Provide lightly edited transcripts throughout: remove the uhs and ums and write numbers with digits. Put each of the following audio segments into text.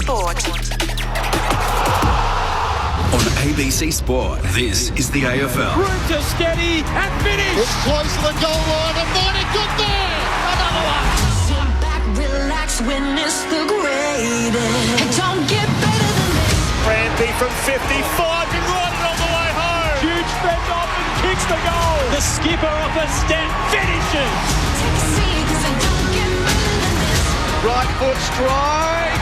Sport. On ABC Sport, this is the AFL. Room to steady and finish. It's close to the goal line and might have got there. Another one. Sit back, relax, witness the greatest. It don't get better than this. Brandy from 55 can ride it on the way home. Huge fend off and kicks the goal. The skipper off a step finishes. Take a seat, 'cause it don't get better than this. Right foot strike.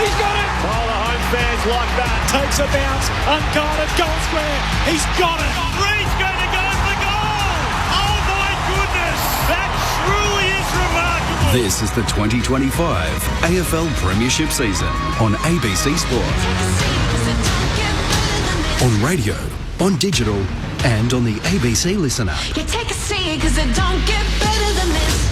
He's got it. Oh, the home fans like that. Takes a bounce, unguarded, goal square. He's got it. Reed's going to go for goal. Oh my goodness, that truly is remarkable. This is the 2025 AFL Premiership season on ABC Sport. Take a seat, 'cause it don't get better than this. On radio, on digital, and on the ABC Listener. Yeah, take a seat, 'cause it don't get better than this.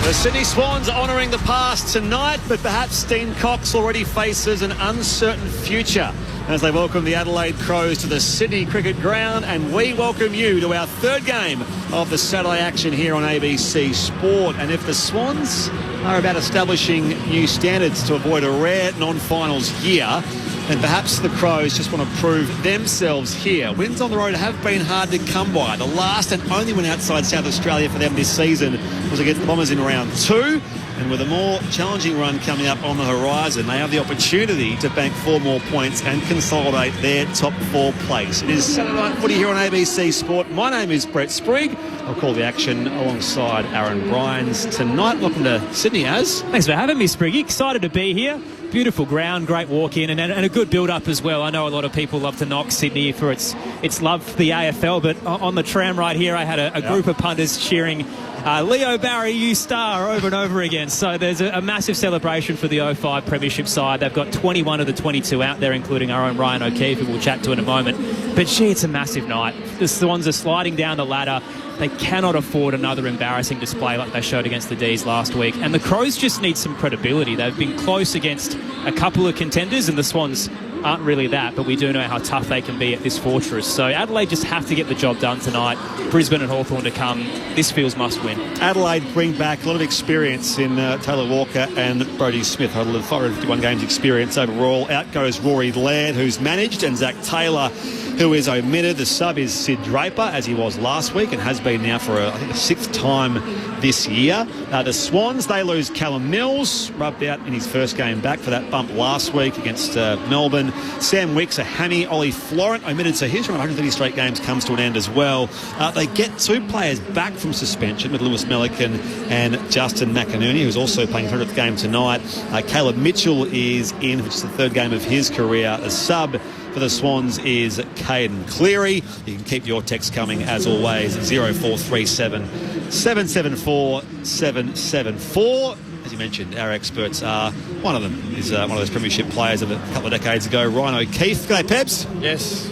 The Sydney Swans honouring the past tonight, but perhaps Dean Cox already faces an uncertain future as they welcome the Adelaide Crows to the Sydney Cricket Ground, and we welcome you to our third game of the Saturday action here on ABC Sport. And if the Swans are about establishing new standards to avoid a rare non-finals year, then perhaps the Crows just want to prove themselves here. Wins on the road have been hard to come by. The last and only win outside South Australia for them this season was against the Bombers in round 2. And with a more challenging run coming up on the horizon, they have the opportunity to bank 4 more points and consolidate their top 4 place. It is Saturday Night Footy here on ABC Sport. My name is Brett Sprigg. I'll call the action alongside Aaron Bryans tonight. Welcome to Sydney, Az. Thanks for having me, Spriggy. Excited to be here. Beautiful ground, great walk in, and a good build-up as well. I know a lot of people love to knock Sydney for its love for the AFL, but on the tram right here, I had a group of punters cheering Leo Barry, you star, over and over again. So there's a massive celebration for the 05 Premiership side. They've got 21 of the 22 out there, including our own Ryan O'Keefe, who we'll chat to in a moment. But gee, it's a massive night. The Swans are sliding down the ladder. They cannot afford another embarrassing display like they showed against the D's last week. And the Crows just need some credibility. They've been close against a couple of contenders, and the Swans aren't really that, but we do know how tough they can be at this fortress. So Adelaide just have to get the job done tonight. Brisbane and Hawthorn to come. This feels must win. Adelaide bring back a lot of experience in Taylor Walker and Brodie Smith. 551 games experience overall. Out goes Rory Laird, who's managed, and Zach Taylor, who is omitted. The sub is Sid Draper, as he was last week and has been now for I think the 6th time this year. The Swans, they lose Callum Mills, rubbed out in his first game back for that bump last week against Melbourne. Sam Wicks, a hammy. Ollie Florent omitted, so his run of 130 straight games comes to an end as well. They get 2 players back from suspension with Lewis Melican and Justin McInerney, who's also playing 100th game tonight. Caleb Mitchell is in, which is the 3rd game of his career. The sub for the Swans is Caden Cleary. You can keep your text coming as always, 0437 774 774. As you mentioned, our experts are, one of them is one of those premiership players of a couple of decades ago, Ryan O'Keefe. G'day, Peps. Yes,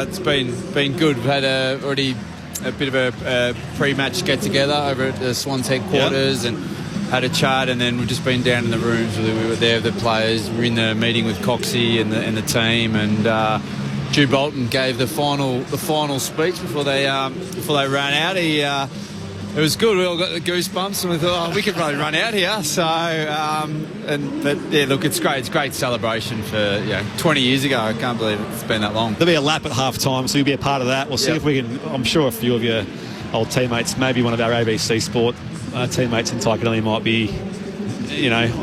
it's been good. We've had already a bit of a pre-match get-together over at the Swans headquarters, and had a chat, and then we've just been down in the rooms. We were there with the players. We were in the meeting with Coxie and the team, and Drew Bolton gave the final speech before they ran out. It was good. We all got the goosebumps, and we thought, we could probably run out here. So, look, it's great. It's a great celebration for 20 years ago. I can't believe it's been that long. There'll be a lap at half time, so you'll be a part of that. We'll see if we can. I'm sure a few of your old teammates, maybe one of our ABC Sport teammates in Taikanelli might be,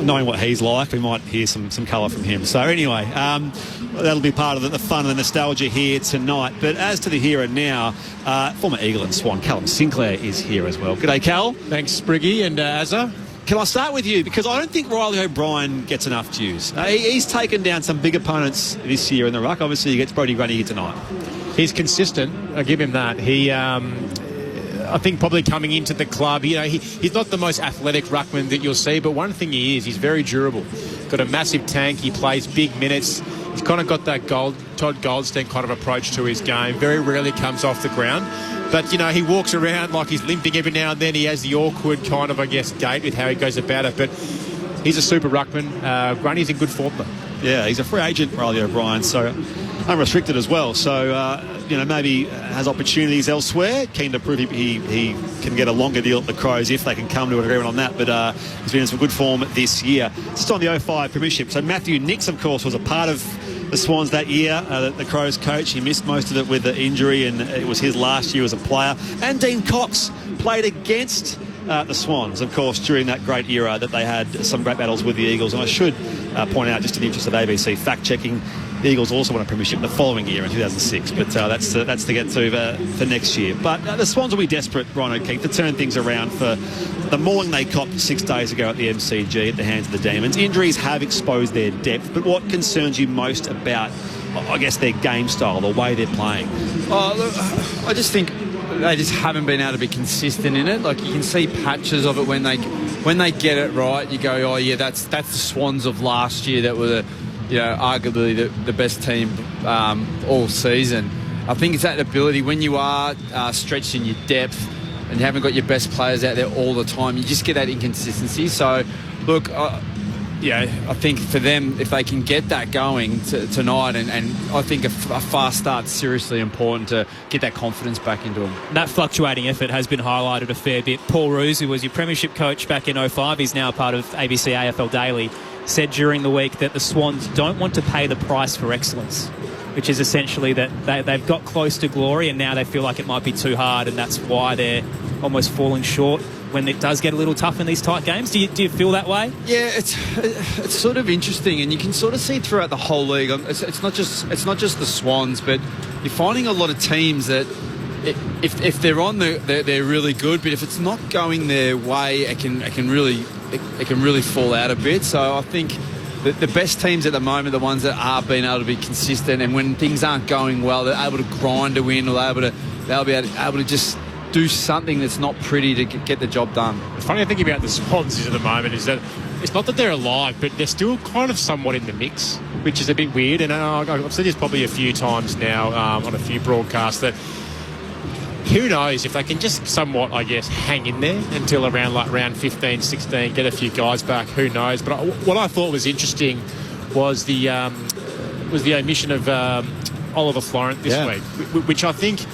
knowing what he's like, we might hear some colour from him. So anyway, that'll be part of the fun and the nostalgia here tonight. But as to the here and now, former Eagle and Swan Callum Sinclair is here as well. G'day, Cal. Thanks, Spriggy and Azza. Can I start with you? Because I don't think Riley O'Brien gets enough dues. He's taken down some big opponents this year in the ruck. Obviously, he gets Brodie Grundy here tonight. He's consistent. I'll give him that. He, I think probably coming into the club, he's not the most athletic ruckman that you'll see, but one thing he is, he's very durable. Got a massive tank. He plays big minutes. He's kind of got that Todd Goldstein kind of approach to his game. Very rarely comes off the ground. But, he walks around like he's limping every now and then. He has the awkward kind of, gait with how he goes about it. But he's a super ruckman. Grundy's in good form, though. Yeah, he's a free agent, Riley O'Brien, so unrestricted as well. So maybe has opportunities elsewhere. Keen to prove he can get a longer deal at the Crows if they can come to an agreement on that. But he's been in some good form this year. Just on the 05 Premiership. So Matthew Nix, of course, was a part of the Swans that year, the Crows coach. He missed most of it with the injury, and it was his last year as a player. And Dean Cox played against the Swans, of course, during that great era that they had some great battles with the Eagles. And I should point out, just in the interest of ABC fact-checking, the Eagles also won a premiership the following year in 2006, but that's to get to for next year. But the Swans will be desperate, Ron O'Keefe, to turn things around for the mauling they copped 6 days ago at the MCG at the hands of the Demons. Injuries have exposed their depth, but what concerns you most about, I guess, their game style, the way they're playing? I just think they just haven't been able to be consistent in it. Like, you can see patches of it when they get it right. You go, oh yeah, that's the Swans of last year that were arguably the best team all season. I think it's that ability when you are stretched in your depth and you haven't got your best players out there all the time, you just get that inconsistency. So, look, I think for them, if they can get that going tonight, and I think a fast start's seriously important to get that confidence back into them. That fluctuating effort has been highlighted a fair bit. Paul Roos, who was your premiership coach back in 05, he's now part of ABC AFL Daily, said during the week that the Swans don't want to pay the price for excellence, which is essentially that they've got close to glory and now they feel like it might be too hard, and that's why they're almost falling short when it does get a little tough in these tight games. Do you feel that way? Yeah, it's sort of interesting, and you can sort of see throughout the whole league. It's not just the Swans, but you're finding a lot of teams that if they're on, they're really good, but if it's not going their way, it can really fall out a bit. So I think the best teams at the moment, the ones that are being able to be consistent, and when things aren't going well, they're able to grind a win, or they'll be able to just do something that's not pretty to get the job done. The funny thing about the Swans is at the moment is that it's not that they're alive, but they're still kind of somewhat in the mix, which is a bit weird. And I've said this probably a few times now on a few broadcasts, that who knows if they can just somewhat, I guess, hang in there until around round 15, 16, get a few guys back. Who knows? But what I thought was interesting was the omission of Oliver Florent this week, which I think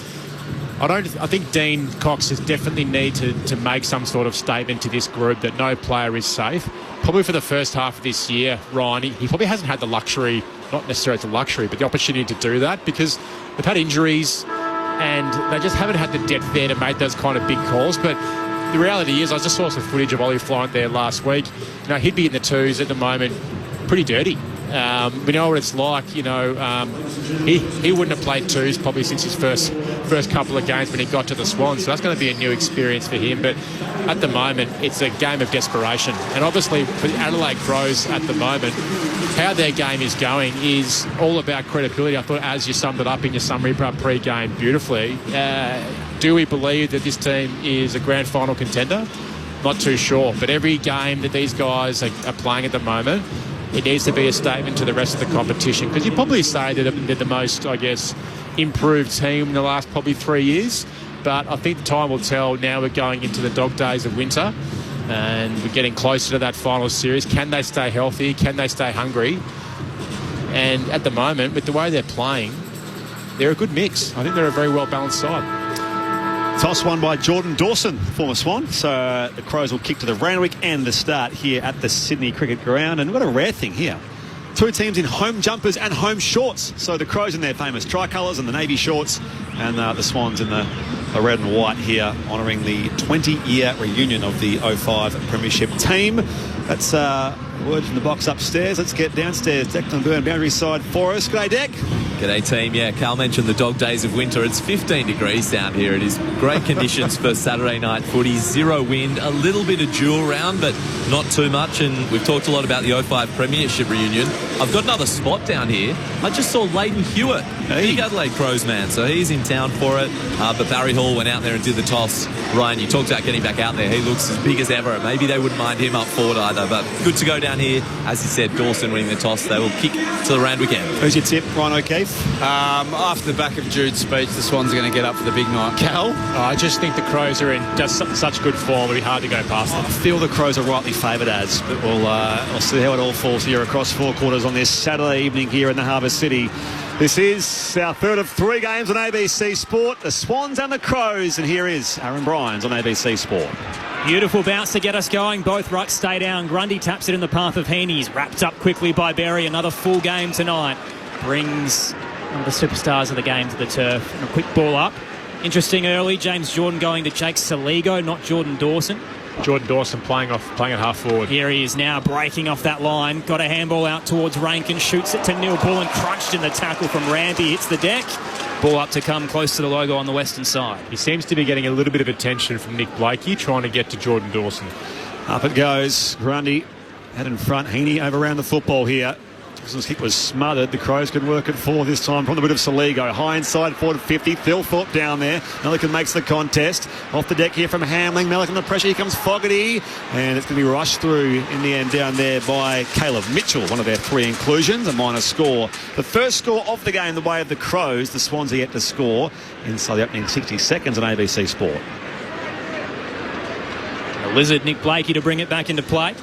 Dean Cox has definitely need to make some sort of statement to this group that no player is safe. Probably for the first half of this year, Ryan, he probably hasn't had the luxury, not necessarily the luxury, but the opportunity to do that, because they've had injuries and they just haven't had the depth there to make those kind of big calls. But the reality is, I just saw some footage of Ollie Florent there last week. He'd be in the twos at the moment, pretty dirty. We know what it's like. He wouldn't have played twos probably since his first couple of games when he got to the Swans. So that's going to be a new experience for him. But at the moment, it's a game of desperation. And obviously for the Adelaide Crows at the moment, how their game is going is all about credibility. I thought, as you summed it up in your summary pre-game beautifully, do we believe that this team is a grand final contender? Not too sure. But every game that these guys are playing at the moment, it needs to be a statement to the rest of the competition, because you probably say that they're the most, I guess, improved team in the last probably 3 years. But I think time will tell. Now we're going into the dog days of winter and we're getting closer to that final series. Can they stay healthy? Can they stay hungry? And at the moment, with the way they're playing, they're a good mix. I think they're a very well-balanced side. Toss won by Jordan Dawson, former Swan. So the Crows will kick to the Randwick and the start here at the Sydney Cricket Ground. And we've got a rare thing here. Two teams in home jumpers and home shorts. So the Crows in their famous tricolours and the navy shorts, and the Swans in the red and white here, honouring the 20-year reunion of the 05 Premiership team. That's word from the box upstairs. Let's get downstairs. Declan Byrne, boundary side for us. G'day, Deck. G'day, team. Yeah, Cal mentioned the dog days of winter. It's 15 degrees down here. It is great conditions for Saturday night footy. 0 wind, a little bit of dual round, but not too much. And we've talked a lot about the 05 Premiership reunion. I've got another spot down here. I just saw Leighton Hewitt, big Adelaide Crows man, so he's in town for it. But Barry Hall went out there and did the toss. Ryan, you talked about getting back out there. He looks as big as ever. Maybe they wouldn't mind him up forward either, but good to go down here. As you said, Dawson winning the toss. They will kick to the Randwick end. Who's your tip, Ryan O'Keefe? After the back of Jude's speech, the Swans are going to get up for the big night. Cal? I just think the Crows are in just such good form. It'll be hard to go past them. I feel the Crows are rightly favoured as, but we'll see how it all falls here across 4 quarters on this Saturday evening here in the Harbour City. This is our third of 3 games on ABC Sport. The Swans and the Crows. And here is Aaron Bryans on ABC Sport. Beautiful bounce to get us going. Both rucks stay down. Grundy taps it in the path of Heaney. He's wrapped up quickly by Berry. Another full game tonight. Brings one of the superstars of the game to the turf. And a quick ball up. Interesting early. James Jordan going to Jake Saligo, not Jordan Dawson. Jordan Dawson playing at half forward. Here he is now breaking off that line. Got a handball out towards Rankin. Shoots it to Neil Bullen. Crunched in the tackle from Rampy. Hits the deck. Ball up to come close to the logo on the western side. He seems to be getting a little bit of attention from Nick Blakey trying to get to Jordan Dawson. Up it goes. Grundy head in front. Heaney over around the football here. Dawson's kick was smothered. The Crows can work it forward this time from the bit of Saligo. High inside, forward 50. Thilthorpe down there. Melican makes the contest. Off the deck here from Hamling. Melican the pressure. Here comes Fogarty. And it's going to be rushed through in the end down there by Caleb Mitchell. One of their 3 inclusions. A minor score. The first score of the game the way of the Crows. The Swans are yet to score inside the opening 60 seconds on ABC Sport. The Lizard, Nick Blakey, to bring it back into play.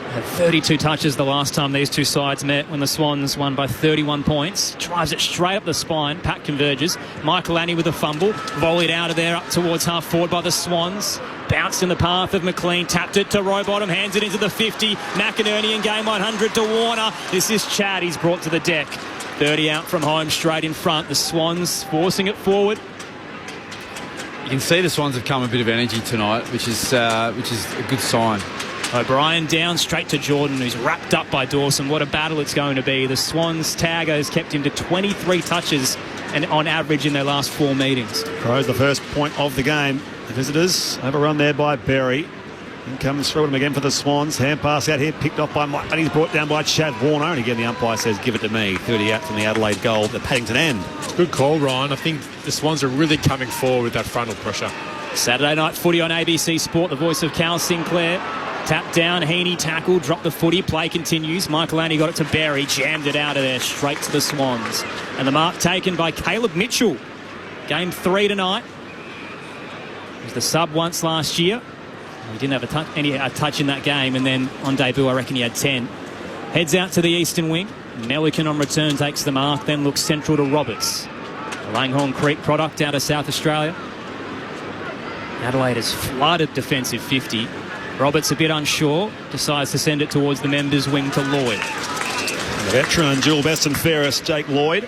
Had 32 touches the last time these two sides met when the Swans won by 31 points. Drives it straight up the spine. Pat converges. Michael Annie with a fumble. Volleyed out of there up towards half forward by the Swans. Bounced in the path of McLean. Tapped it to Rowbottom. Hands it into the 50. McInerney in game 100 to Warner. This is Chad. He's brought to the deck. 30 out from home, straight in front. The Swans forcing it forward. You can see the Swans have come a bit of energy tonight, which is a good sign. O'Brien down straight to Jordan, who's wrapped up by Dawson. What a battle it's going to be. The Swans tag has kept him to 23 touches and on average in their last 4 meetings. Crows the first point of the game. The visitors overrun there by Berry. In comes through him again for the Swans. Hand pass out here, picked off by Mike, and he's brought down by Chad Warner. And again, the umpire says, give it to me. 30 out from the Adelaide goal at the Paddington end. Good call, Ryan. I think the Swans are really coming forward with that frontal pressure. Saturday night footy on ABC Sport. The voice of Cal Sinclair. Tap down, Heaney tackle, drop the footy, play continues. Michael Annie got it to Berry, jammed it out of there, straight to the Swans. And the mark taken by Caleb Mitchell. Game 3 tonight. He was the sub once last year. He didn't have a touch in that game, and then on debut I reckon he had 10. Heads out to the eastern wing. Melican on return takes the mark, then looks central to Roberts. A Langhorne Creek product out of South Australia. Adelaide has flooded defensive 50. Roberts a bit unsure, decides to send it towards the members' wing to Lloyd. The veteran, dual best and fairest, Jake Lloyd.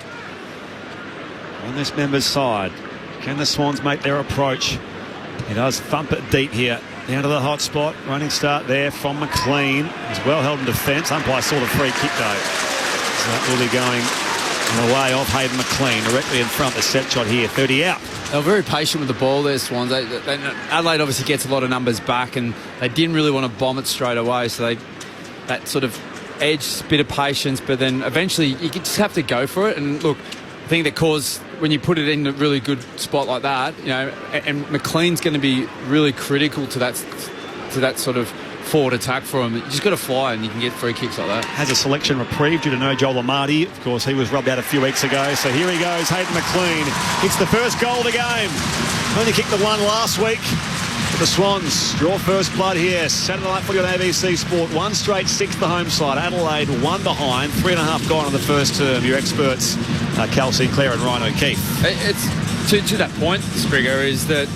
On this members' side. Can the Swans make their approach? He does thump it deep here. Down to the hot spot. Running start there from McLean. He's well held in defence. Umpire saw the free kick though. So that will be going on the way of Hayden McLean. Directly in front, the set shot here. 30 out. They were very patient with the ball there, Swans. Adelaide obviously gets a lot of numbers back, and they didn't really want to bomb it straight away. So that sort of edge, bit of patience, but then eventually you just have to go for it. And look, I think that when you put it in a really good spot like that, you know, and McLean's going to be really critical to that sort of forward attack for him. You just got to fly and you can get free kicks like that. Has a selection reprieve due to no Joel Amati. Of course, he was rubbed out a few weeks ago. So here he goes, Hayden McLean. It's the first goal of the game. Only kicked the one last week. But the Swans draw first blood here. Saturday night footy on ABC Sport. 1 straight, 6 the home side. Adelaide 1 behind. 3.5 gone in the first term. Your experts, Cal Sinclair and Ryan O'Keefe. It's to that point, Springer, is that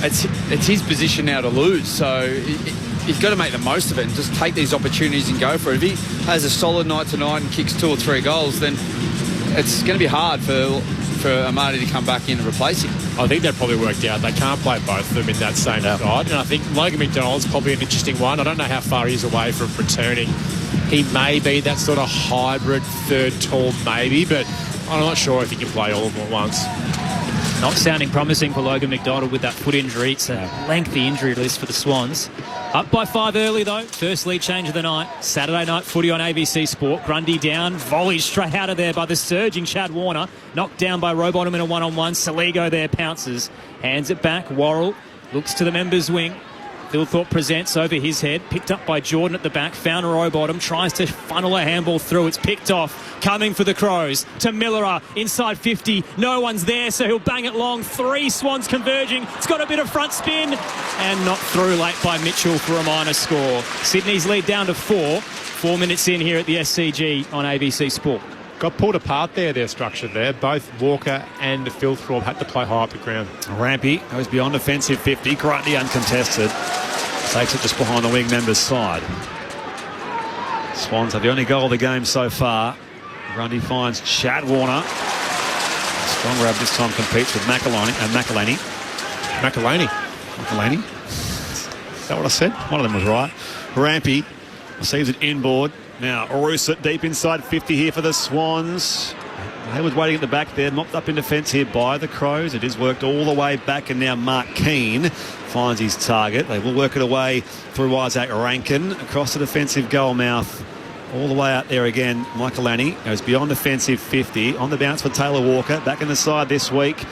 it's his position now to lose. So he's got to make the most of it and just take these opportunities and go for it. If he has a solid night tonight and kicks 2 or 3 goals, then it's going to be hard for Amati to come back in and replace him. I think that probably worked out. They can't play both of them in that same side. And I think Logan McDonald's probably an interesting one. I don't know how far he's away from returning. He may be that sort of hybrid third tall maybe, but I'm not sure if he can play all of them at once. Not sounding promising for Logan McDonald with that foot injury. It's a lengthy injury list for the Swans. Up by 5 early, though. First lead change of the night. Saturday night footy on ABC Sport. Grundy down. Volleyed straight out of there by the surging Chad Warner. Knocked down by Rowbottom in a one-on-one. Saligo there pounces. Hands it back. Worrell looks to the members' wing. Philthorpe presents over his head, picked up by Jordan at the back, found Rowbottom, tries to funnel a handball through, it's picked off, coming for the Crows, to Millerer, inside 50, no one's there, so he'll bang it long, 3 Swans converging, it's got a bit of front spin, and not through late by Mitchell for a minor score. Sydney's lead down to 4 minutes in here at the SCG on ABC Sport. Got pulled apart there, their structure there. Both Walker and Philthorpe had to play high up the ground. Rampy goes beyond offensive 50. Grundy uncontested. Takes it just behind the wing member's side. Swans have the only goal of the game so far. Grundy finds Chad Warner. Strong grab this time competes with McElhaney. Is that what I said? One of them was right. Rampy receives it inboard. Now, Roosett deep inside 50 here for the Swans. Hayward's waiting at the back there, mopped up in defence here by the Crows. It is worked all the way back, and now Mark Keane finds his target. They will work it away through Isaac Rankin across the defensive goal mouth. All the way out there again. Michaelani goes beyond offensive 50. On the bounce for Taylor Walker. Back in the side this week.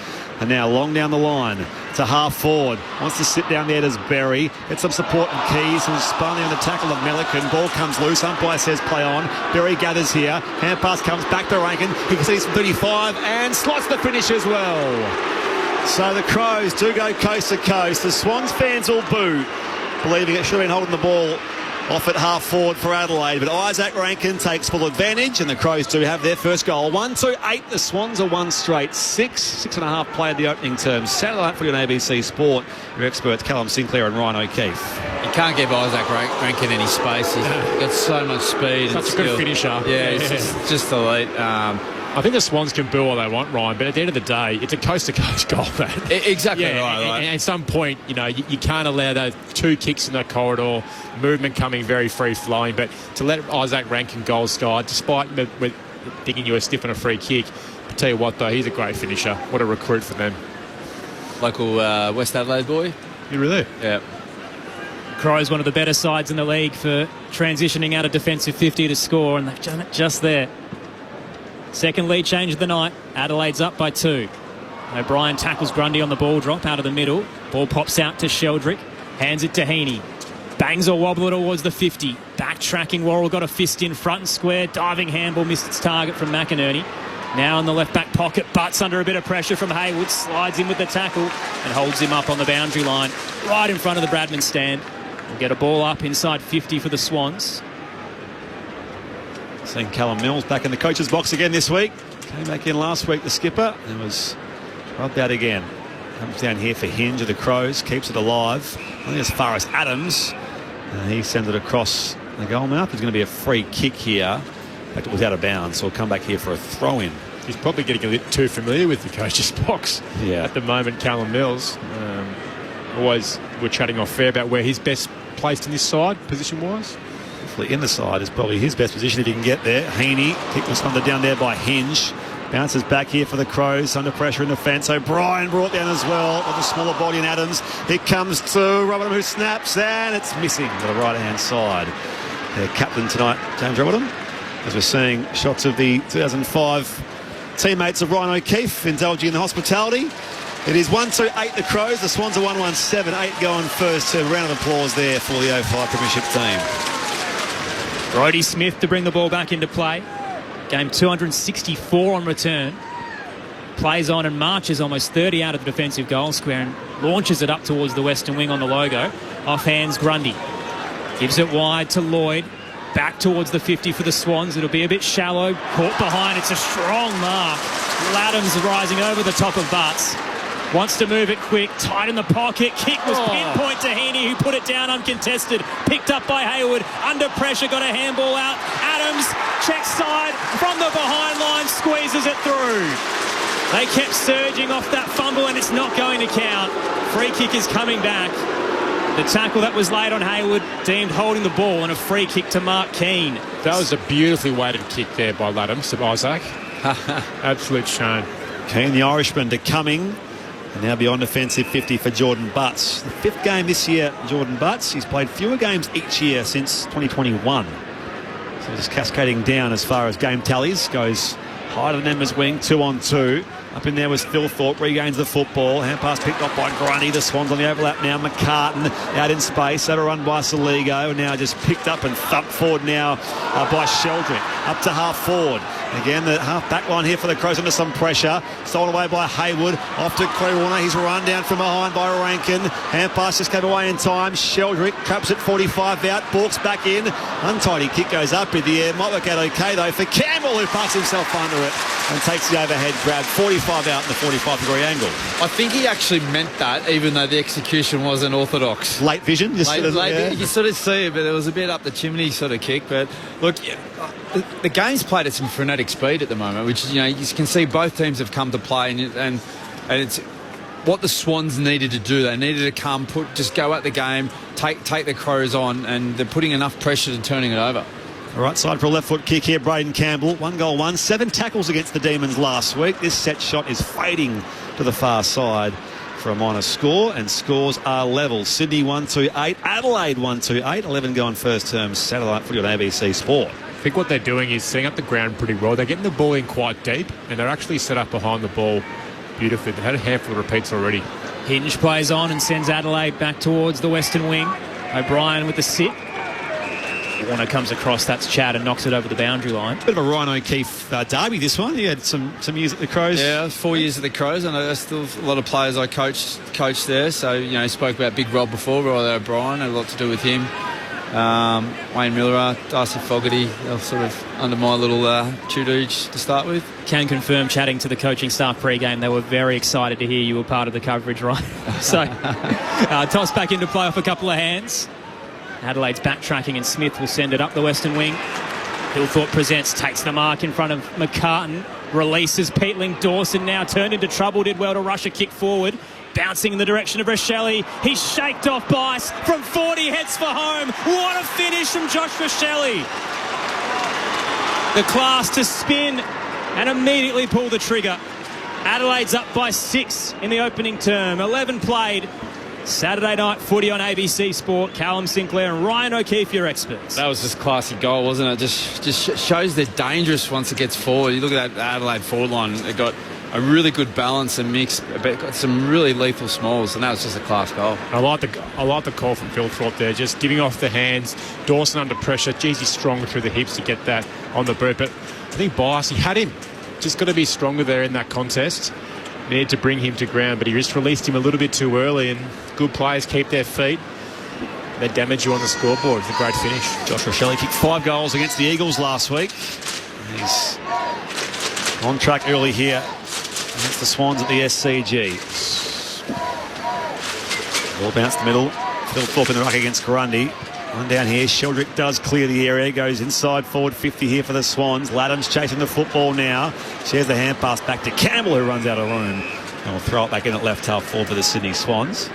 And now long down the line to half forward. Wants to sit down there as Berry. Get some support and Keys, who's spun there on the tackle of Melican. Ball comes loose. Umpire says play on. Berry gathers here. Hand pass comes back to Rankin. He can see from 35 and slots the finish as well. So the Crows do go coast to coast. The Swans fans all boo, believing it should have been holding the ball off at half forward for Adelaide, but Isaac Rankin takes full advantage, and the Crows do have their first goal. 1-2-8. The Swans are 1 straight. 6.5 played the opening term. Saturday night footy on ABC Sport. Your experts Callum Sinclair and Ryan O'Keefe. You can't give Isaac Rankin any space. He's got so much speed. Such a good finisher. Yeah, he's just elite. I think the Swans can boo all they want, Ryan, but at the end of the day, it's a coast-to-coast goal, man. Exactly yeah, right. And at some point, you can't allow those 2 kicks in the corridor, movement coming very free-flowing, but to let Isaac Rankin goal sky, despite thinking you were stiff on a free kick, I tell you what, though, he's a great finisher. What a recruit for them. Local West Adelaide boy. You really? Yeah. Crows one of the better sides in the league for transitioning out of defensive 50 to score, and they've done it just there. Second lead change of the night. Adelaide's up by 2. O'Brien tackles Grundy on the ball drop out of the middle. Ball pops out to Sheldrick. Hands it to Heaney. Bangs a wobbler towards the 50. Backtracking Worrell got a fist in front and square. Diving handball missed its target from McInerney. Now in the left back pocket. Butts under a bit of pressure from Hayward. Slides in with the tackle and holds him up on the boundary line. Right in front of the Bradman stand. We'll get a ball up inside 50 for the Swans. Seeing Callum Mills back in the coach's box again this week. Came back in last week, the skipper, and was rubbed out again. Comes down here for Hinge of the Crows, keeps it alive. Only as far as Adams. And he sends it across the goal mouth. There's going to be a free kick here. In fact, it was out of bounds, so we'll come back here for a throw-in. He's probably getting a bit too familiar with the coach's box at the moment, Callum Mills. Always we're chatting off fair about where he's best placed in this side, position-wise. In the side is probably his best position if he can get there. Heaney, kick was funded down there by Hinge. Bounces back here for the Crows, under pressure in defence. O'Brien brought down as well with a smaller body in Adams. It comes to Robinson, who snaps, and it's missing to the right-hand side. Their captain tonight, James Robinson, as we're seeing shots of the 2005 teammates of Ryan O'Keefe indulging in the hospitality. It is 1-2-8 the Crows. The Swans are 1-1-7. 8 going first. A round of applause there for the 05 Premiership team. Brodie Smith to bring the ball back into play. Game 264 on return. Plays on and marches almost 30 out of the defensive goal square and launches it up towards the western wing on the logo. Off hands Grundy. Gives it wide to Lloyd. Back towards the 50 for the Swans. It'll be a bit shallow. Caught behind. It's a strong mark. Laddams rising over the top of Butts. Wants to move it quick, tight in the pocket. Kick was pinpoint to Heaney, who put it down uncontested. Picked up by Hayward, under pressure, got a handball out. Adams checks side from the behind line, squeezes it through. They kept surging off that fumble, and it's not going to count. Free kick is coming back. The tackle that was laid on Hayward deemed holding the ball, and a free kick to Mark Keane. That was a beautifully weighted kick there by Laddams to Isaac. Absolute shame. Keane, the Irishman, to Cumming. And now beyond offensive 50 for Jordan Butts. The 5th game this year, Jordan Butts. He's played fewer games each year since 2021. So just cascading down as far as game tallies. Goes high to the Nemers wing, 2-on-2. Up in there was Phil Thorpe, regains the football. Hand pass picked up by Grundy. The Swans on the overlap now. McCartan out in space. That a run by Saligo. Now just picked up and thumped forward now by Sheldrick. Up to half forward. Again, the half back line here for the Crows under some pressure. Stolen away by Haywood. Off to Clay Warner. He's run down from behind by Rankin. Hand pass just came away in time. Sheldrick traps at 45 out. Borks back in. Untidy kick goes up in the air. Might work out okay though for Campbell, who parks himself under it and takes the overhead grab. 45 out in the 45-degree angle. I think he actually meant that, even though the execution wasn't orthodox. Late vision. You sort of see it, but it was a bit up the chimney sort of kick. But look, the game's played at some frenetic speed at the moment, which you can see both teams have come to play, and it's what the Swans needed to do. They needed to come, just go at the game, take the Crows on, and they're putting enough pressure to turning it over. Right side for a left foot kick here, Braden Campbell. 1 goal, 7 tackles against the Demons last week. This set shot is fading to the far side for a minor score, and scores are level. Sydney 1-2-8, Adelaide 1-2-8. 11 going first term Saturday night footy on ABC Sport. I think what they're doing is setting up the ground pretty well. They're getting the ball in quite deep, and they're actually set up behind the ball beautifully. They've had a handful of repeats already. Hinge plays on and sends Adelaide back towards the western wing. O'Brien with the sit. Warner comes across, that's Chad, and knocks it over the boundary line. Bit of a Ryan O'Keefe derby, this one. He had some years at the Crows. Yeah, 4 years at the Crows. I know there's still a lot of players I coached there. So, spoke about Big Rob before, Roy O'Brien, had a lot to do with him. Wayne Miller, Darcy Fogarty, they're sort of under my little tutelage to start with. Can confirm, chatting to the coaching staff pre-game, they were very excited to hear you were part of the coverage, right? So, toss back into play off a couple of hands. Adelaide's backtracking and Smith will send it up the western wing. Hillthorpe presents, takes the mark in front of McCartan, releases Peatling. Dawson now turned into trouble, did well to rush a kick forward. Bouncing in the direction of Rochelle. He's shaked off Bice from 40, heads for home. What a finish from Josh Rochelle. The class to spin and immediately pull the trigger. Adelaide's up by 6 in the opening term. 11 played. Saturday night footy on ABC Sport. Callum Sinclair and Ryan O'Keefe, your experts. That was just classy goal, wasn't it? Just shows they're dangerous once it gets forward. You look at that Adelaide forward line, they got a really good balance and mix, but got some really lethal smalls, and that was just a class goal. I like the call from Phil Thorpe there, just giving off the hands. Dawson under pressure. Geez, he's stronger through the hips to get that on the boot. But I think Bias, he had him. Just got to be stronger there in that contest. Needed to bring him to ground, but he just released him a little bit too early, and good players keep their feet. They damage you on the scoreboard. It's a great finish. Josh Rochelle kicked 5 goals against the Eagles last week. He's on track early here against the Swans at the SCG. Ball bounced the middle. Phil Thorpe in the ruck against Grundy. One down here. Sheldrick does clear the area. Goes inside forward 50 here for the Swans. Laddam's chasing the football now. Shares the hand pass back to Campbell, who runs out of room. And will throw it back in at left half forward for the Sydney Swans.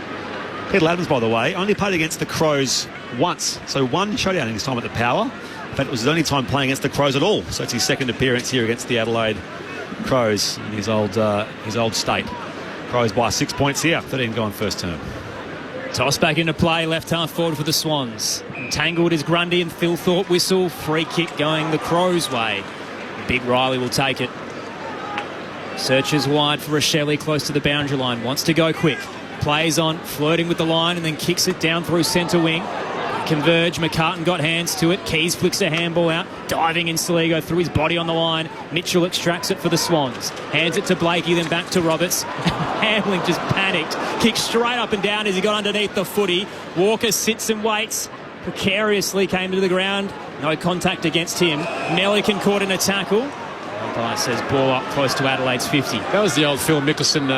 Peter Laddams, by the way, only played against the Crows once. So 1 showdown in his time at the Power. In fact, it was his only time playing against the Crows at all. So it's his second appearance here against the Adelaide Crows in his old state. Crows by 6 points here. 13 gone first term. Toss back into play, left half forward for the Swans. Entangled is Grundy and Phil Thorpe whistle. Free kick going the Crows' way. Big Riley will take it. Searches wide for Rochelle close to the boundary line. Wants to go quick. Plays on, flirting with the line and then kicks it down through centre wing. Converge, McCartan got hands to it. Keys flicks a handball out. Diving in Saligo through his body on the line. Mitchell extracts it for the Swans. Hands it to Blakey, then back to Roberts. Hamling just panicked. Kicks straight up and down as he got underneath the footy. Walker sits and waits. Precariously came to the ground. No contact against him. Melican caught in a tackle. Umpire says ball up close to Adelaide's 50. That was the old Phil Mickelson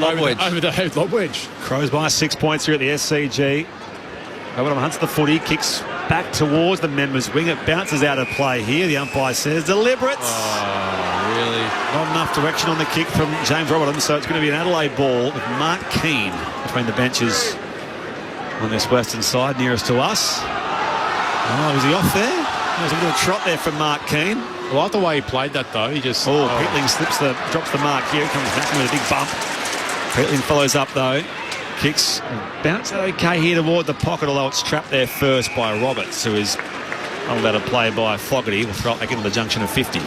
lob wedge. Over the lob wedge. Crows by 6 points here at the SCG. Overham hunts the footy, kicks back towards the members' wing. It bounces out of play here. The umpire says deliberate. Oh, really? Not enough direction on the kick from James Robertson, so it's going to be an Adelaide ball with Mark Keane between the benches on this western side nearest to us. Oh, was he off there? There was a little trot there from Mark Keane. I like the way he played that, though. He just... Peatling drops the mark here. Comes back with a big bump. Peatling follows up, though. Kicks bounce okay here toward the pocket, although it's trapped there first by Roberts, who is not allowed to play by Fogarty. We'll throw it back into the junction of 50.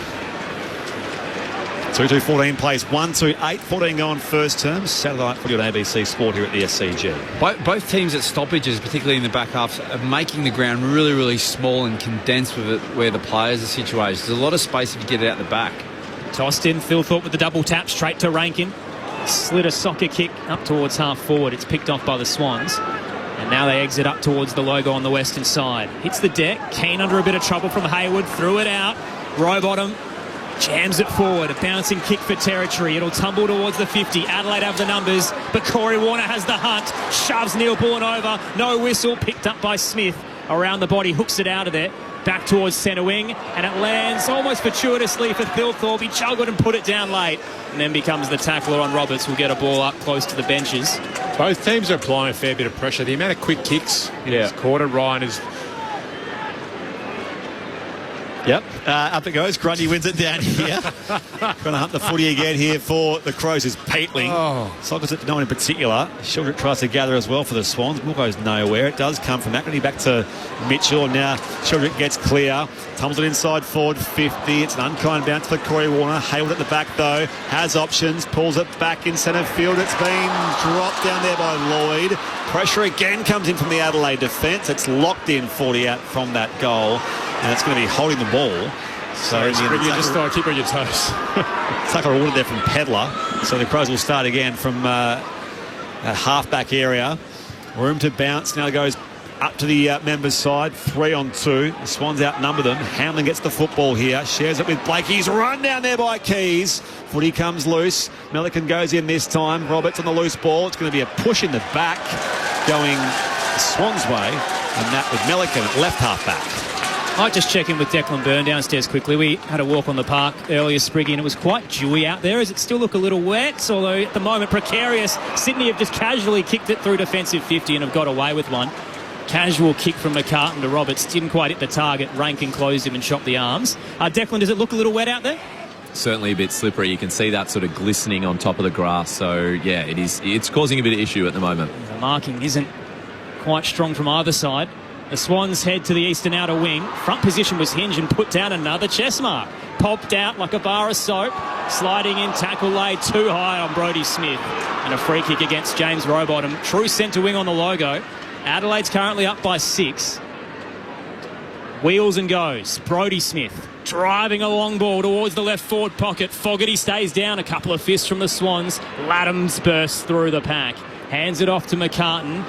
2-2-14 plays 1-2-8-14 going first term. Saturday night footy on ABC Sport here at the SCG. Both teams at stoppages, particularly in the back half, are making the ground really, really small and condensed with it where the players are situated. There's a lot of space if you get it out the back. Tossed in, Phil Thorpe with the double tap straight to Rankin. Slid a soccer kick up towards half forward. It's picked off by the Swans. And now they exit up towards the logo on the western side. Hits the deck. Keane under a bit of trouble from Hayward. Threw it out. Rowbottom jams it forward. A bouncing kick for territory. It'll tumble towards the 50. Adelaide have the numbers, but Corey Warner has the hunt. Shoves Neil Bullen over. No whistle. Picked up by Smith. Around the body. Hooks it out of there. Back towards centre wing. And it lands almost fortuitously for Phil Thorpe. He juggled and put it down late. And then becomes the tackler on Roberts. Will get a ball up close to the benches. Both teams are applying a fair bit of pressure. The amount of quick kicks in this quarter, Ryan, is... Yep, up it goes. Grundy wins it down here. Going to hunt the footy again here for the Crows is Peatling. Sockers it to no one in particular. Shildrick tries to gather as well for the Swans. Ball goes nowhere. It does come from McNamee back to Mitchell. Now Shildrick gets clear. Tumbles it inside forward 50. It's an unkind bounce for Corey Warner. Hayward at the back though. Has options. Pulls it back in centre field. It's been dropped down there by Lloyd. Pressure again comes in from the Adelaide defence. It's locked in 40 out from that goal. And it's going to be holding the ball. So just keep on your toes. Tucker ordered there from Pedler. So the Crows will start again from that half-back area. Room to bounce. Now goes up to the members' side. 3-on-2. The Swans outnumber them. Hamlin gets the football here. Shares it with Blake. He's run down there by Keys. Footy comes loose. Melican goes in this time. Roberts on the loose ball. It's going to be a push in the back going the Swans' way. And that with Melican at left half-back. I'll just check in with Declan Byrne downstairs quickly. We had a walk on the park earlier, Spriggy, and it was quite dewy out there. Does it still look a little wet? Although at the moment precarious. Sydney have just casually kicked it through defensive 50 and have got away with one. Casual kick from McCartan to Roberts. Didn't quite hit the target. Rankin closed him and chopped the arms. Declan, does it look a little wet out there? Certainly a bit slippery. You can see that sort of glistening on top of the grass. So, yeah, it is. It's causing a bit of issue at the moment. The marking isn't quite strong from either side. The Swans head to the eastern outer wing. Front position was hinged and put down another chest mark. Popped out like a bar of soap. Sliding in, tackle laid too high on Brodie Smith. And a free kick against James Rowbottom. True centre wing on the logo. Adelaide's currently up by 6. Wheels and goes. Brodie Smith driving a long ball towards the left forward pocket. Fogarty stays down. A couple of fists from the Swans. Laddams bursts through the pack. Hands it off to McCartan.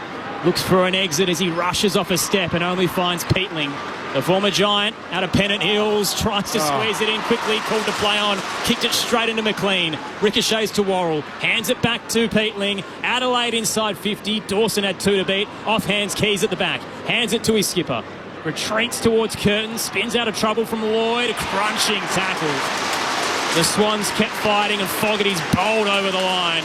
Looks for an exit as he rushes off a step and only finds Peatling. The former Giant out of Pennant Hills tries to squeeze it in quickly, called to play on, kicked it straight into McLean. Ricochets to Worrell, hands it back to Peatling. Adelaide inside 50. Dawson had 2 to beat. Off hands Keys at the back. Hands it to his skipper. Retreats towards Curtin. Spins out of trouble from Lloyd. A crunching tackle. The Swans kept fighting and Fogarty's bowled over the line.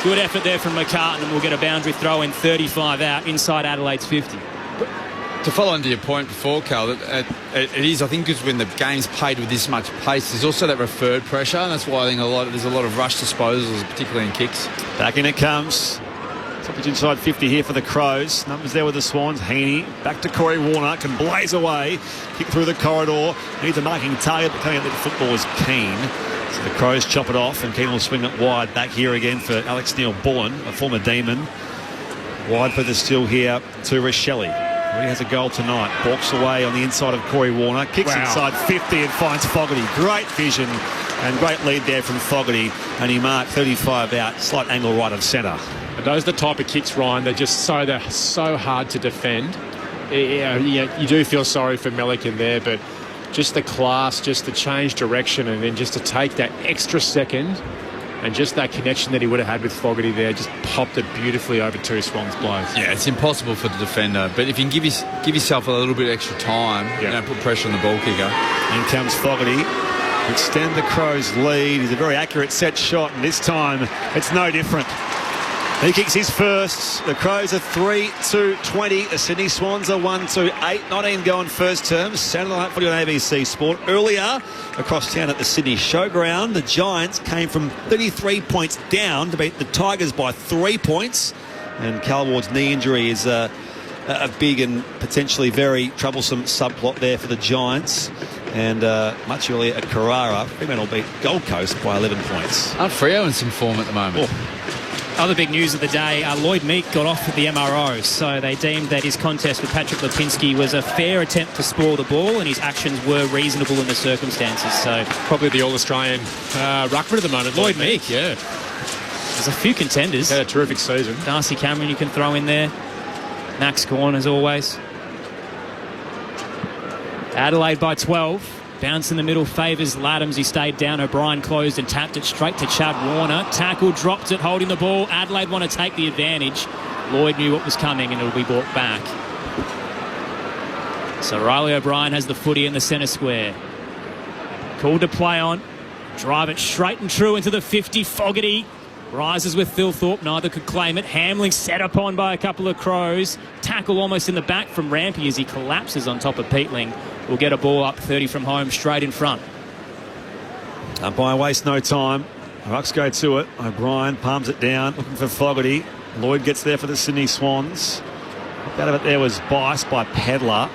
Good effort there from McCartan, and we'll get a boundary throw in 35 out inside Adelaide's 50. To follow on to your point before, Cal, it is, I think, because when the game's played with this much pace, there's also that referred pressure, and that's why I think there's a lot of rush disposals, particularly in kicks. Back in it comes. Stoppage inside 50 here for the Crows. Numbers there with the Swans. Heaney back to Corey Warner. Can blaze away. Kick through the corridor. Needs a marking target, but coming out the football is Keane. So the Crows chop it off, and Keane will swing it wide. Back here again for Alex Neil-Bullen, a former Demon. Wide for the steal here to Rochelle. He has a goal tonight. Walks away on the inside of Corey Warner. Kicks inside 50 and finds Fogarty. Great vision and great lead there from Fogarty. And he marked 35 out. Slight angle right of centre. And those are the type of kicks, Ryan. They're so hard to defend. You do feel sorry for Melican there, but just the class, just the change direction, and then just to take that extra second and just that connection that he would have had with Fogarty there, just popped it beautifully over 2 Swans blows. Yeah, it's impossible for the defender, but if you can give yourself a little bit extra time, put pressure on the ball kicker. In comes Fogarty. Extend the Crows' lead. He's a very accurate set shot, and this time it's no different. He kicks his first. The Crows are 3-2-20. The Sydney Swans are 1-2-8. 19 going first term. Saturday night footy on ABC Sport. Earlier, across town at the Sydney Showground, the Giants came from 33 points down to beat the Tigers by 3 points. And Cal Ward's knee injury is a big and potentially very troublesome subplot there for the Giants. And much earlier at Carrara, Fremantle beat Gold Coast by 11 points. Aren't Freo in some form at the moment? Other big news of the day, Lloyd Meek got off with the MRO, so they deemed that his contest with Patrick Lipinski was a fair attempt to spoil the ball, and his actions were reasonable in the circumstances. So Probably the All-Australian ruckman at the moment, Lloyd Meek, yeah. there's a few contenders. Had a terrific season. Darcy Cameron you can throw in there. Max Gawn as always. Adelaide by 12. Bounce in the middle favours Laddams. He stayed down. O'Brien closed and tapped it straight to Chad Warner. Tackle, dropped it, holding the ball. Adelaide want to take the advantage. Lloyd knew what was coming and it'll be brought back. So Riley O'Brien has the footy in the centre square. Called to play on. Drive it straight and true into the 50. Fogarty rises with Phil Thorpe. Neither could claim it. Hamling set upon by a couple of Crows. Tackle almost in the back from Rampy as he collapses on top of Peatling. Will get a ball up 30 from home, straight in front. Umpire waste no time. Rucks go to it. O'Brien palms it down, looking for Fogarty. Lloyd gets there for the Sydney Swans. Out of it there was Bice by Pedler.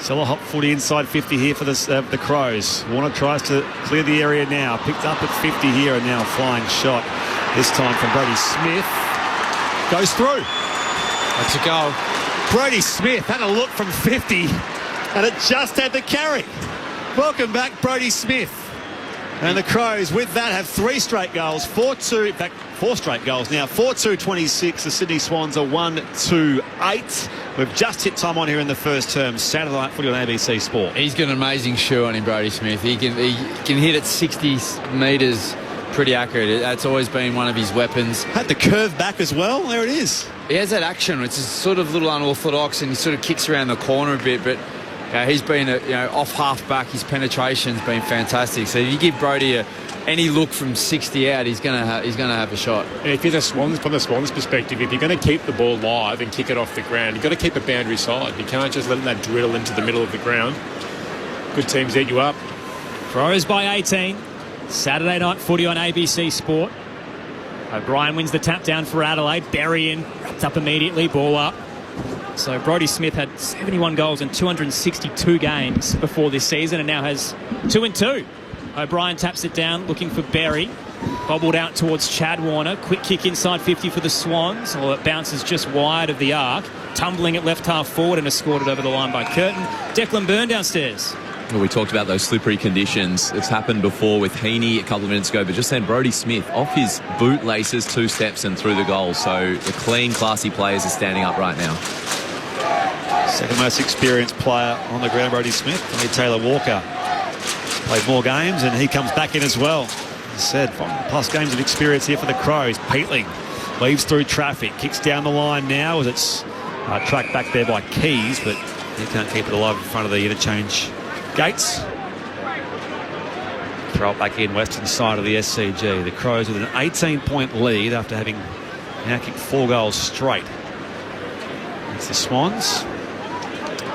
Still a hot footy inside 50 here for the Crows. Warner tries to clear the area now. Picked up at 50 here and now a flying shot. This time from Brody Smith. Goes through. That's a goal. Brody Smith had a look from 50 and it just had the carry. Welcome back, Brody Smith. And the Crows with that have 3 straight goals. 4-2, in fact 4 straight goals now. 4-2-26. The Sydney Swans are 1-2-8. We've just hit time on here in the first term. Saturday Night Footy on ABC Sport. He's got an amazing shoe on him, Brody Smith. He can hit at 60 metres pretty accurate. That's always been one of his weapons. Had the curve back as well. There it is. He has that action. It's a sort of little unorthodox and he sort of kicks around the corner a bit, but he's been off half back. His penetration's been fantastic. So if you give Brody any look from 60 out, he's gonna have a shot. And if you're from the Swans perspective, if you're going to keep the ball live and kick it off the ground, you've got to keep the boundary side. You can't just let that drill into the middle of the ground. Good teams eat you up. Crows by 18. Saturday Night Footy on ABC Sport. O'Brien wins the tap down for Adelaide. Berry in, wrapped up immediately, ball up. So Brody Smith had 71 goals in 262 games before this season and now has 2-2. O'Brien taps it down, looking for Berry. Bobbled out towards Chad Warner. Quick kick inside 50 for the Swans. Well, it bounces just wide of the arc. Tumbling at left half forward and escorted over the line by Curtin. Declan Byrne downstairs. Well, we talked about those slippery conditions. It's happened before with Heaney a couple of minutes ago, but just then Brody Smith off his boot laces, 2 steps and through the goal. So the clean, classy players are standing up right now. Second most experienced player on the ground, Brody Smith. Taylor Walker played more games and he comes back in as well. As I said, 5+ games of experience here for the Crows. Peatling weaves through traffic, kicks down the line now as it's tracked back there by Keys, but he can't keep it alive in front of the interchange gates. Throw it back in western side of the SCG. The Crows with an 18-point lead after having now kicked 4 goals straight. It's the Swans.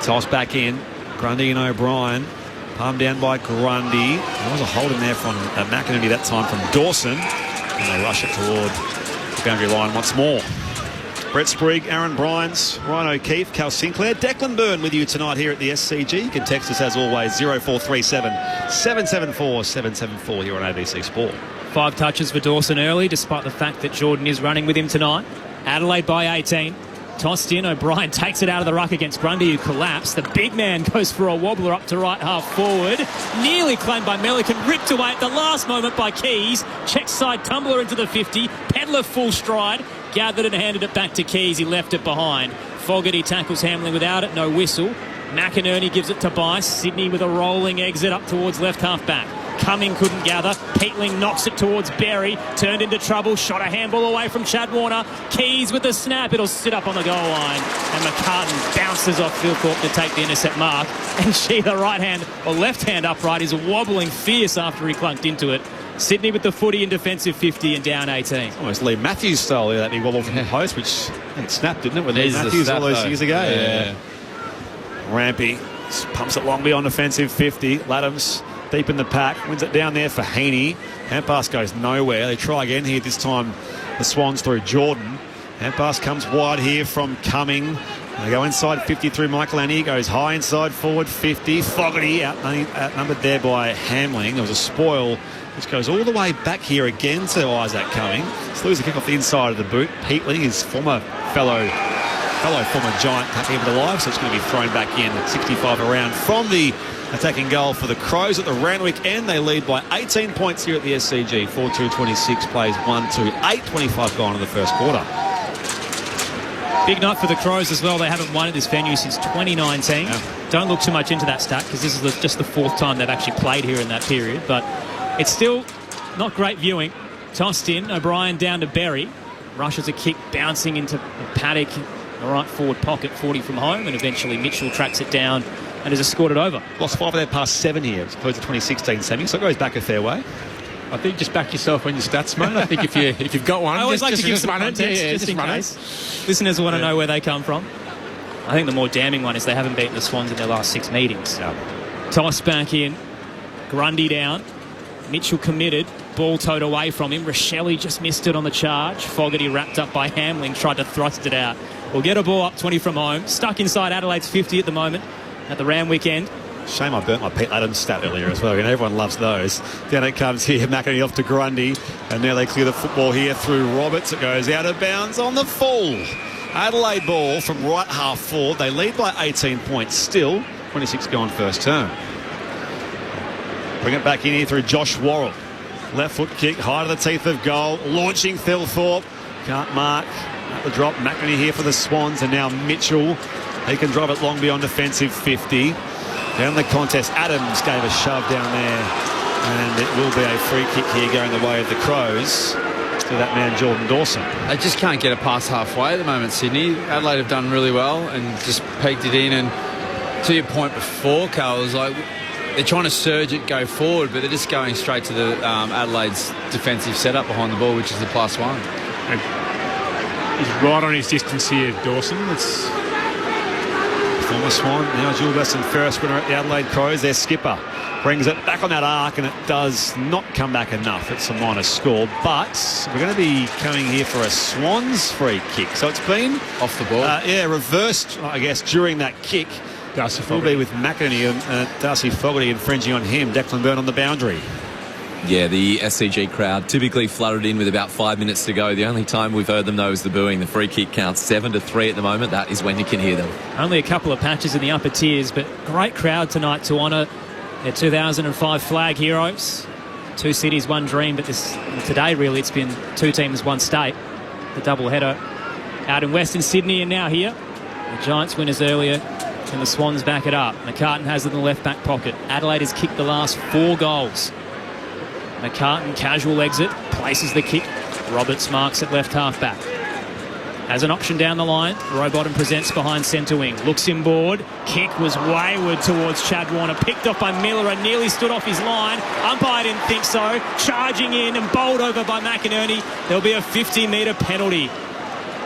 Toss back in. Grundy and O'Brien. Palmed down by Grundy. There was a hold in there from McInerney that time from Dawson. And they rush it toward the boundary line once more. Brett Sprigg, Aaron Bryans, Ryan O'Keefe, Cal Sinclair, Declan Byrne with you tonight here at the SCG. You can text us as always 0437 774 774 here on ABC Sport. 5 touches for Dawson early, despite the fact that Jordan is running with him tonight. Adelaide by 18. Tossed in, O'Brien takes it out of the ruck against Grundy, who collapsed. The big man goes for a wobbler up to right half forward. Nearly claimed by Melican, ripped away at the last moment by Keys. Check side tumbler into the 50. Pedler full stride. Gathered and handed it back to Keys. He left it behind. Fogarty tackles Hamling without it, no whistle. McInerney gives it to Bice. Sydney with a rolling exit up towards left half back. Cumming couldn't gather. Peatling knocks it towards Berry. Turned into trouble. Shot a handball away from Chad Warner. Keys with the snap. It'll sit up on the goal line. And McCartan bounces off Phil Thorpe to take the intercept mark. And she, the right hand or left hand upright, is wobbling fierce after he clunked into it. Sydney with the footy in defensive 50 and down 18. Almost Lee Matthews style there, that big wobble from the post, which it snapped, didn't it, with Lee Matthews all those years ago? Yeah. Rampy pumps it long beyond defensive 50. Laddams deep in the pack, wins it down there for Heaney. Hand pass goes nowhere. They try again here, this time the Swans through Jordan. Hand pass comes wide here from Cumming. They go inside 50 through Michael Annie. Goes high inside forward 50. Fogarty outnumbered there by Hamling. There was a spoil which goes all the way back here again to Isaac Cumming. Slews the kick off the inside of the boot. Peatling, his fellow former Giant, can't keep it alive, so it's going to be thrown back in at 65 around from the attacking goal for the Crows at the Randwick end. They lead by 18 points here at the SCG. 4-2-26 plays 1-2, 8-25 gone in the first quarter. Big night for the Crows as well. They haven't won at this venue since 2019. Yeah. Don't look too much into that stat because this is just the fourth time they've actually played here in that period. But it's still not great viewing. Tossed in, O'Brien down to Berry. Rushes a kick, bouncing into Paddock, the right forward pocket, 40 from home, and eventually Mitchell tracks it down and has scored it over. Lost 5 of their past 7 here, as opposed to 2016 semi, so it goes back a fair way. I think just back yourself on your stats, mate. I think if you've got one, I always like to give some context, just in case. Listeners want to know where they come from. I think the more damning one is they haven't beaten the Swans in their last 6 meetings. Yeah. Toss back in, Grundy down, Mitchell committed, ball towed away from him. Rochelle just missed it on the charge. Fogarty wrapped up by Hamling, tried to thrust it out. We'll get a ball up 20 from home. Stuck inside Adelaide's 50 at the moment at the Randwick end. Shame I burnt my Pete Adams stat earlier as well. Everyone loves those. Down it comes here, McInerney off to Grundy. And now they clear the football here through Roberts. It goes out of bounds on the full. Adelaide ball from right half forward. They lead by 18 points still. 26 gone first term. Bring it back in here through Josh Worrell. Left foot kick, high to the teeth of goal. Launching Thilthorpe. Can't mark. At the drop, McInerney here for the Swans. And now Mitchell. He can drive it long beyond defensive 50. Down the contest, Adams gave a shove down there, and it will be a free kick here going the way of the Crows to that man Jordan Dawson. They just can't get it past halfway at the moment, Sydney. Adelaide have done really well and just peaked it in. And to your point before, Carl, was like they're trying to surge it, go forward, but they're just going straight to the Adelaide's defensive setup behind the ball, which is the +1. He's right on his distance here, Dawson. It's former Swan, now Jules Weston first winner at the Adelaide Crows. Their skipper brings it back on that arc, and it does not come back enough. It's a minor score, but we're going to be coming here for a Swans free kick. So it's been off the ball. Reversed, I guess, during that kick. Darcy will be with McInerney and Darcy Fogarty infringing on him. Declan Byrne on the boundary. Yeah, the SCG crowd typically flooded in with about 5 minutes to go. The only time we've heard them, though, is the booing. The free kick counts 7-3 at the moment. That is when you can hear them. Only a couple of patches in the upper tiers, but great crowd tonight to honour their 2005 flag heroes. 2 cities, 1 dream, but today, really, it's been 2 teams, 1 state. The double header out in Western Sydney and now here. The Giants winners earlier, and the Swans back it up. McCartan has it in the left back pocket. Adelaide has kicked the last 4 goals. McCartan, casual exit, places the kick. Roberts marks at left half back. Has an option down the line. Rowbottom presents behind centre wing. Looks inboard. Kick was wayward towards Chad Warner. Picked off by Miller and nearly stood off his line. Umpire didn't think so. Charging in and bowled over by McInerney. There'll be a 50-metre penalty.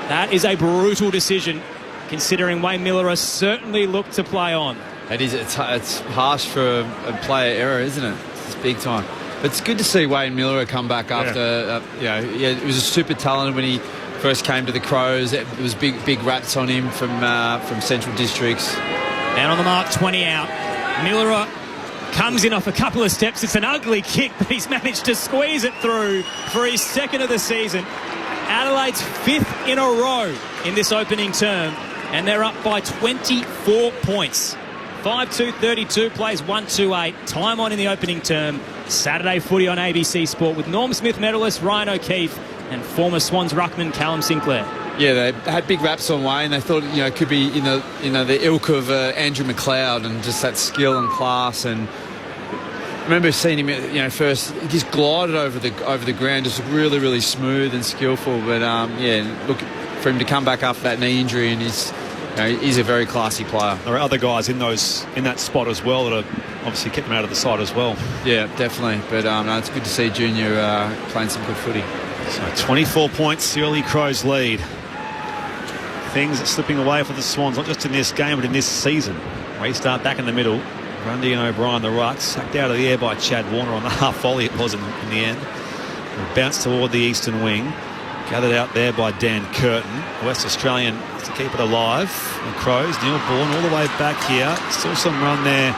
That is a brutal decision, considering Wayne Miller has certainly looked to play on. It is. It's harsh for a player error, isn't it? It's big time. But it's good to see Wayne Miller come back after, he was a super talented when he first came to the Crows. There was big rats on him from Central Districts. And on the mark, 20 out. Miller comes in off a couple of steps. It's an ugly kick, but he's managed to squeeze it through for his 2nd of the season. Adelaide's 5th in a row in this opening term, and they're up by 24 points. 5-2-32 plays 1-2-8. Time on in the opening term. Saturday footy on ABC Sport with Norm Smith medalist Ryan O'Keefe and former Swans ruckman Callum Sinclair. Yeah, they had big raps on Wayne. They thought it could be the ilk of Andrew McLeod and just that skill and class. And I remember seeing him first he just glided over the ground, just really, really smooth and skillful. But look for him to come back after that knee injury, and he's a very classy player. There are other guys in that spot as well that are obviously kept him out of the side as well. Yeah, definitely. But it's good to see Junior playing some good footy. So 24 points, the early Crows lead. Things are slipping away for the Swans, not just in this game, but in this season. Restart back in the middle. Grundy and O'Brien, the right, sacked out of the air by Chad Warner on the half volley it was in the end. Bounced toward the eastern wing. Gathered out there by Dan Curtin. West Australian to keep it alive. The Crows, Neil Bourne all the way back here. Still some run there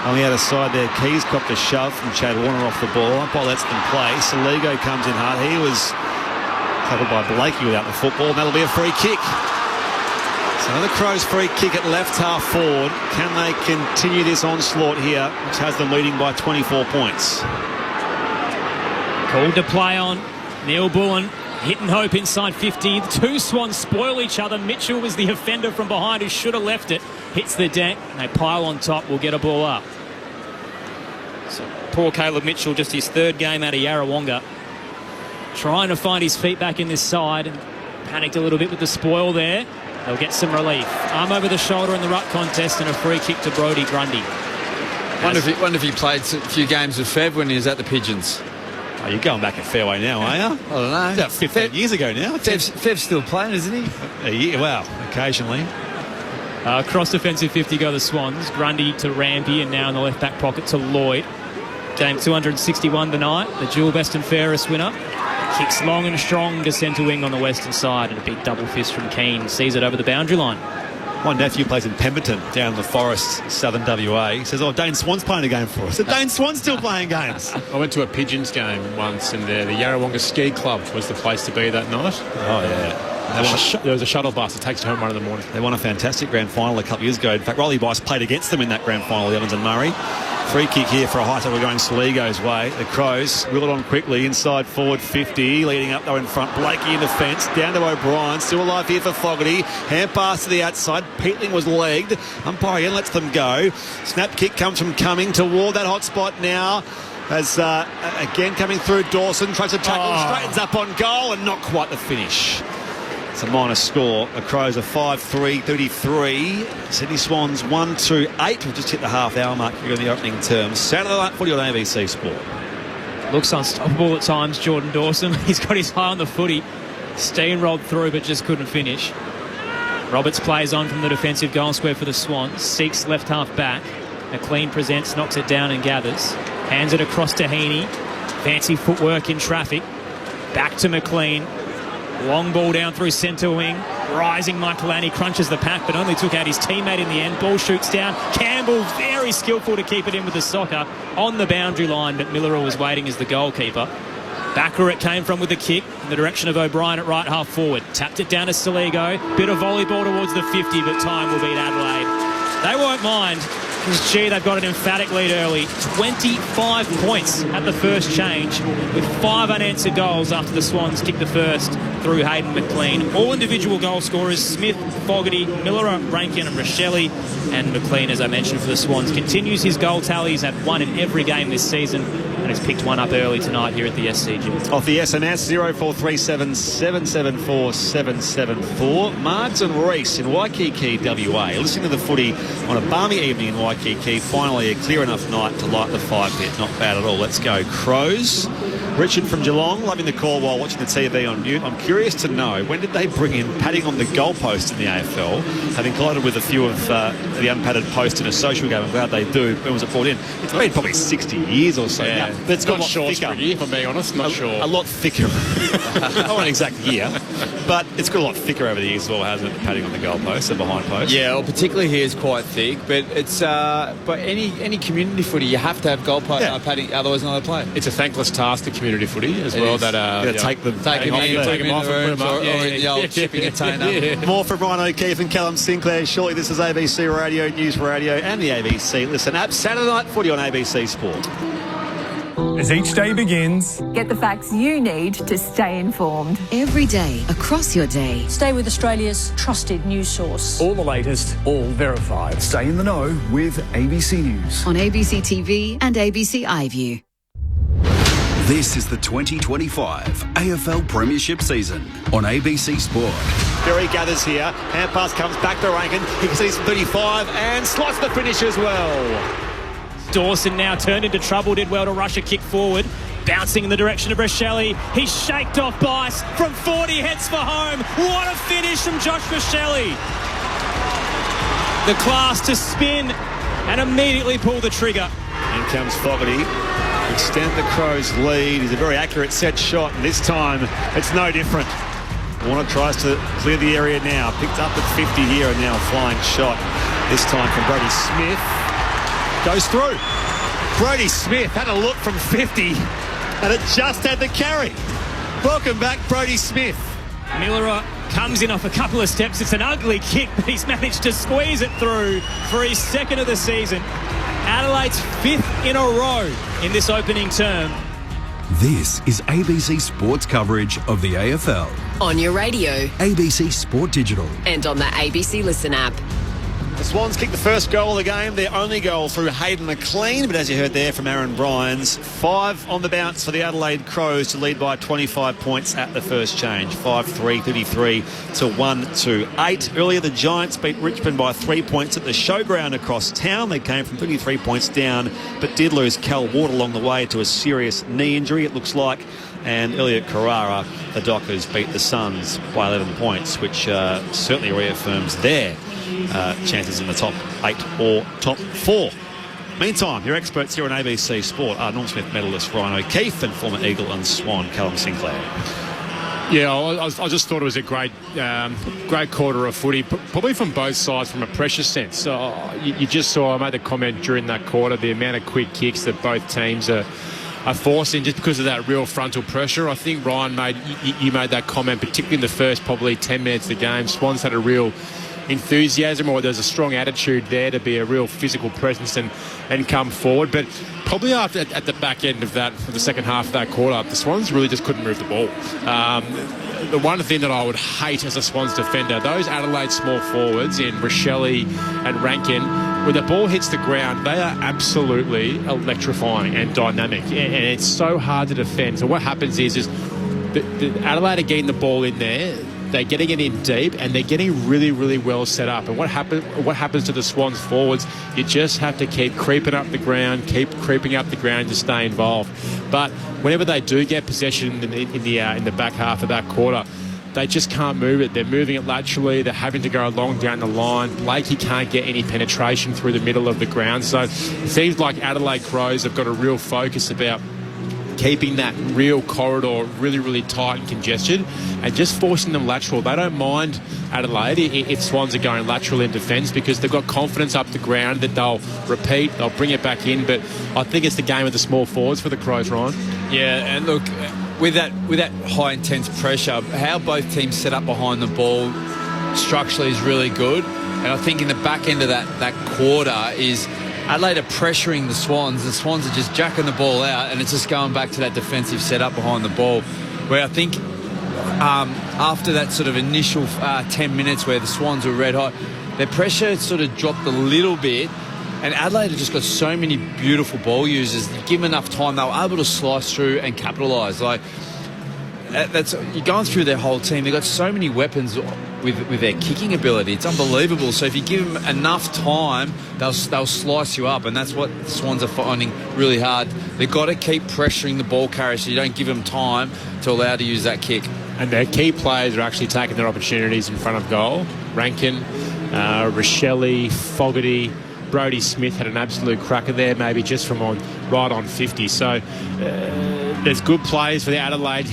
on the other side there. Keys copped a shove from Chad Warner off the ball. Umpire lets them play. Saligo comes in hard. He was tackled by Blakey without the football. And that'll be a free kick. So another Crows free kick at left half forward. Can they continue this onslaught here, which has them leading by 24 points? Called to play on. Neil Bullen. Hit and hope inside 50. The two Swans spoil each other. Mitchell was the offender from behind who should have left it. Hits the deck. And they pile on top. Will get a ball up. So poor Caleb Mitchell, just his third game out of Yarrawonga. Trying to find his feet back in this side. And panicked a little bit with the spoil there. They'll get some relief. Arm over the shoulder in the ruck contest and a free kick to Brodie Grundy. Wonder if he played a few games with Fev when he was at the Pigeons. Oh, you're going back at fairway now, are you? I don't know. About 15 years ago now. Fev's still playing, isn't he? Well, occasionally. Cross defensive 50 go the Swans. Grundy to Rampy and now in the left back pocket to Lloyd. Game 261 tonight. The dual best and fairest winner. Kicks long and strong to centre wing on the western side and a big double fist from Keane. Sees it over the boundary line. My nephew plays in Pemberton, down in the forest, southern WA. He says, Dane Swan's playing a game for us. Dane Swan's still playing games. I went to a Pigeons game once, and the Yarrawonga Ski Club was the place to be that night. Oh, yeah. There was a shuttle bus that takes you home 1 in the morning. They won a fantastic grand final a couple of years ago. In fact, Riley Bice played against them in that grand final, the Evans and Murray. Free kick here for a high tackle going Saligo's way. The Crows wheel it on quickly inside forward 50. Leading up though in front. Blakey in the fence. Down to O'Brien. Still alive here for Fogarty. Hand pass to the outside. Peatling was legged. Umpire again lets them go. Snap kick comes from Cumming toward that hot spot now. As again coming through Dawson. Tries to tackle. Straightens up on goal and not quite the finish. It's a minor score. The Crows are 5-3-33. Sydney Swans 1-8. We've just hit the half-hour mark here in the opening terms. Saturday night footy on ABC Sport. Looks unstoppable at times, Jordan Dawson. He's got his eye on the footy. Steamrolled through but just couldn't finish. Roberts plays on from the defensive goal square for the Swans. Seeks left half back. McLean presents, knocks it down and gathers. Hands it across to Heaney. Fancy footwork in traffic. Back to McLean. Long ball down through centre wing. Rising Michael Lanny crunches the pack but only took out his teammate in the end. Ball shoots down. Campbell very skillful to keep it in with the soccer on the boundary line, but Miller was waiting as the goalkeeper. Back where it came from with the kick in the direction of O'Brien at right half forward. Tapped it down to Saligo. Bit of volleyball towards the 50, but time will beat Adelaide. They won't mind because, gee, they've got an emphatic lead early. 25 points at the first change with 5 unanswered goals after the Swans kicked the first through Hayden McLean. All individual goal scorers, Smith, Fogarty, Miller, Rankin and Rochelle. And McLean, as I mentioned, for the Swans, continues his goal tally. He's had 1 in every game this season and has picked 1 up early tonight here at the SCG. Off the SMS, 0437 774 774. Margs and Reese in Waikiki, WA. Listening to the footy on a balmy evening in Waikiki. Finally a clear enough night to light the fire pit. Not bad at all. Let's go Crows. Richard from Geelong, loving the call while watching the TV on mute. I'm curious to know, when did they bring in padding on the goalpost in the AFL? Having collided with a few of the unpadded posts in a social game, I'm glad they do. When was it brought in? It's been probably 60 years or so. Yeah. Now, but it's got a lot short, thicker. if I'm being honest, not sure. A lot thicker. Not an exact year, but it's got a lot thicker over the years as well, hasn't it? Padding on the goalpost and behind post. Yeah, well, particularly here is quite thick, but it's but any community footy, you have to have goalpost padding, otherwise not allowed to play. It's a thankless task to community footy as well. That take them off and put them up. Yeah. Shipping container. More from Ryan O'Keefe and Callum Sinclair. Shortly, this is ABC Radio, News Radio, and the ABC Listen app. Saturday night footy on ABC Sport. As each day begins, get the facts you need to stay informed. Every day, across your day. Stay with Australia's trusted news source. All the latest, all verified. Stay in the know with ABC News. On ABC TV and ABC iView. This is the 2025 AFL Premiership season on ABC Sport. Berry gathers here. Hand pass comes back to Rankin. He can see some 35 and slots the finish as well. Dawson now turned into trouble, did well to rush a kick forward. Bouncing in the direction of Rochelle. He's shaked off Bice from 40, heads for home. What a finish from Josh Rochelle. The class to spin and immediately pull the trigger. In comes Fogarty. Extend the Crows' lead. He's a very accurate set shot, and this time it's no different. Warner tries to clear the area now. Picked up at 50 here and now a flying shot. This time from Brody Smith. Goes through. Brody Smith had a look from 50 and it just had the carry. Welcome back, Brody Smith. Miller comes in off a couple of steps. It's an ugly kick, but he's managed to squeeze it through for his second of the season. Adelaide's 5th in a row in this opening term. This is ABC Sports coverage of the AFL. On your radio. ABC Sport Digital. And on the ABC Listen app. The Swans kicked the first goal of the game, their only goal through Hayden McLean, but as you heard there from Aaron Bryans, 5 on the bounce for the Adelaide Crows to lead by 25 points at the first change. 5-3, 33 to 1-8. Earlier, the Giants beat Richmond by 3 points at the showground across town. They came from 33 points down, but did lose Cal Ward along the way to a serious knee injury, it looks like. And earlier at Carrara, the Dockers beat the Suns by 11 points, which certainly reaffirms their chances in the top 8 or top 4. Meantime, your experts here on ABC Sport are Norm Smith medalist Ryan O'Keefe and former Eagle and Swan Callum Sinclair. Yeah, I just thought it was a great quarter of footy, probably from both sides from a pressure sense. You just saw, I made a comment during that quarter, the amount of quick kicks that both teams are forcing just because of that real frontal pressure. I think Ryan you made that comment, particularly in the first probably 10 minutes of the game. Swans had a real enthusiasm, or there's a strong attitude there to be a real physical presence and come forward. But probably at the back end of that, for the second half of that quarter, the Swans really just couldn't move the ball. The one thing that I would hate as a Swans defender, those Adelaide small forwards in Rochelle and Rankin, when the ball hits the ground, they are absolutely electrifying and dynamic, and it's so hard to defend. So what happens is the Adelaide are getting the ball in there, they're getting it in deep, and they're getting really, really well set up. And what happens to the Swans forwards? You just have to keep creeping up the ground to stay involved. But whenever they do get possession in the back half of that quarter, they just can't move it. They're moving it laterally. They're having to go along down the line. Blakey can't get any penetration through the middle of the ground. So it seems like Adelaide Crows have got a real focus about keeping that real corridor really, really tight and congested and just forcing them lateral. They don't mind Adelaide if Swans are going lateral in defence because they've got confidence up the ground that they'll repeat, they'll bring it back in. But I think it's the game of the small forwards for the Crows, Ryan. Yeah, and look, with that high intense pressure, how both teams set up behind the ball structurally is really good. And I think in the back end of that quarter is Adelaide are pressuring the Swans. The Swans are just jacking the ball out, and it's just going back to that defensive setup behind the ball, where I think after that sort of initial 10 minutes where the Swans were red hot, their pressure sort of dropped a little bit, and Adelaide have just got so many beautiful ball users. Give them enough time, they were able to slice through and capitalise. Like, you're going through their whole team. They've got so many weapons with their kicking ability. It's unbelievable. So if you give them enough time, they'll slice you up, and that's what the Swans are finding really hard. They've got to keep pressuring the ball carrier so you don't give them time to allow to use that kick. And their key players are actually taking their opportunities in front of goal. Rankin, Rochelle, Fogarty, Brody Smith had an absolute cracker there, maybe just from right on 50. So there's good players for the Adelaide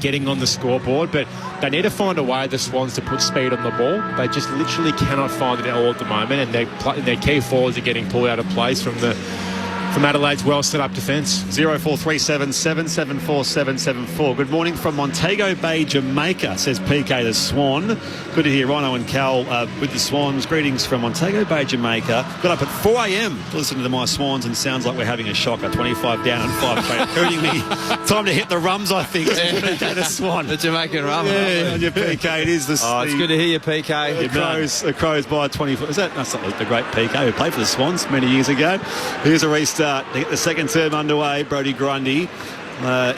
getting on the scoreboard, but they need to find a way, the Swans, to put speed on the ball. They just literally cannot find it all at the moment, and their key forwards are getting pulled out of place from Adelaide's well set up defence. 0437 774 774. Good morning from Montego Bay, Jamaica, says PK the Swan. Good to hear Rhino and Cal with the Swans. Greetings from Montego Bay, Jamaica. Got up at 4 a.m. to listen to my Swans, and sounds like we're having a shocker. 25 down and 5 straight. Hurting me. Time to hit the rums, I think. PK the Swan. The Jamaican rum. Yeah, on your PK. It is the. Oh, it's good to hear you, PK. The Crows by 24. That's not the great PK who played for the Swans many years ago. Here's a restart. They get the second term underway. Brody Grundy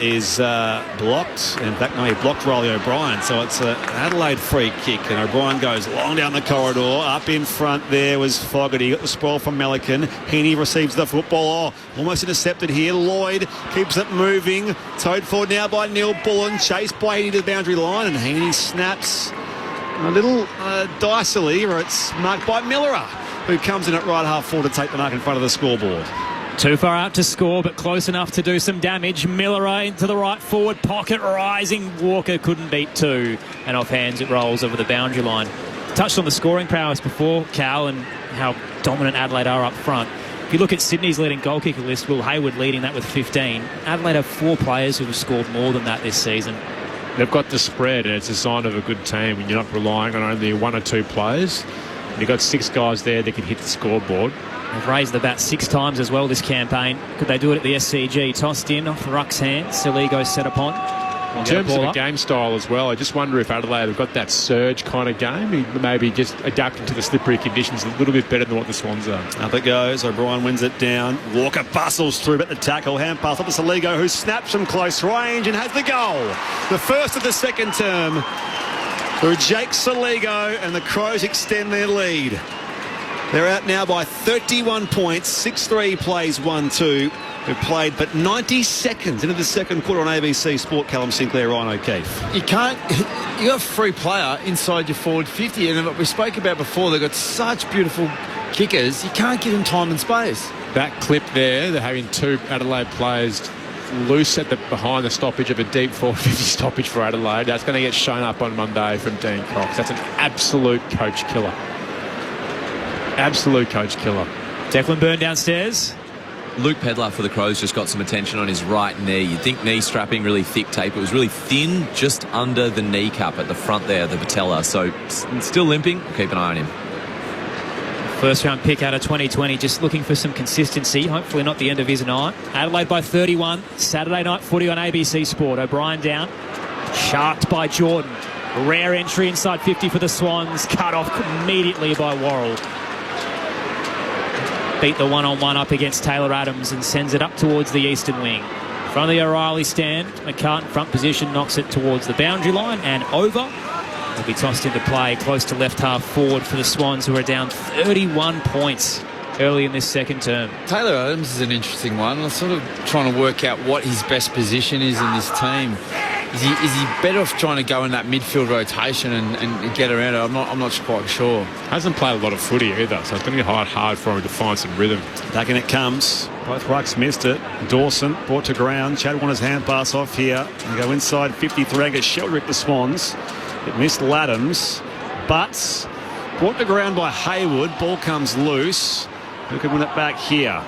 is blocked. In fact, no, he blocked Riley O'Brien. So it's an Adelaide free kick, and O'Brien goes long down the corridor. Up in front there was Fogarty. Got the spoil from Melican. Heaney receives the football. Almost intercepted here. Lloyd keeps it moving. Towed forward now by Neil Bullen. Chased by Heaney to the boundary line, and Heaney snaps a little dicily, or it's marked by Millerer, who comes in at right half forward to take the mark in front of the scoreboard. Too far out to score, but close enough to do some damage. Miller into the right forward pocket, rising. Walker couldn't beat two, and off hands it rolls over the boundary line. Touched on the scoring prowess before, Cal, and how dominant Adelaide are up front. If you look at Sydney's leading goal kicker list, Will Hayward leading that with 15. Adelaide have 4 players who have scored more than that this season. They've got the spread, and it's a sign of a good team when you're not relying on only 1 or 2 players. You've got 6 guys there that can hit the scoreboard. They've raised the bat 6 times as well this campaign. Could they do it at the SCG? Tossed in off Ruck's hands. Siligo set upon. In terms of the game style as well, I just wonder if Adelaide have got that surge kind of game, maybe just adapting to the slippery conditions a little bit better than what the Swans are. Up it goes. O'Brien wins it down. Walker bustles through, but the tackle. Hand pass up to Siligo, who snaps from close range and has the goal. The first of the second term for Jake Siligo, and the Crows extend their lead. They're out now by 31 points, 6-3 plays 1-2. Who played but 90 seconds into the second quarter on ABC Sport. Callum Sinclair, Ryan O'Keefe. You can't. You got a free player inside your forward 50, and what we spoke about before, they've got such beautiful kickers. You can't give them time and space. That clip there, they're having 2 Adelaide players loose at behind the stoppage of a deep 450 stoppage for Adelaide. That's going to get shown up on Monday from Dean Cox. That's an absolute coach killer. Absolute coach killer. Declan Byrne downstairs. Luke Pedlar for the Crows just got some attention on his right knee. You'd think knee strapping, really thick tape. It was really thin just under the kneecap at the front there, the patella. So still limping. Keep an eye on him. First round pick out of 2020, just looking for some consistency. Hopefully not the end of his night. Adelaide by 31. Saturday night footy on ABC Sport. O'Brien down. Sharked by Jordan. Rare entry inside 50 for the Swans. Cut off immediately by Worrell. Beat the one-on-one up against Taylor Adams and sends it up towards the eastern wing. Front of the O'Reilly stand. McCartan front position knocks it towards the boundary line and over. Will be tossed into play close to left half forward for the Swans, who are down 31 points early in this second term. Taylor Adams is an interesting one. I'm sort of trying to work out what his best position is in this team. Is he better off trying to go in that midfield rotation and get around it? I'm not quite sure. Hasn't played a lot of footy either, so it's going to be hard for him to find some rhythm. Back in it comes. Both rucks missed it. Dawson brought to ground. Chad won his hand pass off here. And go inside 53. Gets Sheldrick the Swans. It missed Laddams, but brought to ground by Hayward. Ball comes loose. Who can win it back here?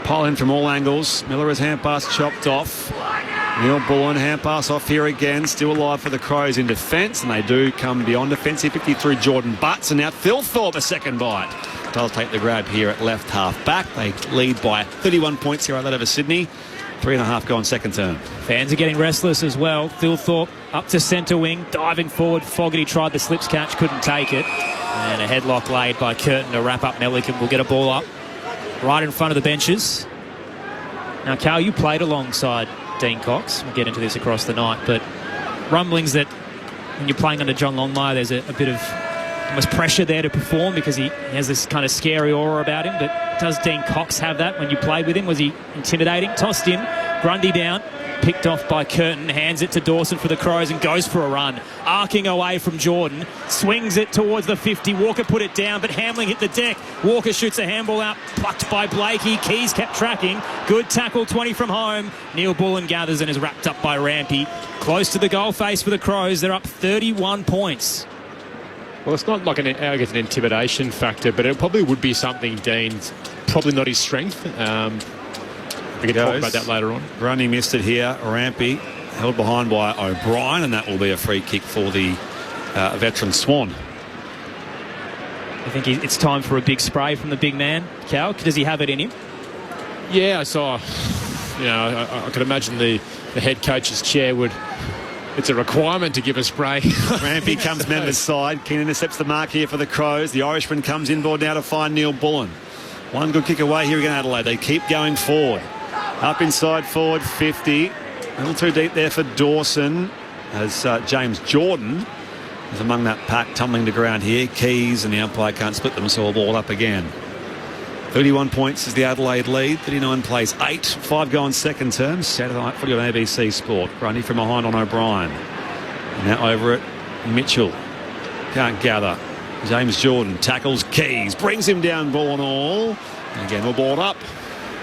Pile in from all angles. Miller has hand pass chopped off. Neil Bullen, hand pass off here again. Still alive for the Crows in defence, and they do come beyond defence. 50 through Jordan Butts, and now Thilthorpe a second bite. Does take the grab here at left half back. They lead by 31 points here over Sydney. 3.5 gone second term. Fans are getting restless as well. Thilthorpe up to centre wing, diving forward. Fogarty tried the slips catch, couldn't take it. And a headlock laid by Curtin to wrap up Melican. Will get a ball up right in front of the benches. Now, Cal, you played alongside Dean Cox. We'll get into this across the night, but rumblings that when you're playing under John Longmire, there's a bit of almost pressure there to perform because he has this kind of scary aura about him. But does Dean Cox have that when you played with him? Was he intimidating? Tossed in, Grundy down, picked off by Curtin, hands it to Dawson for the Crows and goes for a run. Arcing away from Jordan, swings it towards the 50. Walker put it down, but Hamling hit the deck. Walker shoots a handball out, plucked by Blakey. Keys kept tracking. Good tackle, 20 from home. Neil Bullen gathers and is wrapped up by Rampy. Close to the goal face for the Crows. They're up 31 points. Well, it's not like an intimidation factor, but it probably would be something Dean's probably not his strength. We can talk about that later on. Grundy missed it here. Rampy held behind by O'Brien, and that will be a free kick for the veteran Swan. I think it's time for a big spray from the big man. Cal, does he have it in him? Yeah, I saw. I could imagine the head coach's chair would. It's a requirement to give a spray. Rampy comes Members side. Keane intercepts the mark here for the Crows. The Irishman comes inboard now to find Neil Bullen. One good kick away here again, Adelaide. They keep going forward. Up inside forward 50. A little too deep there for Dawson as James Jordan is among that pack, tumbling to ground here. Keys and the umpire can't split them, so a ball up again. 31 points is the Adelaide lead. 39 plays 8. 5 gone second term. Saturday night footy on ABC Sport. Grundy from behind on O'Brien. Now over it, Mitchell. Can't gather. James Jordan tackles Keys. Brings him down, ball and all. And again, all balled up.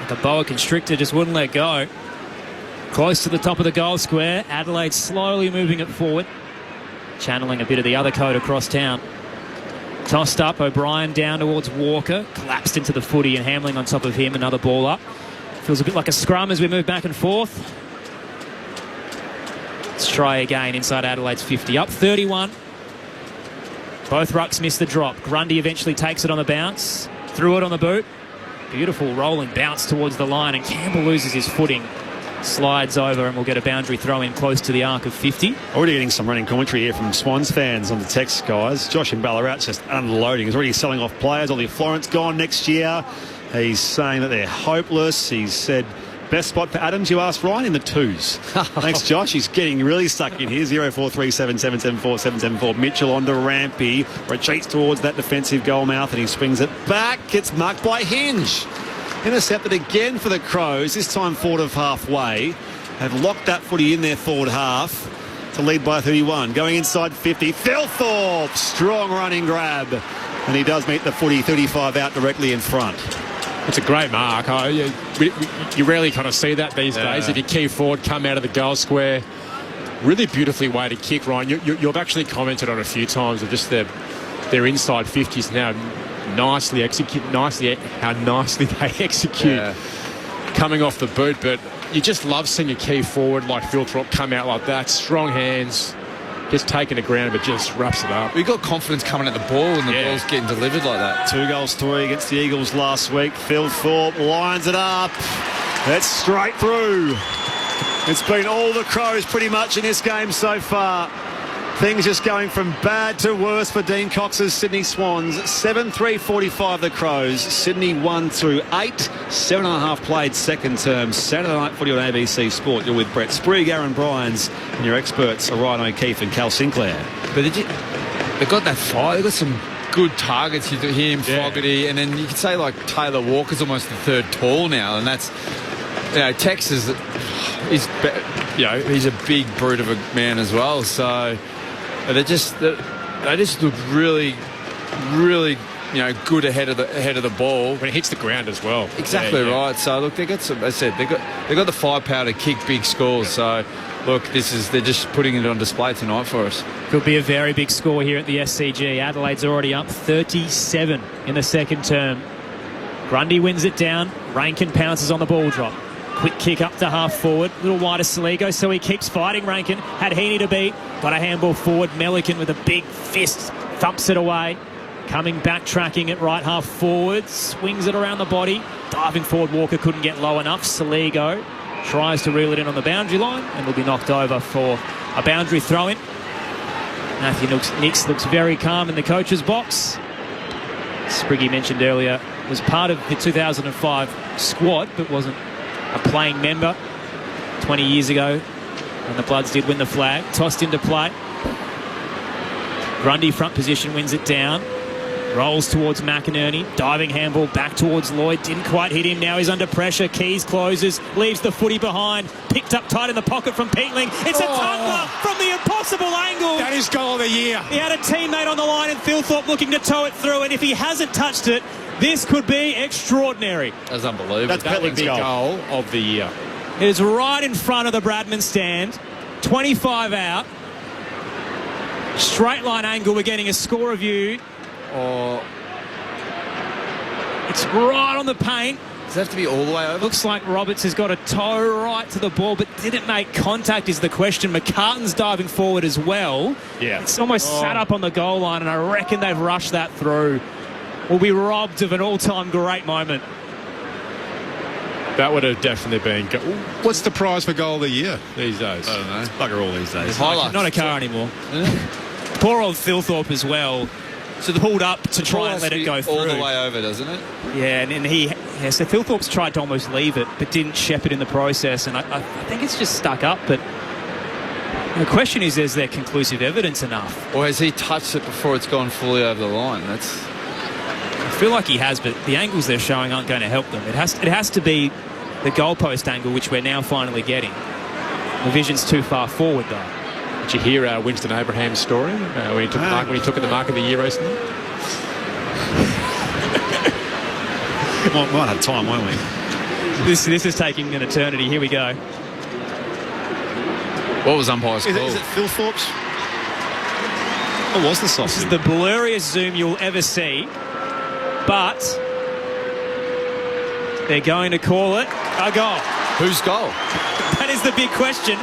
The boa constrictor just wouldn't let go. Close to the top of the goal square. Adelaide slowly moving it forward. Channeling a bit of the other code across town. Tossed up, O'Brien down towards Walker. Collapsed into the footy and Hamling on top of him. Another ball up. Feels a bit like a scrum as we move back and forth. Let's try again inside Adelaide's 50. Up 31. Both rucks miss the drop. Grundy eventually takes it on the bounce. Threw it on the boot. Beautiful rolling bounce towards the line, and Campbell loses his footing. Slides over and we'll get a boundary throw in close to the arc of 50. Already getting some running commentary here from Swans fans on the text, guys. Josh in Ballarat's just unloading. He's already selling off players. Ollie Florence gone next year. He's saying that they're hopeless. He's said, best spot for Adams, you asked Ryan, in the twos. Thanks, Josh. He's getting really stuck in here. 0437774774. Mitchell onto Rampy. Retreats towards that defensive goal mouth and he swings it back. Gets marked by Hinge. Intercepted again for the Crows, this time forward of halfway. Have locked that footy in their forward half to lead by 31. Going inside 50, Thilthorpe, strong running grab. And he does meet the footy 35 out directly in front. It's a great mark. You rarely kind of see that these days. If your key forward come out of the goal square, really beautifully way to kick, Ryan. You've actually commented on a few times of just their inside 50s now. Nicely execute, how nicely they execute coming off the boot. But you just love seeing a key forward like Thilthorpe come out like that. Strong hands, just taking the ground, but just wraps it up. We got confidence coming at the ball and the ball's getting delivered like that. 2-3 against the Eagles last week. Thilthorpe lines it up. That's straight through. It's been all the Crows pretty much in this game so far. Things just going from bad to worse for Dean Cox's Sydney Swans. 7-3-45 the Crows. Sydney 1-8. 7.5 played second term. Saturday night footy on ABC Sport. You're with Brett Sprigg, Aaron Bryans, and your experts are Ryan O'Keefe and Cal Sinclair. But they got that fire. They got some good targets. You hear him, Fogarty, and then you could say like Taylor Walker's almost the third tall now, and that's, Tex is he's a big brute of a man as well. So. They just look really, really, good ahead of the ball when it hits the ground as well. Exactly right. So look, they got some. As I said, they got the firepower to kick big scores. So look, they're just putting it on display tonight for us. Could be a very big score here at the SCG. Adelaide's already up 37 in the second term. Grundy wins it down. Rankin pounces on the ball drop. Quick kick up to half forward. A little wide of Saligo, so he keeps fighting Rankin. Had Heaney to beat. Got a handball forward. Melican with a big fist thumps it away. Coming back, tracking it right half forward. Swings it around the body. Diving forward, Walker couldn't get low enough. Saligo tries to reel it in on the boundary line and will be knocked over for a boundary throw-in. Matthew Nix looks very calm in the coach's box. Spriggy mentioned earlier was part of the 2005 squad but wasn't a playing member 20 years ago when the Bloods did win the flag. Tossed into play. Grundy front position, wins it down. Rolls towards McInerney. Diving handball back towards Lloyd. Didn't quite hit him. Now he's under pressure. Keys closes. Leaves the footy behind. Picked up tight in the pocket from Peatling. It's a tumbler from the impossible angle. That is goal of the year. He had a teammate on the line and Thilthorpe looking to tow it through. And if he hasn't touched it, this could be extraordinary. That's unbelievable. That would be goal of the year. It is right in front of the Bradman stand. 25 out. Straight line angle. We're getting a score view. It's right on the paint. Does it have to be all the way over? Looks like Roberts has got a toe right to the ball, but didn't make contact is the question. McCartan's diving forward as well. Yeah. It's almost sat up on the goal line, and I reckon they've rushed that through. Will be robbed of an all-time great moment. That would have definitely been. What's the prize for goal of the year these days? I don't know. Bugger all these days. Not a car anymore. Poor old Thilthorpe as well. So they pulled up to try and let it go through. All the way over, doesn't it? Yeah, and so Thilthorpe's tried to almost leave it, but didn't shepherd in the process. And I think it's just stuck up. But the question is there conclusive evidence enough? Or has he touched it before it's gone fully over the line? I feel like he has, but the angles they're showing aren't going to help them. It has to be the goalpost angle, which we're now finally getting. The vision's too far forward, though. Did you hear Winston Abraham's story when he took the mark of the year recently? Might have time, won't we? This is taking an eternity. Here we go. What was umpire's call? Is it Phil Thorpe's? What was the sausage? This is the blurriest zoom you'll ever see, but they're going to call it a goal. Whose goal? That is the big question.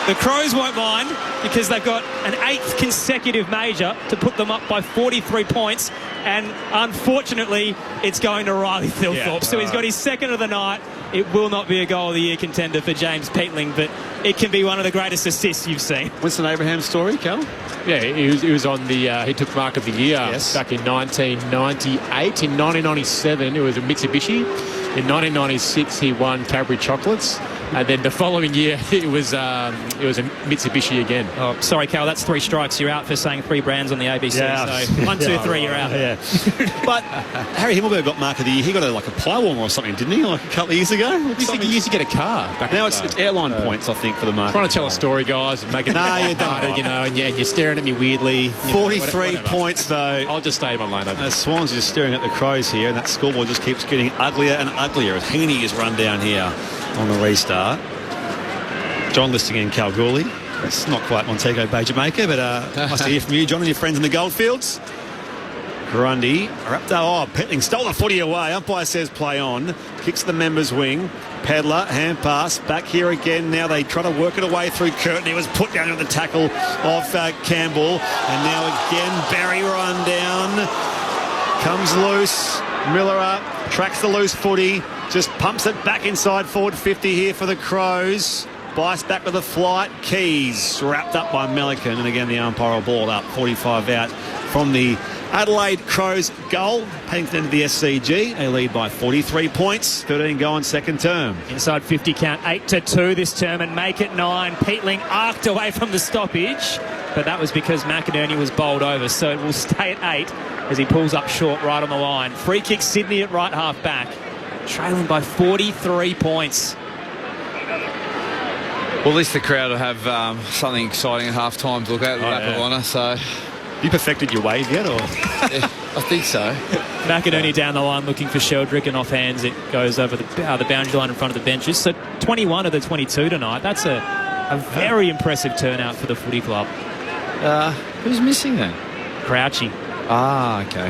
The Crows won't mind because they've got an 8th consecutive major to put them up by 43 points, and unfortunately it's going to Riley Thilthorpe. So he's got his second of the night. It will not be a goal of the year contender for James Peatling, but it can be one of the greatest assists you've seen. Winston Abraham's story, Cal? Yeah, he was on the. He took Mark of the Year back in 1998. In 1997, it was a Mitsubishi. In 1996, he won Cadbury Chocolates. And then the following year, it was a Mitsubishi again. Oh, sorry, Cal, that's 3 strikes. You're out for saying 3 brands on the ABC. Yeah. So 1, 2, 3, you're out. Yeah. But Harry Himmelberg got Mark of the Year. He got a ply warmer or something, didn't he? Like a couple of years ago. He used to get a car. Now it's airline points, I think, for the market. Trying to tell a story, guys, and make it. No, you don't. You know, and you're staring at me weirdly. 43 points, though. I'll just stay in my lane. The Swans are just staring at the Crows here, and that scoreboard just keeps getting uglier and uglier as Heaney is run down here on the restart. John listing in Kalgoorlie. It's not quite Montego Bay, Jamaica, but nice to hear from you, John, and your friends in the Goldfields. Grundy, Peatling stole the footy away. Umpire says play on. Kicks the members' wing. Pedler, hand pass. Back here again. Now they try to work it away through Curtin. He was put down with the tackle of Campbell. And now again, Barry run down. Comes loose. Miller up. Tracks the loose footy. Just pumps it back inside forward 50 here for the Crows. Bice back with a flight. Keys wrapped up by Melican. And again, the umpire will ball up. 45 out from the Adelaide Crows goal. Paddington to the SCG. They lead by 43 points. 13 going second term. Inside 50 count. 8-2 this term and make it 9. Peatling arced away from the stoppage. But that was because McInerney was bowled over. So it will stay at 8 as he pulls up short right on the line. Free kick Sydney at right half back. Trailing by 43 points. Well, at least the crowd will have something exciting at half-time to look at, the lap of honour, so... You perfected your wave yet, or...? Yeah, I think so. McInerney down the line looking for Sheldrick, and off hands it goes over the boundary line in front of the benches. So 21 of the 22 tonight. That's a very impressive turnout for the footy club. Who's missing then? Crouchy. Ah, okay.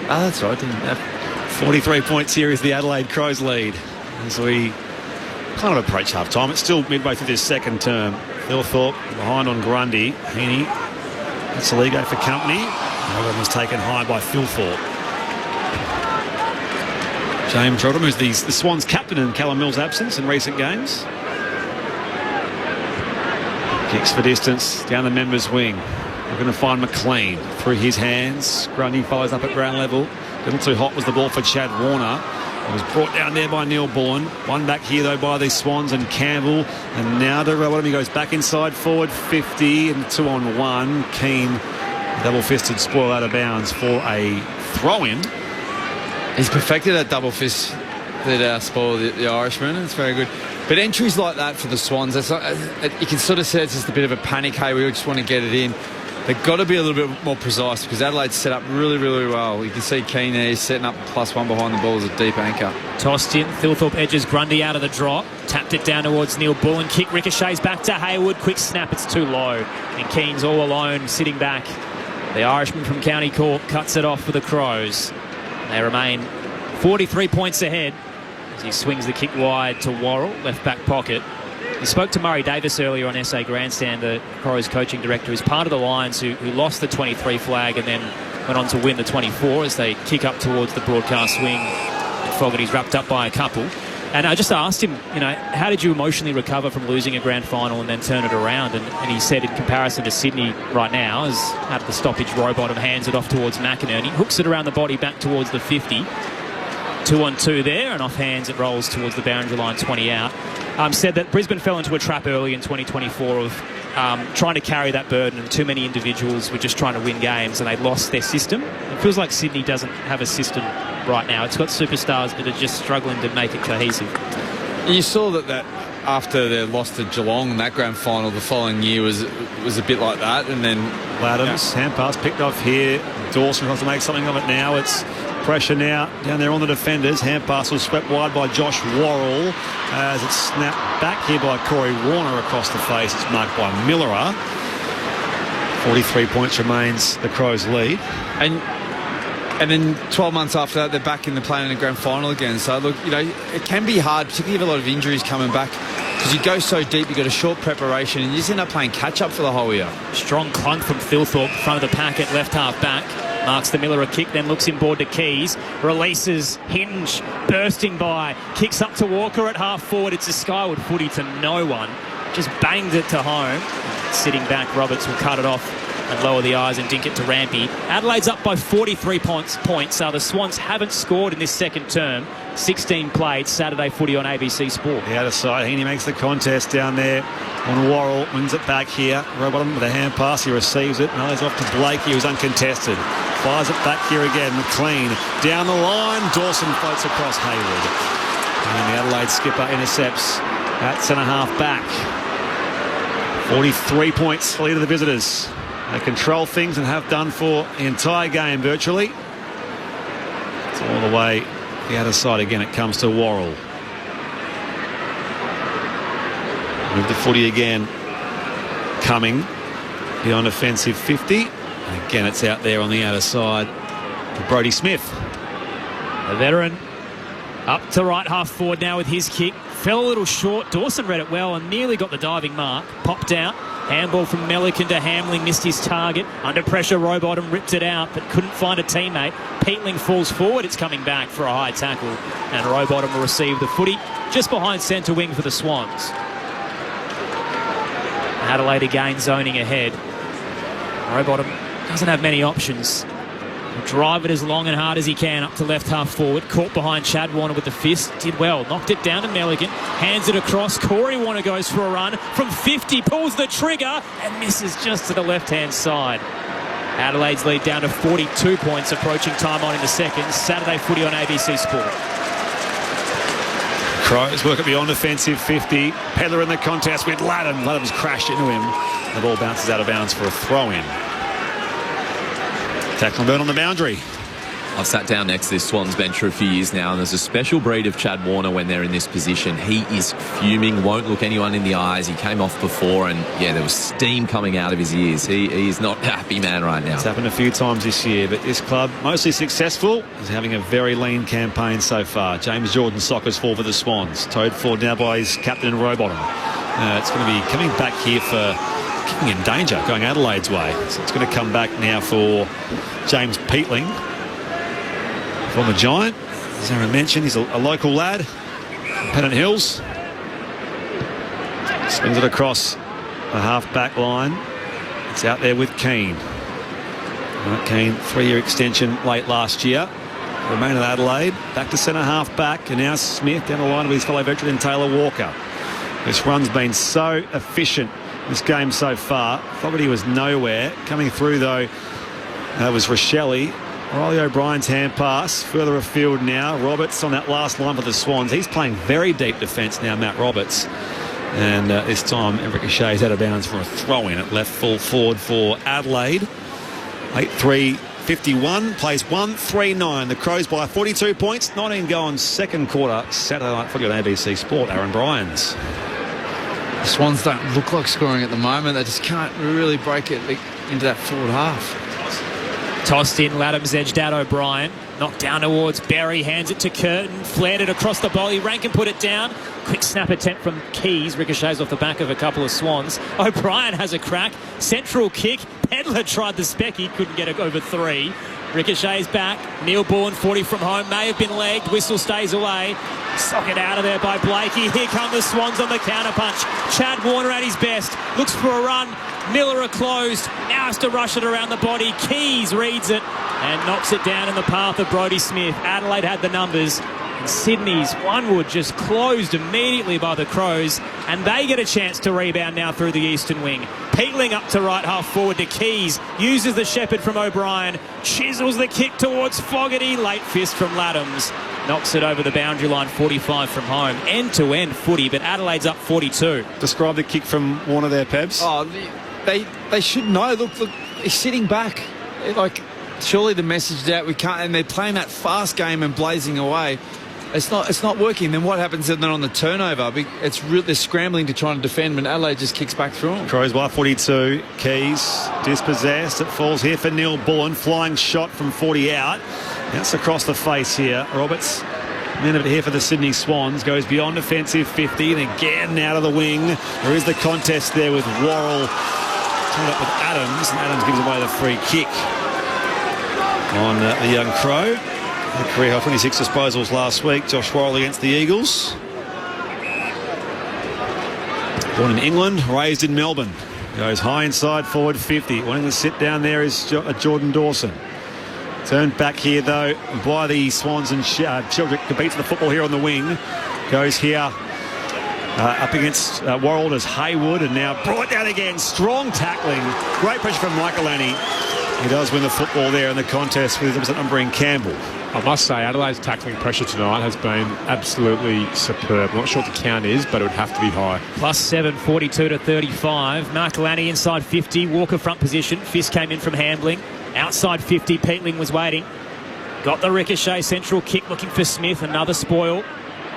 That's right. 43-point series, the Adelaide Crows lead. As we kind of approach half-time. It's still midway through this second term. Thilthorpe behind on Grundy. Heaney. That's Saligo for company. That was taken high by Thilthorpe. James Rodham, who's the Swans captain in Callum Mill's absence in recent games. Kicks for distance down the members' wing. We're going to find McLean through his hands. Grundy follows up at ground level. A little too hot was the ball for Chad Warner. It was brought down there by Neil Bullen. One back here, though, by the Swans and Campbell. And now to Rodham. He goes back inside forward 50 and 2-on-1. Keane, double-fisted spoil out of bounds for a throw-in. He's perfected that double fist that spoiled the Irishman. It's very good. But entries like that for the Swans, you can sort of say it's just a bit of a panic. Hey, we just want to get it in. They've got to be a little bit more precise because Adelaide's set up really, really well. You can see Keane there setting up +1 behind the ball as a deep anchor. Tossed in. Thilthorpe edges Grundy out of the drop. Tapped it down towards Neil Bullen. Kick ricochets back to Hayward. Quick snap. It's too low. And Keane's all alone sitting back. The Irishman from County Cork cuts it off for the Crows. They remain 43 points ahead as he swings the kick wide to Worrell, left back pocket. He spoke to Murray Davis earlier on SA Grandstand, the Crows coaching director, who's part of the Lions who lost the 23 flag and then went on to win the 24 as they kick up towards the broadcast wing. And Fogarty's wrapped up by a couple. And I just asked him, how did you emotionally recover from losing a grand final and then turn it around? And he said in comparison to Sydney right now, as out of the stoppage, Rowbottom hands it off towards McInerney, hooks it around the body back towards the 50. 2-on-2 there, and off hands it rolls towards the boundary line, 20 out. Said that Brisbane fell into a trap early in 2024 of trying to carry that burden, and too many individuals were just trying to win games and they lost their system. It feels like Sydney doesn't have a system right now. It's got superstars that are just struggling to make it cohesive. You saw that after their loss to Geelong in that grand final, the following year was a bit like that. And then Laddams, hand pass picked off here. Dawson wants to make something of it now. It's pressure now down there on the defenders. Hand pass was swept wide by Josh Worrell as it's snapped back here by Corey Warner across the face. It's marked by Millerer. 43 points remains the Crows' lead. And then 12 months after that, they're back in the play in the grand final again. So, look, it can be hard, particularly if a lot of injuries coming back, because you go so deep, you've got a short preparation, and you just end up playing catch-up for the whole year. Strong clunk from Thilthorpe, front of the pack at left half back. Marks the Miller a kick, then looks inboard to Keys. Releases Hinge, bursting by. Kicks up to Walker at half forward. It's a skyward footy to no one. Just banged it to home. Sitting back, Roberts will cut it off and lower the eyes and dink it to Rampy. Adelaide's up by 43 points. The Swans haven't scored in this second term. 16 played. Saturday footy on ABC Sport. The outer side, Heaney makes the contest down there on Worrell, wins it back here. Rowbottom with a hand pass, he receives it. Now he's off to Blakey, who's uncontested. Fires it back here again. McLean down the line. Dawson floats across Hayward. And the Adelaide skipper intercepts at centre-half back. 43 points lead of the visitors. They control things and have done for the entire game virtually. It's all the way the outer side again. It comes to Worrell. Move the footy again. Coming beyond offensive 50. And again, it's out there on the outer side to Brodie Smith. The veteran up to right half forward now with his kick. Fell a little short. Dawson read it well and nearly got the diving mark. Popped out. Handball from Melican to Hamling, missed his target. Under pressure, Rowbottom ripped it out but couldn't find a teammate. Peatling falls forward. It's coming back for a high tackle. And Rowbottom will receive the footy just behind centre wing for the Swans. Adelaide again zoning ahead. Rowbottom doesn't have many options. He'll drive it as long and hard as he can up to left half forward. Caught behind Chad Warner with the fist. Did well. Knocked it down to Melican. Hands it across. Corey Warner goes for a run. From 50, pulls the trigger and misses just to the left-hand side. Adelaide's lead down to 42 points, approaching time on in the second. Saturday footy on ABC Sport. Crows work at beyond offensive 50. Pedler in the contest with Laddams. Laddams crashed into him. The ball bounces out of bounds for a throw-in. Tackle burn on the boundary. I've sat down next to this Swans bench for a few years now, and there's a special breed of Chad Warner when they're in this position. He is fuming, won't look anyone in the eyes. He came off before, and yeah, there was steam coming out of his ears. He is not a happy man right now. It's happened a few times this year, but this club, mostly successful, is having a very lean campaign so far. James Jordan Soccer's fall for the Swans. Towed forward now by his captain in Rowbottom. It's going to be coming back here for kicking in danger, going Adelaide's way. So it's going to come back now for James Peatling. Former Giant, as Aaron mentioned, he's a local lad from Pennant Hills. Swings it across the half-back line. It's out there with Keane. Keane, 3-year extension late last year. Remain at Adelaide. Back to centre half-back, and now Smith down the line with his fellow veteran Taylor Walker. This run's been so efficient this game so far. Fogarty was nowhere. Coming through, though, was Rochelle. Riley O'Brien's hand pass further afield now. Roberts on that last line for the Swans. He's playing very deep defence now, Matt Roberts. And this time, Ricochet's out of bounds for a throw-in at left full forward for Adelaide. 8-3-51, plays 1-3-9. The Crows by 42 points. 19 go on second quarter. Saturday night footy on ABC Sport. Aaron Bryans. The Swans don't look like scoring at the moment. They just can't really break it into that forward half. Tossed in, Laddams edged out O'Brien. Knocked down towards Berry, hands it to Curtin. Flared it across the volley. Rankin put it down. Quick snap attempt from Keys. Ricochets off the back of a couple of Swans. O'Brien has a crack. Central kick. Pedler tried the specky. Couldn't get it over 3. Ricochet's back. Neil Bourne, 40 from home. May have been legged. Whistle stays away. Sock it out of there by Blakey. Here come the Swans on the counter punch. Chad Warner at his best. Looks for a run. Miller are closed. Now has to rush it around the body. Keys reads it and knocks it down in the path of Brodie Smith. Adelaide had the numbers. And Sydney's Onewood just closed immediately by the Crows, and they get a chance to rebound now through the eastern wing. Peatling up to right half forward to Keys, uses the shepherd from O'Brien, chisels the kick towards Fogarty, late fist from Laddams. knocks it over the boundary line, 45 from home. End-to-end footy, but Adelaide's up 42. Describe the kick from Warner there, Pebs. Oh, they should know. Look, he's sitting back. Surely the message is out. We can't, and they're playing that fast game and blazing away. It's not working. Then what happens then on the turnover? They're scrambling to try and defend, but Adelaide just kicks back through them. Crows by 42. Keys dispossessed. It falls here for Neil Bullen. Flying shot from 40 out. That's across the face here. Roberts, minute here for the Sydney Swans. Goes beyond defensive 50 and again out of the wing. There is the contest there with Worrell. Turned up with Adams, and Adams gives away the free kick on the young Crow. A career high 26 disposals last week. Josh Worrell against the Eagles. Born in England, raised in Melbourne. Goes high inside, forward 50. Wanting to sit down there is Jordan Dawson. Turned back here though by the Swans, and Childrick competes the football here on the wing. Goes here up against Worrell as Haywood, and now brought down again. Strong tackling. Great pressure from Michaelani. He does win the football there in the contest with numbering Campbell. I must say, Adelaide's tackling pressure tonight has been absolutely superb. I'm not sure what the count is, but it would have to be high. +7, 42 to 35. Michaelani inside 50. Walker front position. Fisk came in from handling. Outside 50, Peatling was waiting. Got the ricochet central kick looking for Smith. Another spoil.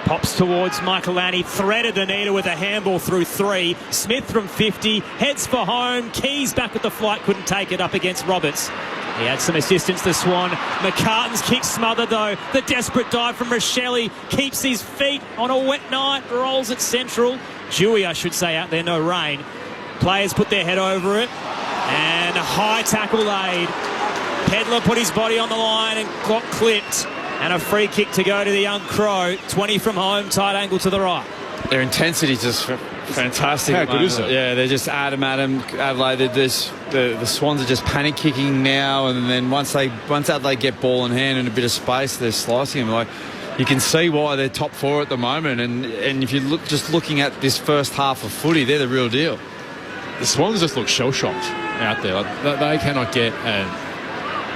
Pops towards Michaelani. Threaded Anita with a handball through 3. Smith from 50. Heads for home. Keys back with the flight. Couldn't take it up against Roberts. He had some assistance to Swan. McCartan's kick smothered though. The desperate dive from Rochelle. Keeps his feet on a wet night. Rolls it central. Dewey, I should say, out there. No rain. Players put their head over it. And a high tackle aid. Pedler put his body on the line and got clipped. And a free kick to go to the young Crow. 20 from home, tight angle to the right. Their intensity is just fantastic. How good is it? Yeah, they're just Adelaide. The Swans are just panic kicking now, and then once Adelaide get ball in hand and a bit of space, they're slicing them. You can see why they're top 4 at the moment. And if you look, just looking at this first half of footy, they're the real deal. The Swans just look shell-shocked out there. They cannot get.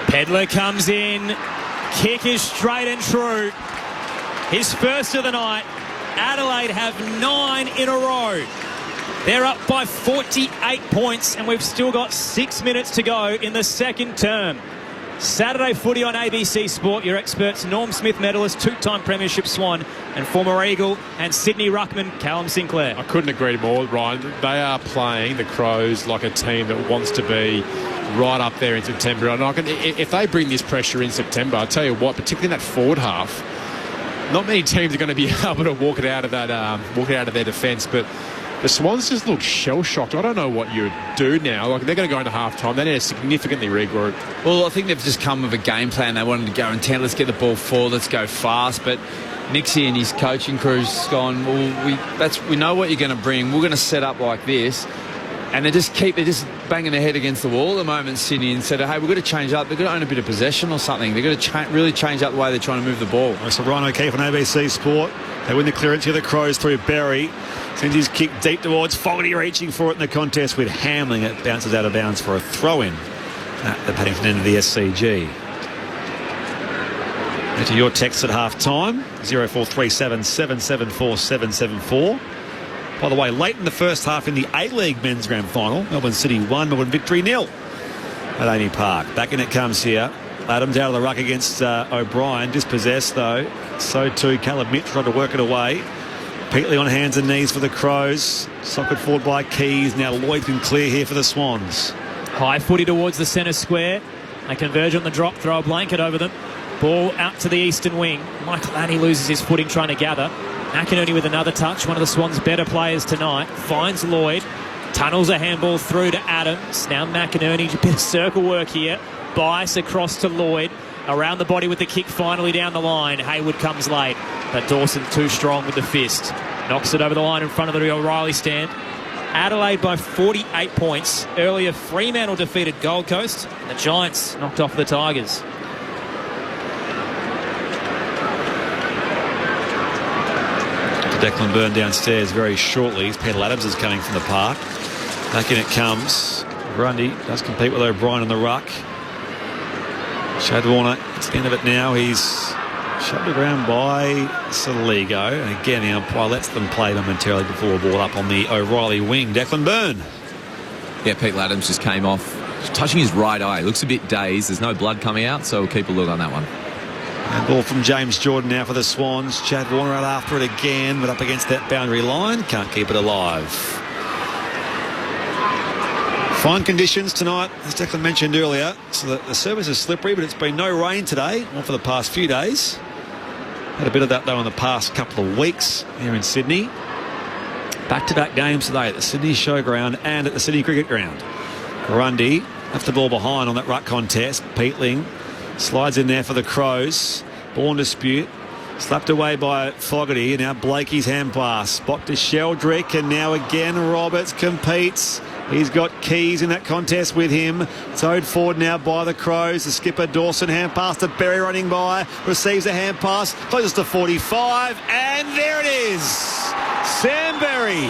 Pedler comes in. Kick is straight and true. His first of the night. Adelaide have 9 in a row. They're up by 48 points, and we've still got 6 minutes to go in the second term. Saturday footy on ABC Sport. Your experts, Norm Smith medalist, 2-time premiership Swan, and former Eagle and Sydney ruckman Callum Sinclair. I couldn't agree more, Ryan. They are playing the Crows like a team that wants to be right up there in September. And if they bring this pressure in September, I'll tell you what, particularly in that forward half, not many teams are going to be able to walk it out of their defence. But the Swans just look shell-shocked. I don't know what you do now. They're going to go into half-time. They need to significantly regroup. Well, I think they've just come with a game plan. They wanted to go intent. Let's get the ball forward. Let's go fast. But Nixie and his coaching crew's gone, well, we know what you're going to bring. We're going to set up like this. And they're just banging their head against the wall at the moment, Sydney, and said, hey, we've got to change up. They've got to own a bit of possession or something. They've got to really change up the way they're trying to move the ball. So Ryan O'Keefe on ABC Sport. They win the clearance here. The Crows through Berry. Sends his kick deep towards Fogarty, reaching for it in the contest with Hamling. It bounces out of bounds for a throw-in at the Paddington end of the SCG. To your text at half-time, 0437 774 774. By the way, late in the first half in the A-League men's grand final, Melbourne City 1, Melbourne victory 0 at Amy Park. Back in it comes here. Adams out of the ruck against O'Brien. Dispossessed, though. So too Caleb Mitch tried to work it away. Peatley on hands and knees for the Crows. Socketed forward by Keys. Now Lloyd can clear here for the Swans. High footy towards the centre square. They converge on the drop, throw a blanket over them. Ball out to the eastern wing. Michaelani loses his footing trying to gather. McInerney with another touch, one of the Swans' better players tonight. Finds Lloyd, tunnels a handball through to Adams. Now McInerney, a bit of circle work here. Bias across to Lloyd. Around the body with the kick finally down the line. Haywood comes late, but Dawson too strong with the fist. Knocks it over the line in front of the O'Reilly stand. Adelaide by 48 points. Earlier, Fremantle defeated Gold Coast. The Giants knocked off the Tigers. Declan Byrne downstairs very shortly. Peter Adams is coming from the park. Back in it comes. Grundy does compete with O'Brien on the ruck. Shad Warner, it's the end of it now. He's Shoved around by Saligo. And again, the umpire lets them play momentarily before a ball up on the O'Reilly wing. Declan Byrne. Yeah, Pete Adams just came off, touching his right eye. Looks a bit dazed. There's no blood coming out, so we'll keep a look on that one. And ball from James Jordan now for the Swans. Chad Warner out after it again, but up against that boundary line. Can't keep it alive. Fine conditions tonight, as Declan mentioned earlier. So the surface is slippery, but it's been no rain today, or for the past few days. Had a bit of that, though, in the past couple of weeks here in Sydney. Back-to-back games today at the Sydney Showground and at the Sydney Cricket Ground. Grundy left the ball behind on that ruck contest. Peatling slides in there for the Crows. Ball in dispute. Slapped away by Fogarty, and now Blakey's hand pass. Spot to Sheldrick, and now again Roberts competes. He's got Keys in that contest with him. Towed forward now by the Crows. The skipper Dawson, hand pass to Berry running by. Receives a hand pass closest to 45, and there it is. Sam Berry.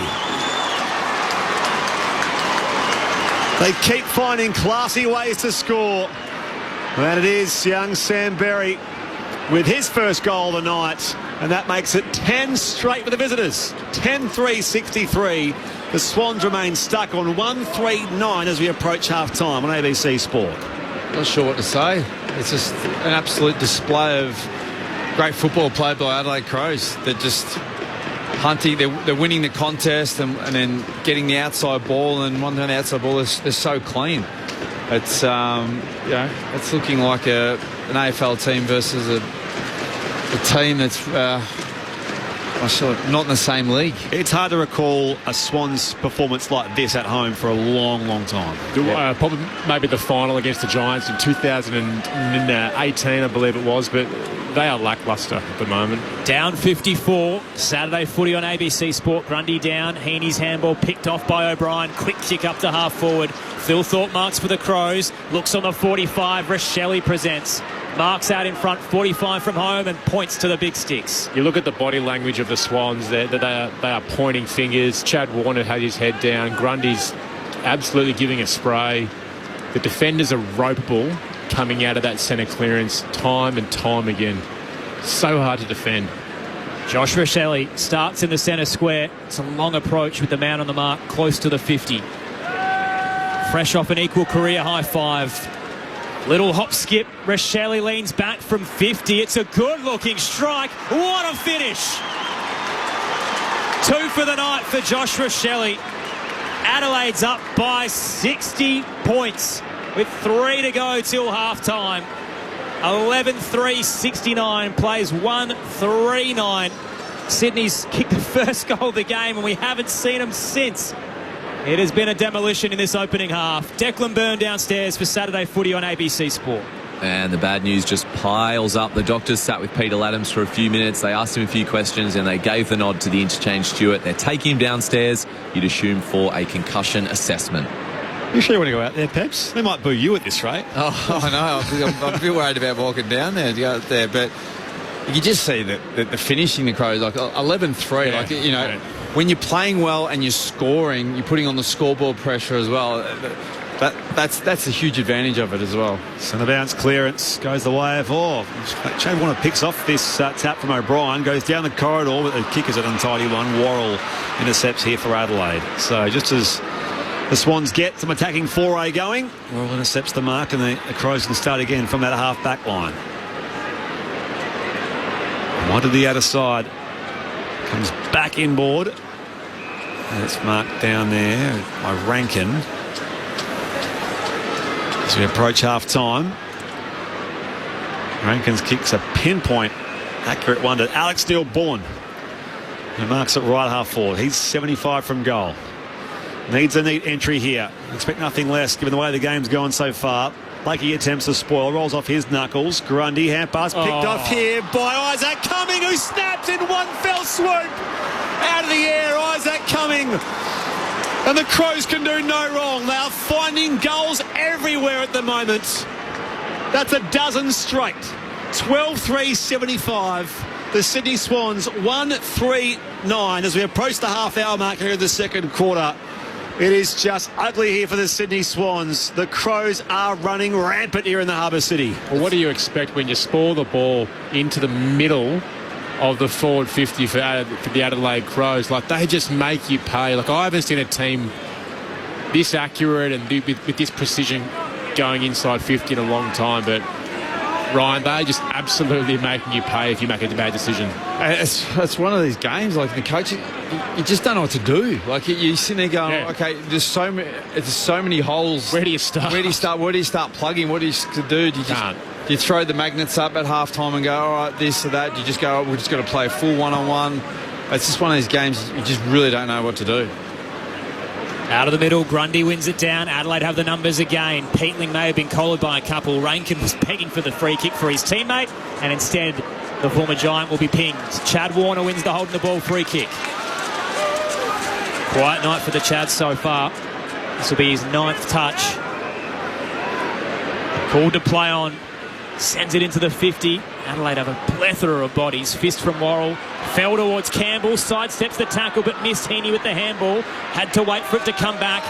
They keep finding classy ways to score. And it is young Sam Berry with his first goal of the night. And that makes it 10 straight for the visitors. 10-3-63. The Swans remain stuck on 1-3-9 as we approach half-time on ABC Sport. Not sure what to say. It's just an absolute display of great football played by Adelaide Crows. They're just hunting, they're winning the contest and then getting the outside ball, and one down the outside ball is so clean. It's it's looking like an AFL team versus a team that's not in the same league. It's hard to recall a Swans performance like this at home for a long, long time. Probably maybe the final against the Giants in 2018, I believe it was, but they are lacklustre at the moment. Down 54. Saturday footy on ABC Sport. Grundy down. Heaney's handball picked off by O'Brien. Quick kick up to half forward. Phil Thorpe marks for the Crows. Looks on the 45. Rochelle presents. Marks out in front, 45 from home, and points to the big sticks. You look at the body language of the Swans. They are pointing fingers. Chad Warner had his head down. Grundy's absolutely giving a spray. The defenders are ropeable coming out of that centre clearance time and time again. So hard to defend. Josh Rochelle starts in the centre square. It's a long approach with the man on the mark close to the 50. Fresh off an equal career high five. Little hop skip. Rochelle leans back from 50. It's a good looking strike. What a finish. 2 for the night for Josh Rochelle. Adelaide's up by 60 points with 3 to go till half time. 11-3-69, plays 1-3-9. Sydney's kicked the first goal of the game and we haven't seen them since. It has been a demolition in this opening half. Declan Byrne downstairs for Saturday footy on ABC Sport. And the bad news just piles up. The doctors sat with Peter Adams for a few minutes. They asked him a few questions and they gave the nod to the interchange steward. They're taking him downstairs, you'd assume, for a concussion assessment. You sure you want to go out there, Peps? They might boo you at this rate. Oh, I know. I'm a bit worried about walking down there to go out there. But you just see that the finishing the Crows, like 11-3. Yeah, like, you know, when you're playing well and you're scoring, you're putting on the scoreboard pressure as well. That's a huge advantage of it as well. Centre bounce clearance goes the way of Chad Warner picks off this tap from O'Brien, goes down the corridor, but the kick is an untidy one. Worrell intercepts here for Adelaide. So just as the Swans get some attacking foray going, Worrell intercepts the mark, and the Crows can start again from that half-back line. One to the outer side. Comes back inboard. And it's marked down there by Rankin. As we approach half-time, Rankin's kick's a pinpoint accurate one to Alex Neil-Bullen, who marks it right half-forward. He's 75 from goal. Needs a neat entry here. Expect nothing less given the way the game's gone so far. Blakey attempts to spoil, rolls off his knuckles. Grundy, hand pass picked off here by Isaac Cumming, who snaps in one fell swoop. Out of the air, Isaac Cumming. And the Crows can do no wrong. They are finding goals everywhere at the moment. That's a dozen straight. 12-3-75. The Sydney Swans 1-3-9 as we approach the half-hour mark here in the second quarter. It is just ugly here for the Sydney Swans. The Crows are running rampant here in the Harbour City. Well, what do you expect when you spoil the ball into the middle of the forward 50 for the Adelaide Crows? Like, they just make you pay. Like, I haven't seen a team this accurate and with this precision going inside 50 in a long time. But Ryan, they're just absolutely making you pay if you make a bad decision. It's one of these games, like the coach, you just don't know what to do. Like you sit there going, okay, there's so many holes. Where do you start? Where do you start? Where do you start plugging? What do you do? Do you just you throw the magnets up at half time and go, all right, this or that? Do you just go, we've just got to play full one-on-one? It's just one of these games you just really don't know what to do. Out of the middle, Grundy wins it down. Adelaide have the numbers again. Peatling may have been collared by a couple. Rainkin was begging for the free kick for his teammate, and instead the former Giant will be pinged. Chad Warner wins the holding the ball free kick. Quiet night for the Chads so far. This will be his 9th touch. Called to play on. Sends it into the 50. Adelaide have a plethora of bodies. Fist from Worrell. Fell towards Campbell. Sidesteps the tackle but missed Heaney with the handball. Had to wait for it to come back.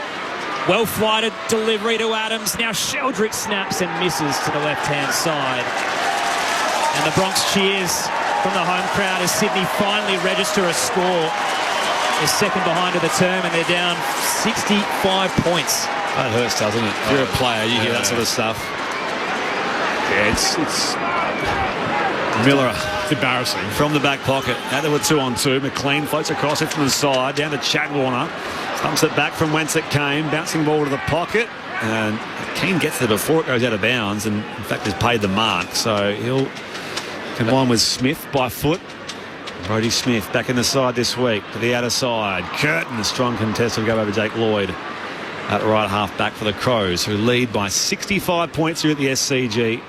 Well flighted delivery to Adams. Now Sheldrick snaps and misses to the left-hand side. And the Bronx cheers from the home crowd as Sydney finally register a score. They're second behind of the term and they're down 65 points. That hurts, doesn't it? If you're a player, you hear that sort of stuff. Yeah, it's Miller. It's embarrassing. From the back pocket. Now there were 2-on-2. McLean floats across it from the side. Down to Chad Warner. Stumps it back from whence it came. Bouncing ball to the pocket. And Keane gets it before it goes out of bounds. And in fact has paid the mark. So he'll combine with Smith by foot. Brodie Smith back in the side this week to the outer side. Curtin, a strong contest, will go over Jake Lloyd at right half back for the Crows, who lead by 65 points here at the SCG.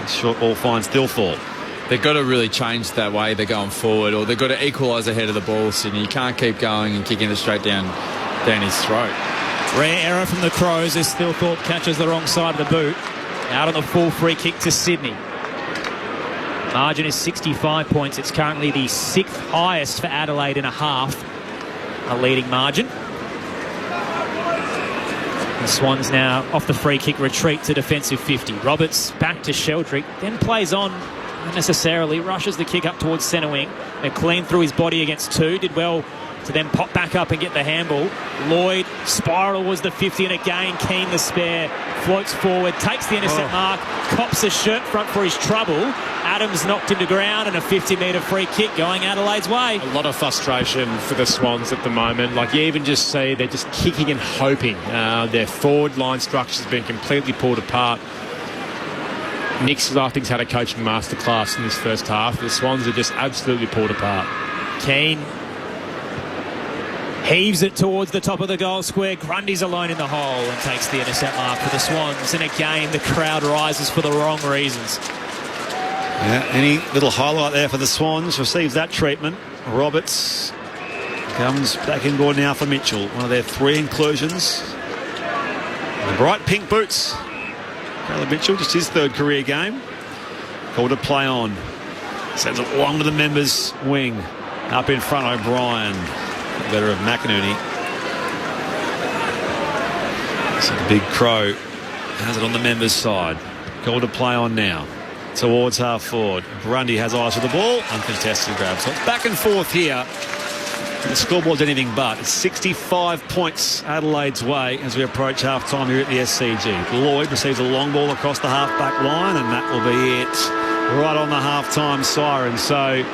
Short ball finds Thilthorpe. They've got to really change that way they're going forward, or they've got to equalise ahead of the ball, Sydney. You can't keep going and kicking it straight down his throat. Rare error from the Crows as Thilthorpe catches the wrong side of the boot. Out on the full free kick to Sydney. Margin is 65 points. It's currently the 6th highest for Adelaide in a half. A leading margin. The Swans now off the free kick retreat to defensive 50. Roberts back to Sheldrick, then plays on unnecessarily, rushes the kick up towards centre wing. McLean threw his body against 2, did well to then pop back up and get the handball. Lloyd, spiral was the 50, and again Keane the spare, floats forward, takes the intercept mark, cops a shirt front for his trouble. Adams knocked him to ground and a 50-metre free kick going Adelaide's way. A lot of frustration for the Swans at the moment. Like, you even just see they're just kicking and hoping. Their forward line structure's been completely pulled apart. Nick's, I think, has had a coaching masterclass in this first half. The Swans are just absolutely pulled apart. Keane heaves it towards the top of the goal square. Grundy's alone in the hole and takes the intercept mark for the Swans. And again, the crowd rises for the wrong reasons. Yeah, any little highlight there for the Swans receives that treatment. Roberts comes back inboard now for Mitchell. One of their 3 inclusions. The bright pink boots. Caleb Mitchell, just his 3rd career game. Called to play on. Sends it along to the members' wing. Up in front, O'Brien. Better of McInerney. So the big Crow has it on the members' side. Called to play on now. Towards half forward. Grundy has eyes for the ball. Uncontested grab. So it's back and forth here. The scoreboard's anything but. It's 65 points Adelaide's way as we approach half time here at the SCG. Lloyd receives a long ball across the half-back line, and that will be it. Right on the half-time siren. So,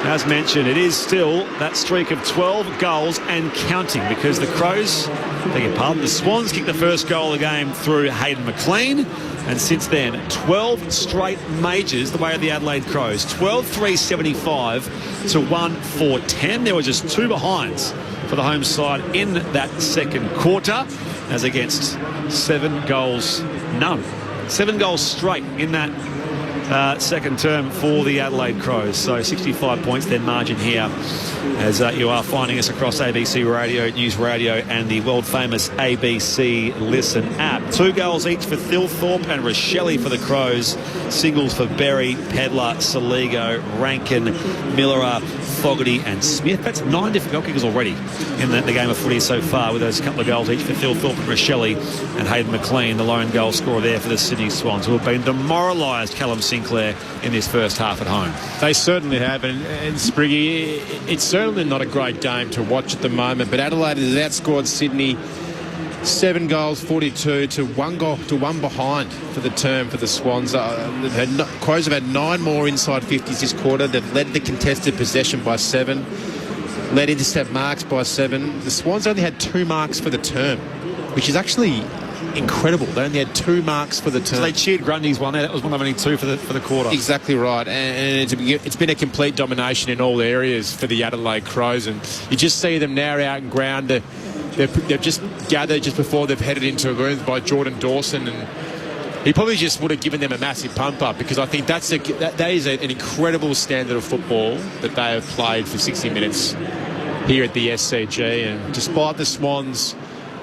as mentioned, it is still that streak of 12 goals and counting, because the Crows, beg your pardon, the Swans kicked the first goal of the game through Hayden McLean. And since then, 12 straight majors the way of the Adelaide Crows. 12-3-75 to 1-4-10. There were just 2 behinds for the home side in that second quarter, as against 7 goals, none. 7 goals straight in that second term for the Adelaide Crows. So 65 points, their margin here as you are finding us across ABC Radio, News Radio and the world-famous ABC Listen app. 2 goals each for Thilthorpe and Rochelle for the Crows. Singles for Berry, Pedler, Saligo, Rankin, Miller, Fogarty and Smith. That's 9 different goal kickers already in the game of footy so far, with those couple of goals each for Thilthorpe and Rochelle, and Hayden McLean, the lone goal scorer there for the Sydney Swans, who have been demoralised Callum Sinclair in this first half at home. They certainly have, and Spriggy, it's certainly not a great game to watch at the moment, but Adelaide has outscored Sydney 7 goals, 42 to 1 goal to 1 behind for the term for the Swans. Crows have had 9 more inside 50s this quarter. They've led the contested possession by 7, led intercept marks by 7. The Swans only had 2 marks for the term, which is actually incredible. They only had 2 marks for the term. So they cheered Grundy's one there. That was one of only 2 for the quarter. Exactly right. And it's been a complete domination in all areas for the Adelaide Crows. And you just see them now out in ground. They've just gathered just before they've headed into rooms by Jordan Dawson, and he probably just would have given them a massive pump up, because I think that is an incredible standard of football that they have played for 60 minutes here at the SCG. And despite the Swans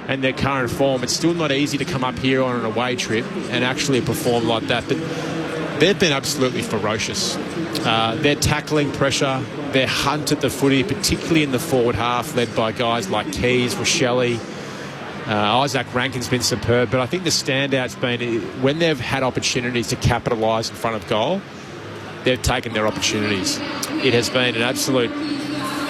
and their current form, it's still not easy to come up here on an away trip and actually perform like that. But they've been absolutely ferocious. Their tackling pressure, their hunt at the footy, particularly in the forward half, led by guys like Keys, Rochelle, Isaac Rankin's been superb. But I think the standout's been when they've had opportunities to capitalise in front of goal, they've taken their opportunities. It has been an absolute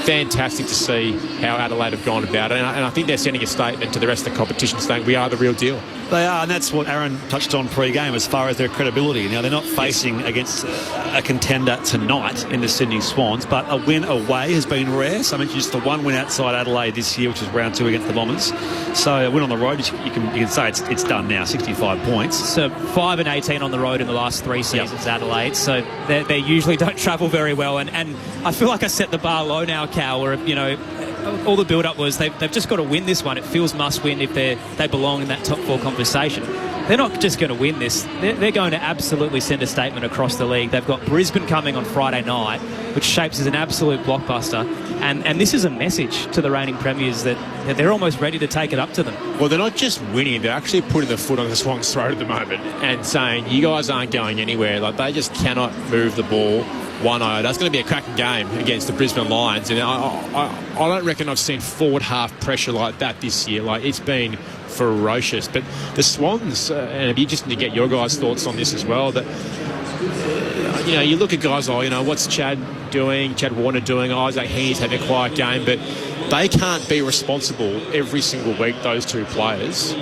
fantastic to see how Adelaide have gone about it, and I think they're sending a statement to the rest of the competition saying we are the real deal. They are, and that's what Aaron touched on pre-game as far as their credibility. Now, they're not facing against a contender tonight in the Sydney Swans, but a win away has been rare. So I mentioned just the 1 win outside Adelaide this year, which is round 2 against the Bombers. So a win on the road, you can say it's done now, 65 points. So 5-18 on the road in the last 3 seasons, Adelaide. So they usually don't travel very well, and I feel like I set the bar low now, Cal, where, you know, all the build-up was they've just got to win this one. It feels must-win if they belong in that top 4 conversation. They're not just going to win this. They're going to absolutely send a statement across the league. They've got Brisbane coming on Friday night, which shapes as an absolute blockbuster. And this is a message to the reigning premiers that they're almost ready to take it up to them. Well, they're not just winning. They're actually putting the foot on the Swans' throat at the moment and saying, you guys aren't going anywhere. Like, they just cannot move the ball 1-0. That's going to be a cracking game against the Brisbane Lions. And I don't reckon I've seen forward half pressure like that this year. Like, it's been ferocious. But the Swans, and it'd be interesting to get your guys' thoughts on this as well, that, you know, you look at guys like, you know, what's Chad Warner doing, Isaac Heaney's having a quiet game, but they can't be responsible every single week, those 2 players,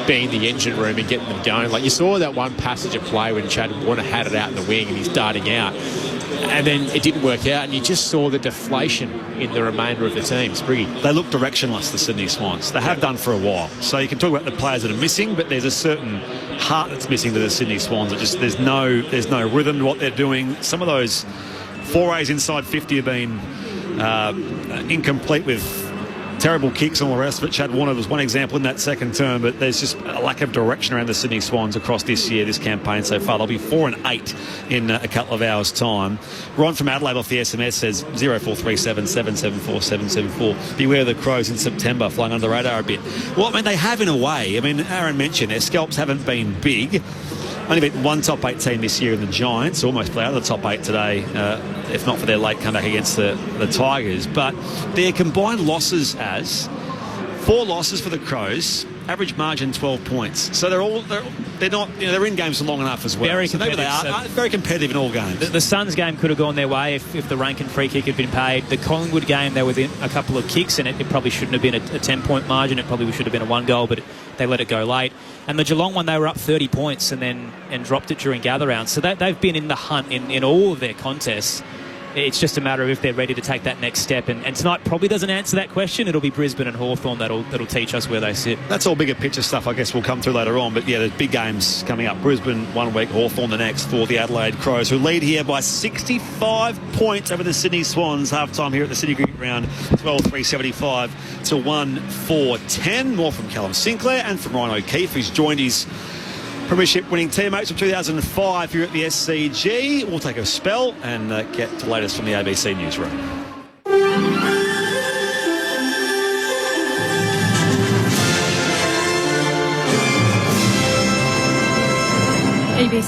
being the engine room and getting them going. Like, you saw that one passage of play when Chad Warner had it out in the wing and he's darting out, and then it didn't work out, and you just saw the deflation in the remainder of the team. Spriggy. They look directionless, the Sydney Swans. They have done for a while. So you can talk about the players that are missing, but there's a certain heart that's missing to the Sydney Swans. There's no rhythm to what they're doing. Some of those forays inside 50 have been incomplete with terrible kicks and all the rest of it. Chad Warner was one example in that second term, but there's just a lack of direction around the Sydney Swans across this year, this campaign so far. They'll be 4-8 in a couple of hours' time. Ron from Adelaide off the SMS says 0437 774 774. Beware of the Crows in September, flying under the radar a bit. Well, I mean, they have in a way. I mean, Aaron mentioned their scalps haven't been big. Only beat 1 top 8 team this year in the Giants, almost play out of the top 8 today, if not for their late comeback against the Tigers. But their combined losses 4 losses for the Crows, average margin 12 points. So they're not, you know, they're in games for long enough as well. Very so competitive. They are very competitive in all games. The Suns game could have gone their way if the Rankin free kick had been paid. The Collingwood game, they were within a couple of kicks, and it probably shouldn't have been a 10-point margin. It probably should have been a 1 goal, but they let it go late. And the Geelong one, they were up 30 points and dropped it during gather rounds. So they've been in the hunt in all of their contests. It's just a matter of if they're ready to take that next step. And tonight probably doesn't answer that question. It'll be Brisbane and Hawthorn that'll teach us where they sit. That's all bigger picture stuff, I guess, we'll come through later on. But, yeah, there's big games coming up. Brisbane 1 week, Hawthorn the next for the Adelaide Crows, who lead here by 65 points over the Sydney Swans. Half-time here at the City Cricket Ground, 12-3-75 to 1-4-10. More from Callum Sinclair and from Ryan O'Keefe, who's joined his Premiership winning teammates from 2005 here at the SCG. We'll take a spell and get the latest from the ABC newsroom.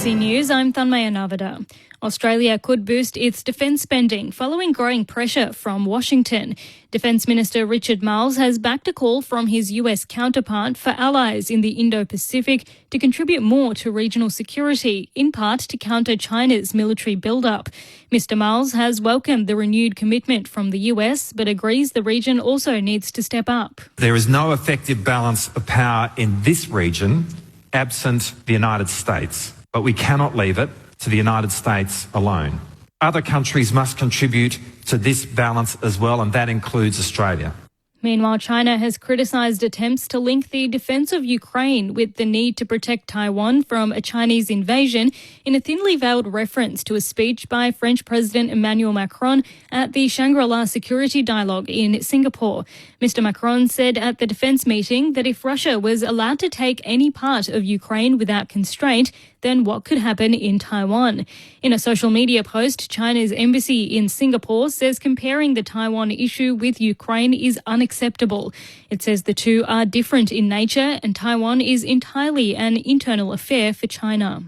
ABC News, I'm Thanmaya Navada. Australia could boost its defence spending following growing pressure from Washington. Defence Minister Richard Marles has backed a call from his US counterpart for allies in the Indo-Pacific to contribute more to regional security, in part to counter China's military build-up. Mr Marles has welcomed the renewed commitment from the US, but agrees the region also needs to step up. There is no effective balance of power in this region absent the United States, but we cannot leave it to the United States alone. Other countries must contribute to this balance as well, and that includes Australia. Meanwhile, China has criticised attempts to link the defence of Ukraine with the need to protect Taiwan from a Chinese invasion in a thinly veiled reference to a speech by French President Emmanuel Macron at the Shangri-La Security Dialogue in Singapore. Mr Macron said at the defence meeting that if Russia was allowed to take any part of Ukraine without constraint, then what could happen in Taiwan? In a social media post, China's embassy in Singapore says comparing the Taiwan issue with Ukraine is unacceptable. It says the two are different in nature and Taiwan is entirely an internal affair for China.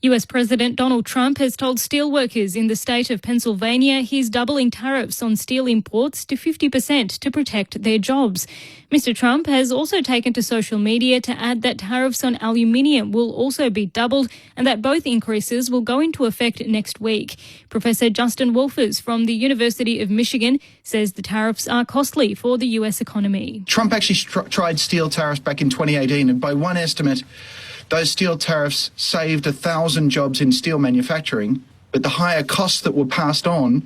US President Donald Trump has told steelworkers in the state of Pennsylvania he's doubling tariffs on steel imports to 50% to protect their jobs. Mr Trump has also taken to social media to add that tariffs on aluminium will also be doubled and that both increases will go into effect next week. Professor Justin Wolfers from the University of Michigan says the tariffs are costly for the US economy. Trump actually tried steel tariffs back in 2018, and by one estimate, those steel tariffs saved 1,000 jobs in steel manufacturing, but the higher costs that were passed on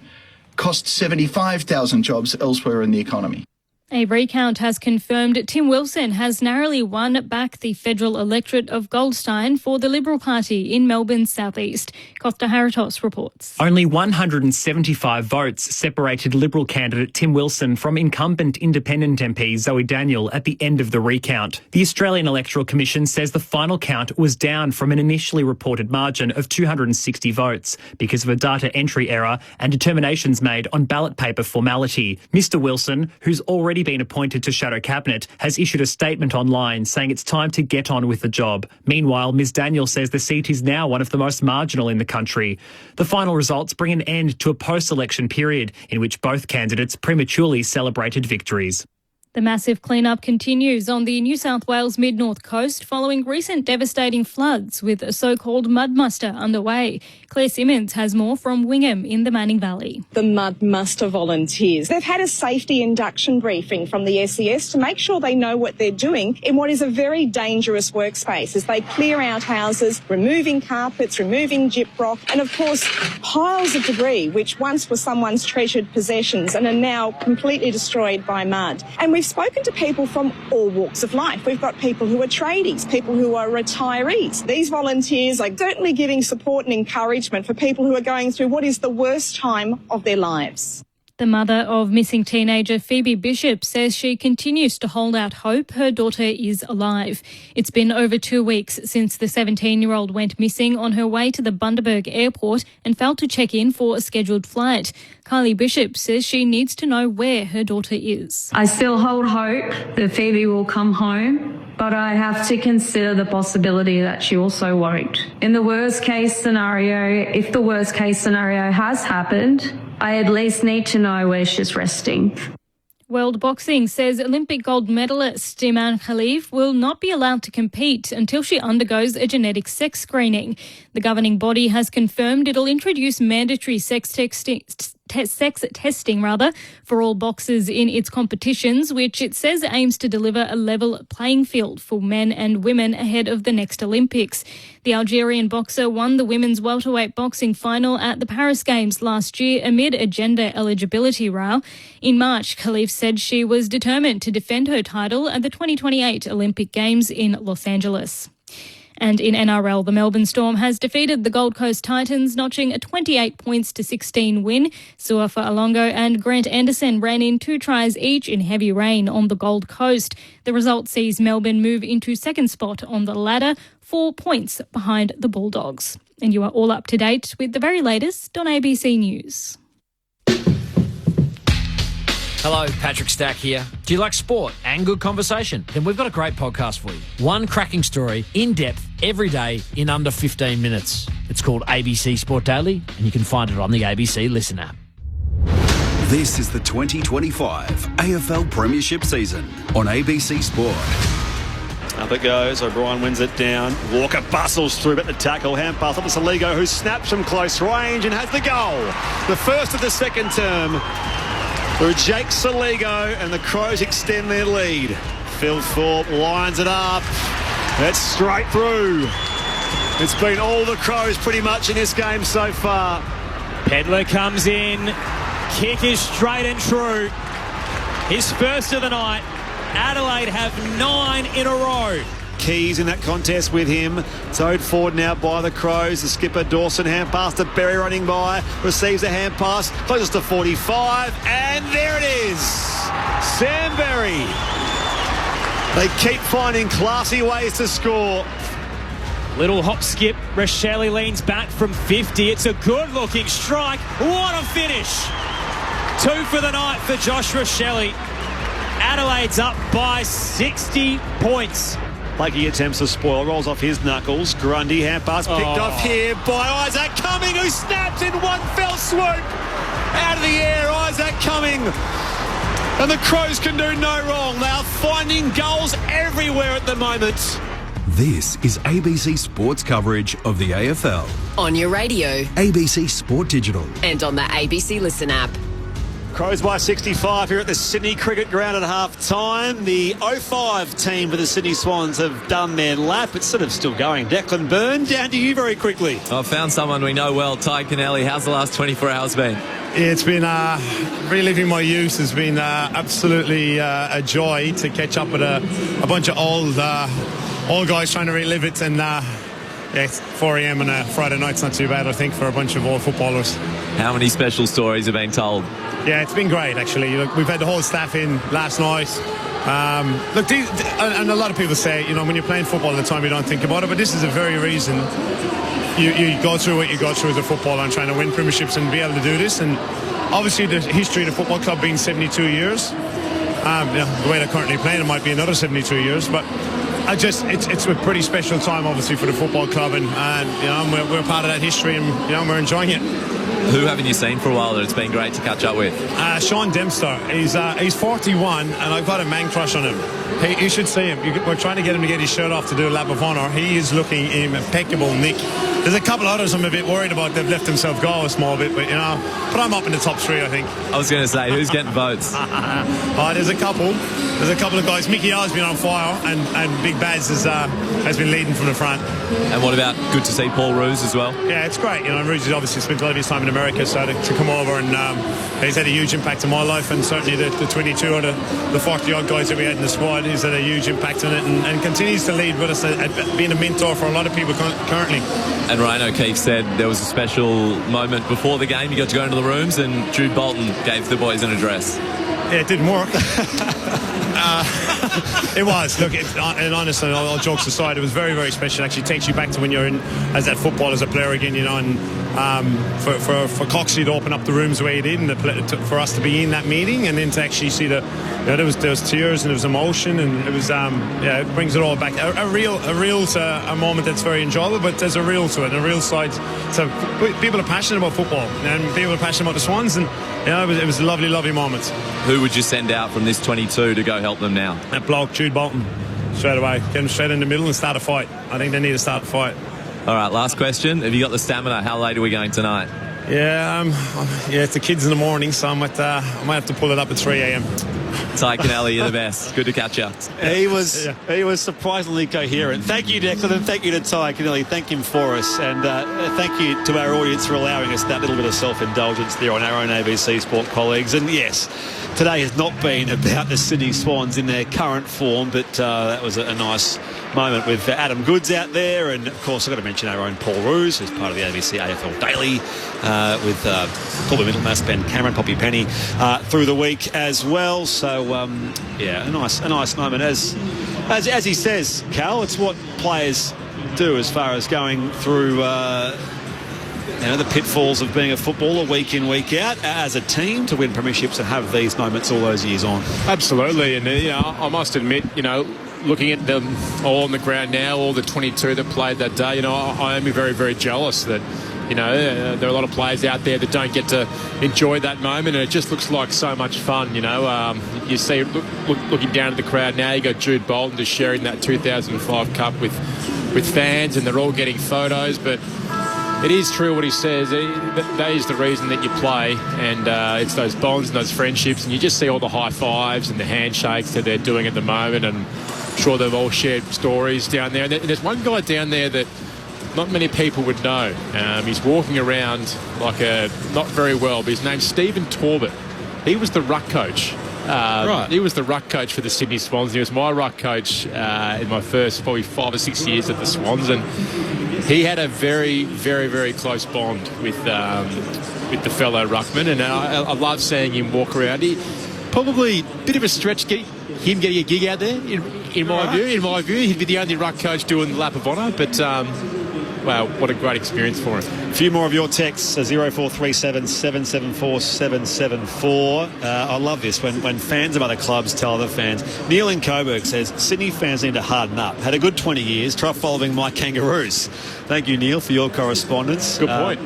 cost 75,000 jobs elsewhere in the economy. A recount has confirmed Tim Wilson has narrowly won back the federal electorate of Goldstein for the Liberal Party in Melbourne's southeast. Costa Haritos reports. Only 175 votes separated Liberal candidate Tim Wilson from incumbent independent MP Zoe Daniel at the end of the recount. The Australian Electoral Commission says the final count was down from an initially reported margin of 260 votes because of a data entry error and determinations made on ballot paper formality. Mr Wilson, who's already been appointed to Shadow Cabinet, has issued a statement online saying it's time to get on with the job. Meanwhile, Ms Daniel says the seat is now one of the most marginal in the country. The final results bring an end to a post-election period in which both candidates prematurely celebrated victories. The massive clean-up continues on the New South Wales mid-north coast following recent devastating floods with a so-called mud muster underway. Claire Simmons has more from Wingham in the Manning Valley. The mud muster volunteers, they've had a safety induction briefing from the SES to make sure they know what they're doing in what is a very dangerous workspace as they clear out houses, removing carpets, removing gyprock and of course piles of debris which once were someone's treasured possessions and are now completely destroyed by mud. And we've spoken to people from all walks of life. We've got people who are tradies, people who are retirees. These volunteers are certainly giving support and encouragement for people who are going through what is the worst time of their lives. The mother of missing teenager Phoebe Bishop says she continues to hold out hope her daughter is alive. It's been over 2 weeks since the 17-year-old went missing on her way to the Bundaberg airport and failed to check in for a scheduled flight. Kylie Bishop says she needs to know where her daughter is. I still hold hope that Phoebe will come home, but I have to consider the possibility that she also won't. In the worst case scenario, if the worst case scenario has happened, I at least need to know where she's resting. World Boxing says Olympic gold medalist Iman Khalif will not be allowed to compete until she undergoes a genetic sex screening. The governing body has confirmed it'll introduce mandatory sex testing for all boxers in its competitions, which it says aims to deliver a level playing field for men and women ahead of the next Olympics. The Algerian boxer won the women's welterweight boxing final at the Paris Games last year amid a gender eligibility row. In March, Khalif said she was determined to defend her title at the 2028 Olympic Games in Los Angeles. And in NRL, the Melbourne Storm has defeated the Gold Coast Titans, notching a 28 points to 16 win. Suafa Alongo and Grant Anderson ran in 2 tries each in heavy rain on the Gold Coast. The result sees Melbourne move into second spot on the ladder, 4 points behind the Bulldogs. And you are all up to date with the very latest on ABC News. Hello, Patrick Stack here. Do you like sport and good conversation? Then we've got a great podcast for you. One cracking story, in depth, every day, in under 15 minutes. It's called ABC Sport Daily, and you can find it on the ABC Listen app. This is the 2025 AFL Premiership season on ABC Sport. Up it goes. O'Brien wins it down. Walker bustles through, but the tackle. Hand pass up to Saligo, who snaps from close range and has the goal. The first of the second term for Jake Saligo, and the Crows extend their lead. Phil Thorpe lines it up. That's straight through. It's been all the Crows pretty much in this game so far. Pedler comes in. Kick is straight and true. His first of the night. Adelaide have 9 in a row. Keys in that contest with him. Towed forward now by the Crows. The skipper Dawson, hand pass to Berry running by. Receives a hand pass. Closes to 45. And there it is. Sam Berry. They keep finding classy ways to score. Little hop skip. Rochelle leans back from 50. It's a good looking strike. What a finish. 2 for the night for Josh Rochelle. Adelaide's up by 60 points. Blakey attempts to spoil, rolls off his knuckles. Grundy, hand pass picked off here by Isaac Cumming, who snaps in one fell swoop. Out of the air, Isaac Cumming. And the Crows can do no wrong. They are finding goals everywhere at the moment. This is ABC Sports coverage of the AFL. On your radio. ABC Sport Digital. And on the ABC Listen app. Crows by 65 here at the Sydney Cricket Ground at half-time. The 05 team for the Sydney Swans have done their lap. It's sort of still going. Declan Byrne, down to you very quickly. I've found someone we know well, Ty Kennelly. How's the last 24 hours been? Yeah, it's been reliving my youth has been absolutely a joy to catch up with a bunch of old guys trying to relive it. And it's 4 a.m. on a Friday night. It's not too bad, I think, for a bunch of old footballers. How many special stories have been told? Yeah, it's been great, actually. Look, we've had the whole staff in last night. And a lot of people say, when you're playing football all the time, you don't think about it. But this is the very reason you go through what you go through as a footballer and trying to win premierships and be able to do this. And obviously the history of the football club being 72 years. The way they're currently playing, it might be another 72 years. But it's a pretty special time, obviously, for the football club. And we're part of that history, and we're enjoying it. Who haven't you seen for a while that it's been great to catch up with? Sean Dempster. He's 41, and I've got a man crush on him. You should see him. We're trying to get him to get his shirt off to do a lap of honour. He is looking in impeccable nick. There's a couple others I'm a bit worried about. They've left themselves go a small bit, but I'm up in the top 3, I think. I was going to say, who's getting votes? There's a couple. There's a couple of guys. Mickey R's been on fire, and Big Baz has been leading from the front. And what about good to see Paul Roos as well? Yeah, it's great. Roos has obviously spent a lot of his time in America, so to come over and he's had a huge impact on my life, and certainly the 22 or the 40-odd guys that we had in the squad, he's had a huge impact on it, and continues to lead with us, being a mentor for a lot of people currently. And Ryan O'Keefe said there was a special moment before the game. You got to go into the rooms, and Jude Bolton gave the boys an address. Yeah, it didn't work. It was. Look, and honestly, all jokes aside, it was very, very special. It actually takes you back to when you're in as that football, as a player again, and for Coxie to open up the rooms the way he did, and for us to be in that meeting, and then to actually see there was tears and there was emotion, and it was it brings it all back. A real moment that's very enjoyable, but there's a real to it, a real side. So people are passionate about football, and people are passionate about the Swans, and it was a lovely, lovely moment. Who would you send out from this 22 to go help them now? That bloke, Jude Bolton, straight away. Get him straight in the middle and start a fight. I think they need to start a fight. All right, last question. Have you got the stamina? How late are we going tonight? Yeah, it's the kids in the morning, so I might have to pull it up at 3 a.m. Ty Kennelly, you're the best. Good to catch you. He was surprisingly coherent. Thank you, Declan, and thank you to Ty Kennelly. Thank him for us, and thank you to our audience for allowing us that little bit of self-indulgence there on our own ABC Sport colleagues. And yes, today has not been about the Sydney Swans in their current form, but that was a nice moment with Adam Goods out there, and of course I've got to mention our own Paul Roos, who's part of the ABC AFL Daily, with Colby Middlemass, Ben Cameron, Poppy Penny through the week as well. So a nice moment. As he says, Cal, it's what players do as far as going through the pitfalls of being a footballer week in, week out as a team to win premierships and have these moments all those years on. Absolutely, and I must admit, looking at them all on the ground now, all the 22 that played that day, I am very, very jealous that, there are a lot of players out there that don't get to enjoy that moment, and it just looks like so much fun, You see, looking down at the crowd now, you got Jude Bolton just sharing that 2005 Cup with fans, and they're all getting photos, but it is true what he says. That is the reason that you play, and it's those bonds and those friendships, and you just see all the high fives and the handshakes that they're doing at the moment, and I'm sure they've all shared stories down there. And there's one guy down there that not many people would know. He's walking around like not very well, but his name's Stephen Torbett. He was the ruck coach. Right. He was the ruck coach for the Sydney Swans. He was my ruck coach in my first probably 5 or 6 years at the Swans, and he had a very, very, very close bond with the fellow ruckman, and I love seeing him walk around. Probably a bit of a stretch getting a gig out there, in my view. In my view, he'd be the only ruck coach doing the lap of honour, but wow, what a great experience for him. A few more of your texts, 0437 774 774. I love this, when fans of other clubs tell other fans. Neil in Coburg says, Sydney fans need to harden up. Had a good 20 years. Try following my Kangaroos. Thank you, Neil, for your correspondence. Good point.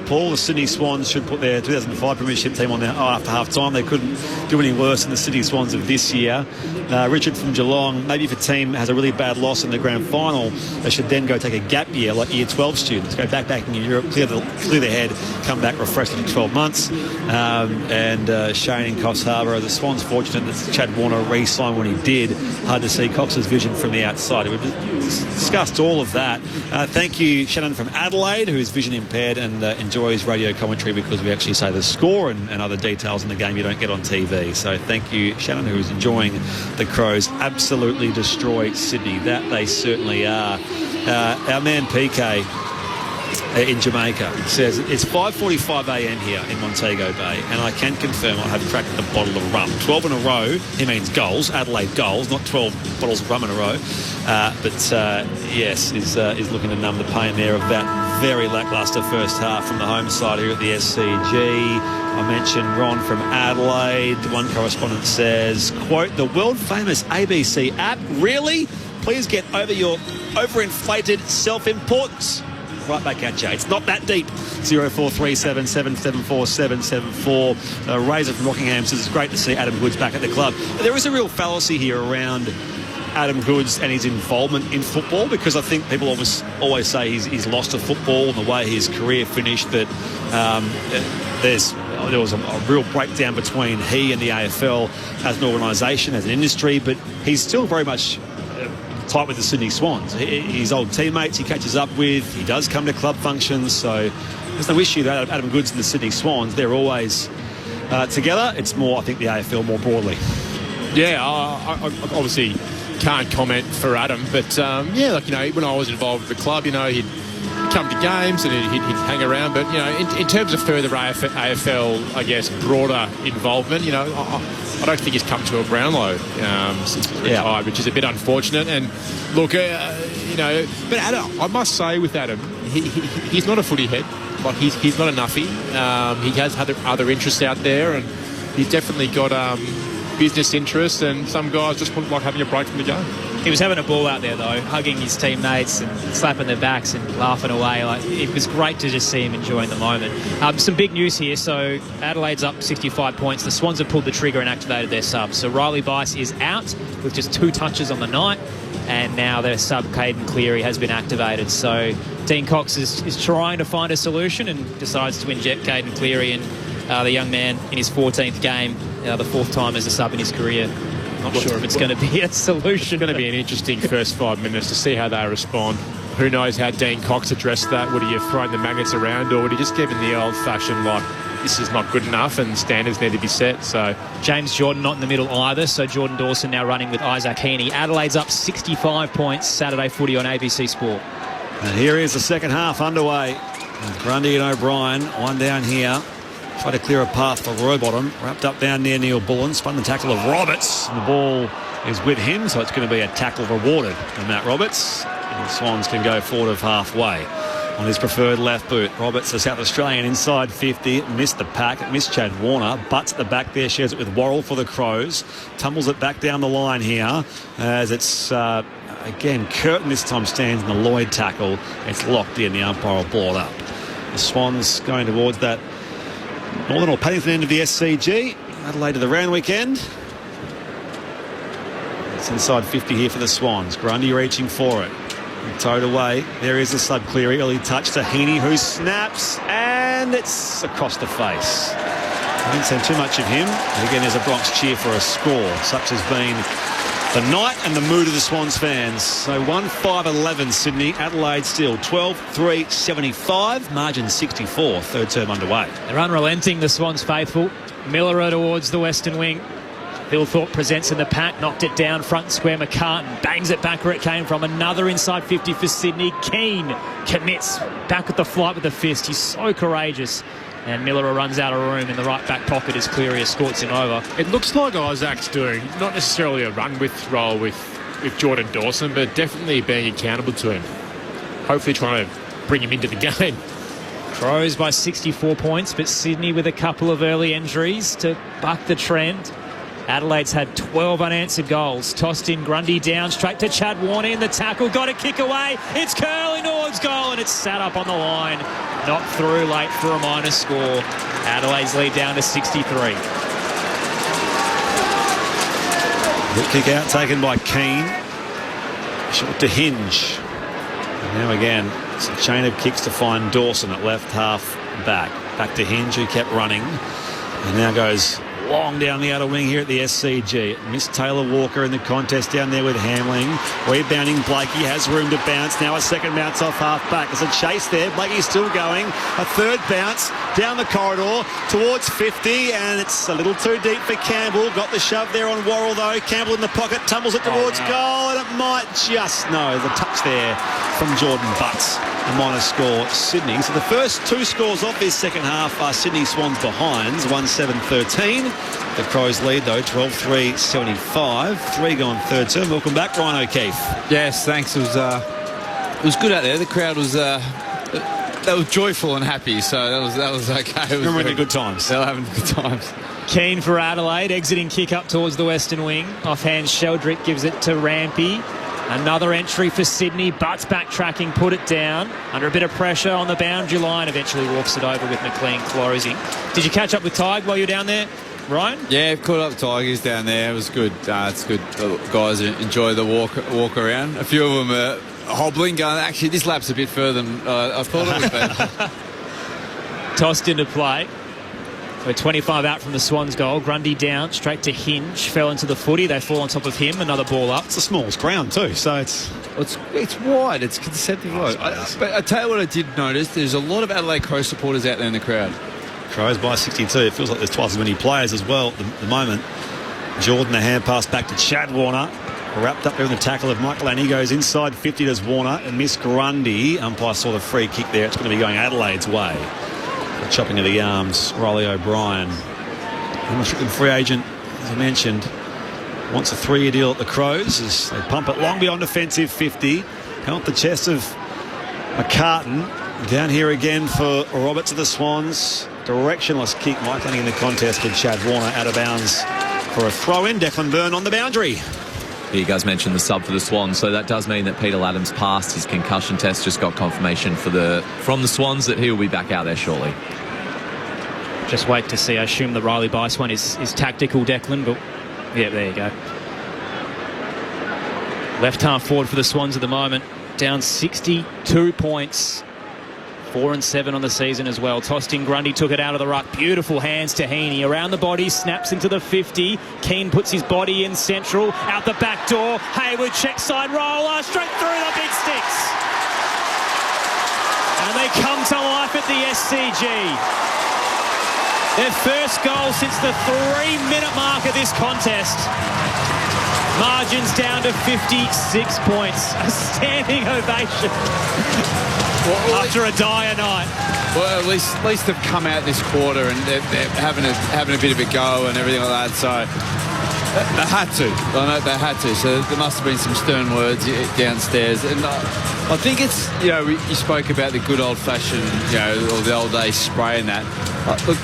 Paul, the Sydney Swans should put their 2005 premiership team on there after half-time. They couldn't do any worse than the Sydney Swans of this year. Richard from Geelong, maybe if a team has a really bad loss in the grand final, they should then go take a gap year like Year 12 students, go back in Europe, clear their head, come back refreshed in 12 months. Shane in Coffs Harbour, the Swans fortunate that Chad Warner re-signed when he did. Hard to see Cox's vision from the outside. We've discussed all of that. Thank you, Shannon from Adelaide, who is vision impaired and enjoys radio commentary because we actually say the score and other details in the game you don't get on TV. So thank you, Shannon, who is enjoying the Crows absolutely destroy Sydney. That they certainly are. Our man PK in Jamaica says it's 5:45 a.m. here in Montego Bay, and I can confirm I have cracked the bottle of rum. 12 in a row. He means goals, Adelaide goals, not 12 bottles of rum in a row. Yes, is looking to numb the pain there of that very lacklustre first half from the home side here at the SCG. I mentioned Ron from Adelaide. One correspondent says, quote, the world-famous ABC app? Really? Please get over your overinflated self-importance. Right back at you. It's not that deep. 0437 774 774. Razor from Rockingham says it's great to see Adam Goods back at the club. There is a real fallacy here around Adam Goods and his involvement in football, because I think people always say he's lost to football and the way his career finished, but there was a real breakdown between he and the AFL as an organisation, as an industry, but he's still very much tight with the Sydney Swans. His old teammates he catches up with, he does come to club functions, so there's no issue that Adam Goods and the Sydney Swans, they're always together. It's more, I think, the AFL more broadly. Yeah, I obviously can't comment for Adam, but when I was involved with the club, he'd come to games and he'd hang around, but in terms of further AFL, I guess, broader involvement, I don't think he's come to a Brownlow since he's retired, which is a bit unfortunate. And look, but Adam, I must say with Adam, he's not a footy head. Like he's not a nuffy. He has other interests out there, and he's definitely got business interests, and some guys just like having a break from the game. He was having a ball out there, though, hugging his teammates and slapping their backs and laughing away. It was great to just see him enjoying the moment. Some big news here. So Adelaide's up 65 points. The Swans have pulled the trigger and activated their sub. So Riley Bice is out with just 2 touches on the night, and now their sub, Caden Cleary, has been activated. So Dean Cox is trying to find a solution and decides to inject Caden Cleary, and the young man in his 14th game, the 4th time as a sub in his career. Not sure if it's going to be a solution. It's going to be an interesting first 5 minutes to see how they respond. Who knows how Dean Cox addressed that? Would he have thrown the magnets around, or would he just give him the old-fashioned, this is not good enough and standards need to be set? So James Jordan not in the middle either, so Jordan Dawson now running with Isaac Heaney. Adelaide's up 65 points. Saturday footy on ABC Sport. And here is the second half underway. Grundy and O'Brien, one down here. Try to clear a path for Rowbottom. Wrapped up down near Neil Bullen. Spun the tackle of Roberts. And the ball is with him, so it's going to be a tackle rewarded for Matt Roberts. And the Swans can go forward of halfway. on his preferred left boot. Roberts, the South Australian, inside 50. Missed the pack. Missed Chad Warner. Butts at the back there. Shares it with Worrell for the Crows. Tumbles it back down the line here as it's... again, Curtin this time stands in the Lloyd tackle. It's locked in. The umpire will blow it up. The Swans going towards that Northern or Paddington end of the SCG. Adelaide to the round weekend. It's inside 50 here for the Swans. Grundy reaching for it. Towed away. There is a sub Cleary. Early touch to Heaney, who snaps, and it's across the face. I didn't see too much of him. And again, there's a Bronx cheer for a score. Such has been the night and the mood of the Swans fans. So 1-5-11 Sydney. Adelaide still 12-3-75. Margin 64. Third term underway. They're unrelenting, the Swans faithful. Miller towards the western wing. Hillthorpe presents in the pack, knocked it down front and square. McCartan bangs it back where it came from. Another inside 50 for Sydney. Keane commits back at the flight with the fist. He's so courageous. And Miller runs out of room in the right back pocket as Cleary escorts him over. It looks like Isaac's doing not necessarily a run-with role with Jordan Dawson, but definitely being accountable to him. Hopefully trying to bring him into the game. Crows by 64 points, but Sydney with a couple of early injuries to buck the trend. Adelaide's had 12 unanswered goals. Tossed in, Grundy down, straight to Chad Warner in the tackle. Got a kick away. It's curling towards goal, and it's sat up on the line. Not through late for a minor score. Adelaide's lead down to 63. Good kick out taken by Keane. Shot to Hinge. And now again, it's a chain of kicks to find Dawson at left half back. Back to Hinge, who kept running. And now goes long down the outer wing here at the SCG. Missed Taylor Walker in the contest down there with Hamling. Rebounding Blakey, has room to bounce. Now a second bounce off half back. There's a chase there. Blakey's still going. A third bounce down the corridor towards 50, and it's a little too deep for Campbell. Got the shove there on Worrell though. Campbell in the pocket, tumbles it towards goal, and it might just, no, the touch there from Jordan Butts. A minor score, Sydney. So the first two scores of this second half are Sydney Swans behinds, 1-7-13. The Crows lead though, 12-3-75. 3 gone third term. Welcome back, Ryan O'Keefe. Yes, thanks. It was good out there. The crowd was they were joyful and happy, so that was okay. Remembering the good times. They were having good times. Keane for Adelaide, exiting kick up towards the western wing. Offhand, Sheldrick gives it to Rampy. Another entry for Sydney. Butts backtracking, put it down. Under a bit of pressure on the boundary line. Eventually walks it over with McLean closing. Did you catch up with Tig while you were down there, Ryan? Yeah, caught up with Tigers down there. It was good. It's good. The guys enjoy the walk around. A few of them are hobbling, going, actually, this lap's a bit further than I thought it would be. Tossed into play. So 25 out from the Swans goal. Grundy down, straight to Hinge. Fell into the footy. They fall on top of him. Another ball up. It's the smallest ground too, so it's wide. It's conceptive wide. But I tell you what I did notice. There's a lot of Adelaide Crows supporters out there in the crowd. Crows by 62. It feels like there's twice as many players as well at the moment. Jordan, the hand pass back to Chad Warner. Wrapped up there in the tackle of Michael, and he goes inside 50 does Warner and Miss Grundy. Umpire saw the free kick there. It's going to be going Adelaide's way. Chopping of the arms, Riley O'Brien. Unrestricted free agent, as I mentioned, wants a 3-year deal at the Crows as they pump it long beyond defensive 50. Count the chest of McCartan. Down here again for Roberts of the Swans. Directionless kick. Mike Lanning in the contest with Chad Warner out of bounds for a throw-in. Declan Byrne on the boundary. You guys mentioned the sub for the Swans, so that does mean that Peter Ladham's passed his concussion test. Just got confirmation from the Swans that he'll be back out there shortly. Just wait to see. I assume the Riley Bice one is tactical, Declan, but yeah, there you go. Left half forward for the Swans at the moment. Down 62 points. 4-7 on the season as well. Tossed in, Grundy took it out of the ruck. Beautiful hands to Heaney. Around the body, snaps into the 50. Keane puts his body in central. Out the back door. Hayward check side roller. Straight through the big sticks. And they come to life at the SCG. Their first goal since the 3-minute mark of this contest. Margins down to 56 points. A standing ovation. After a dire night. Well, at least they've come out this quarter and they're having a bit of a go and everything like that. So They had to. I know they had to. So there must have been some stern words downstairs. And I think it's, you spoke about the good old-fashioned, or the old days spray and that. Look,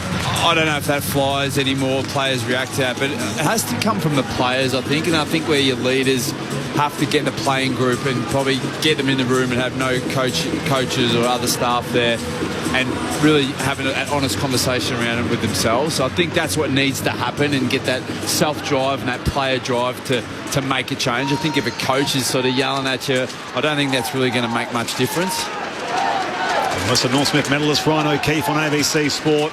I don't know if that flies anymore. Players react to that, but it has to come from the players, I think. And I think where your leaders have to get in the playing group and probably get them in the room and have no coaches or other staff there, and really having an honest conversation around it with themselves. So I think that's what needs to happen, and get that self-drive and that player drive to make a change. I think if a coach is sort of yelling at you, I don't think that's really going to make much difference. Western North Smith medalist Ryan O'Keefe on ABC Sport.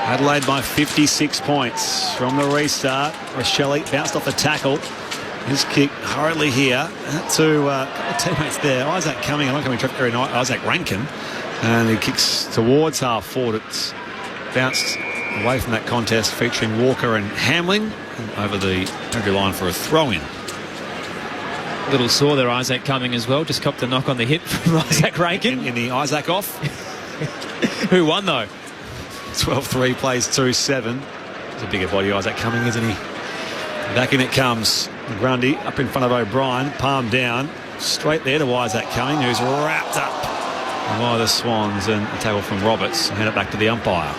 Adelaide by 56 points from the restart. Rochelle bounced off the tackle. His kick hurriedly here to a couple of teammates there. Isaac Cumming, I'm not coming traffic very night. Isaac Rankin. And he kicks towards half forward. It's bounced away from that contest featuring Walker and Hamling, and over the boundary line for a throw-in. Little sore there, Isaac Cumming as well. Just copped a knock on the hip from Isaac Rankin. In the Isaac off. Who won, though? 12-3 plays 2-7. He's a bigger body, Isaac Cumming, isn't he? Back in it comes. Grundy up in front of O'Brien. Palm down. Straight there to Isaac Cumming, who's wrapped up by the Swans, and a tackle from Roberts. Hand it back to the umpire.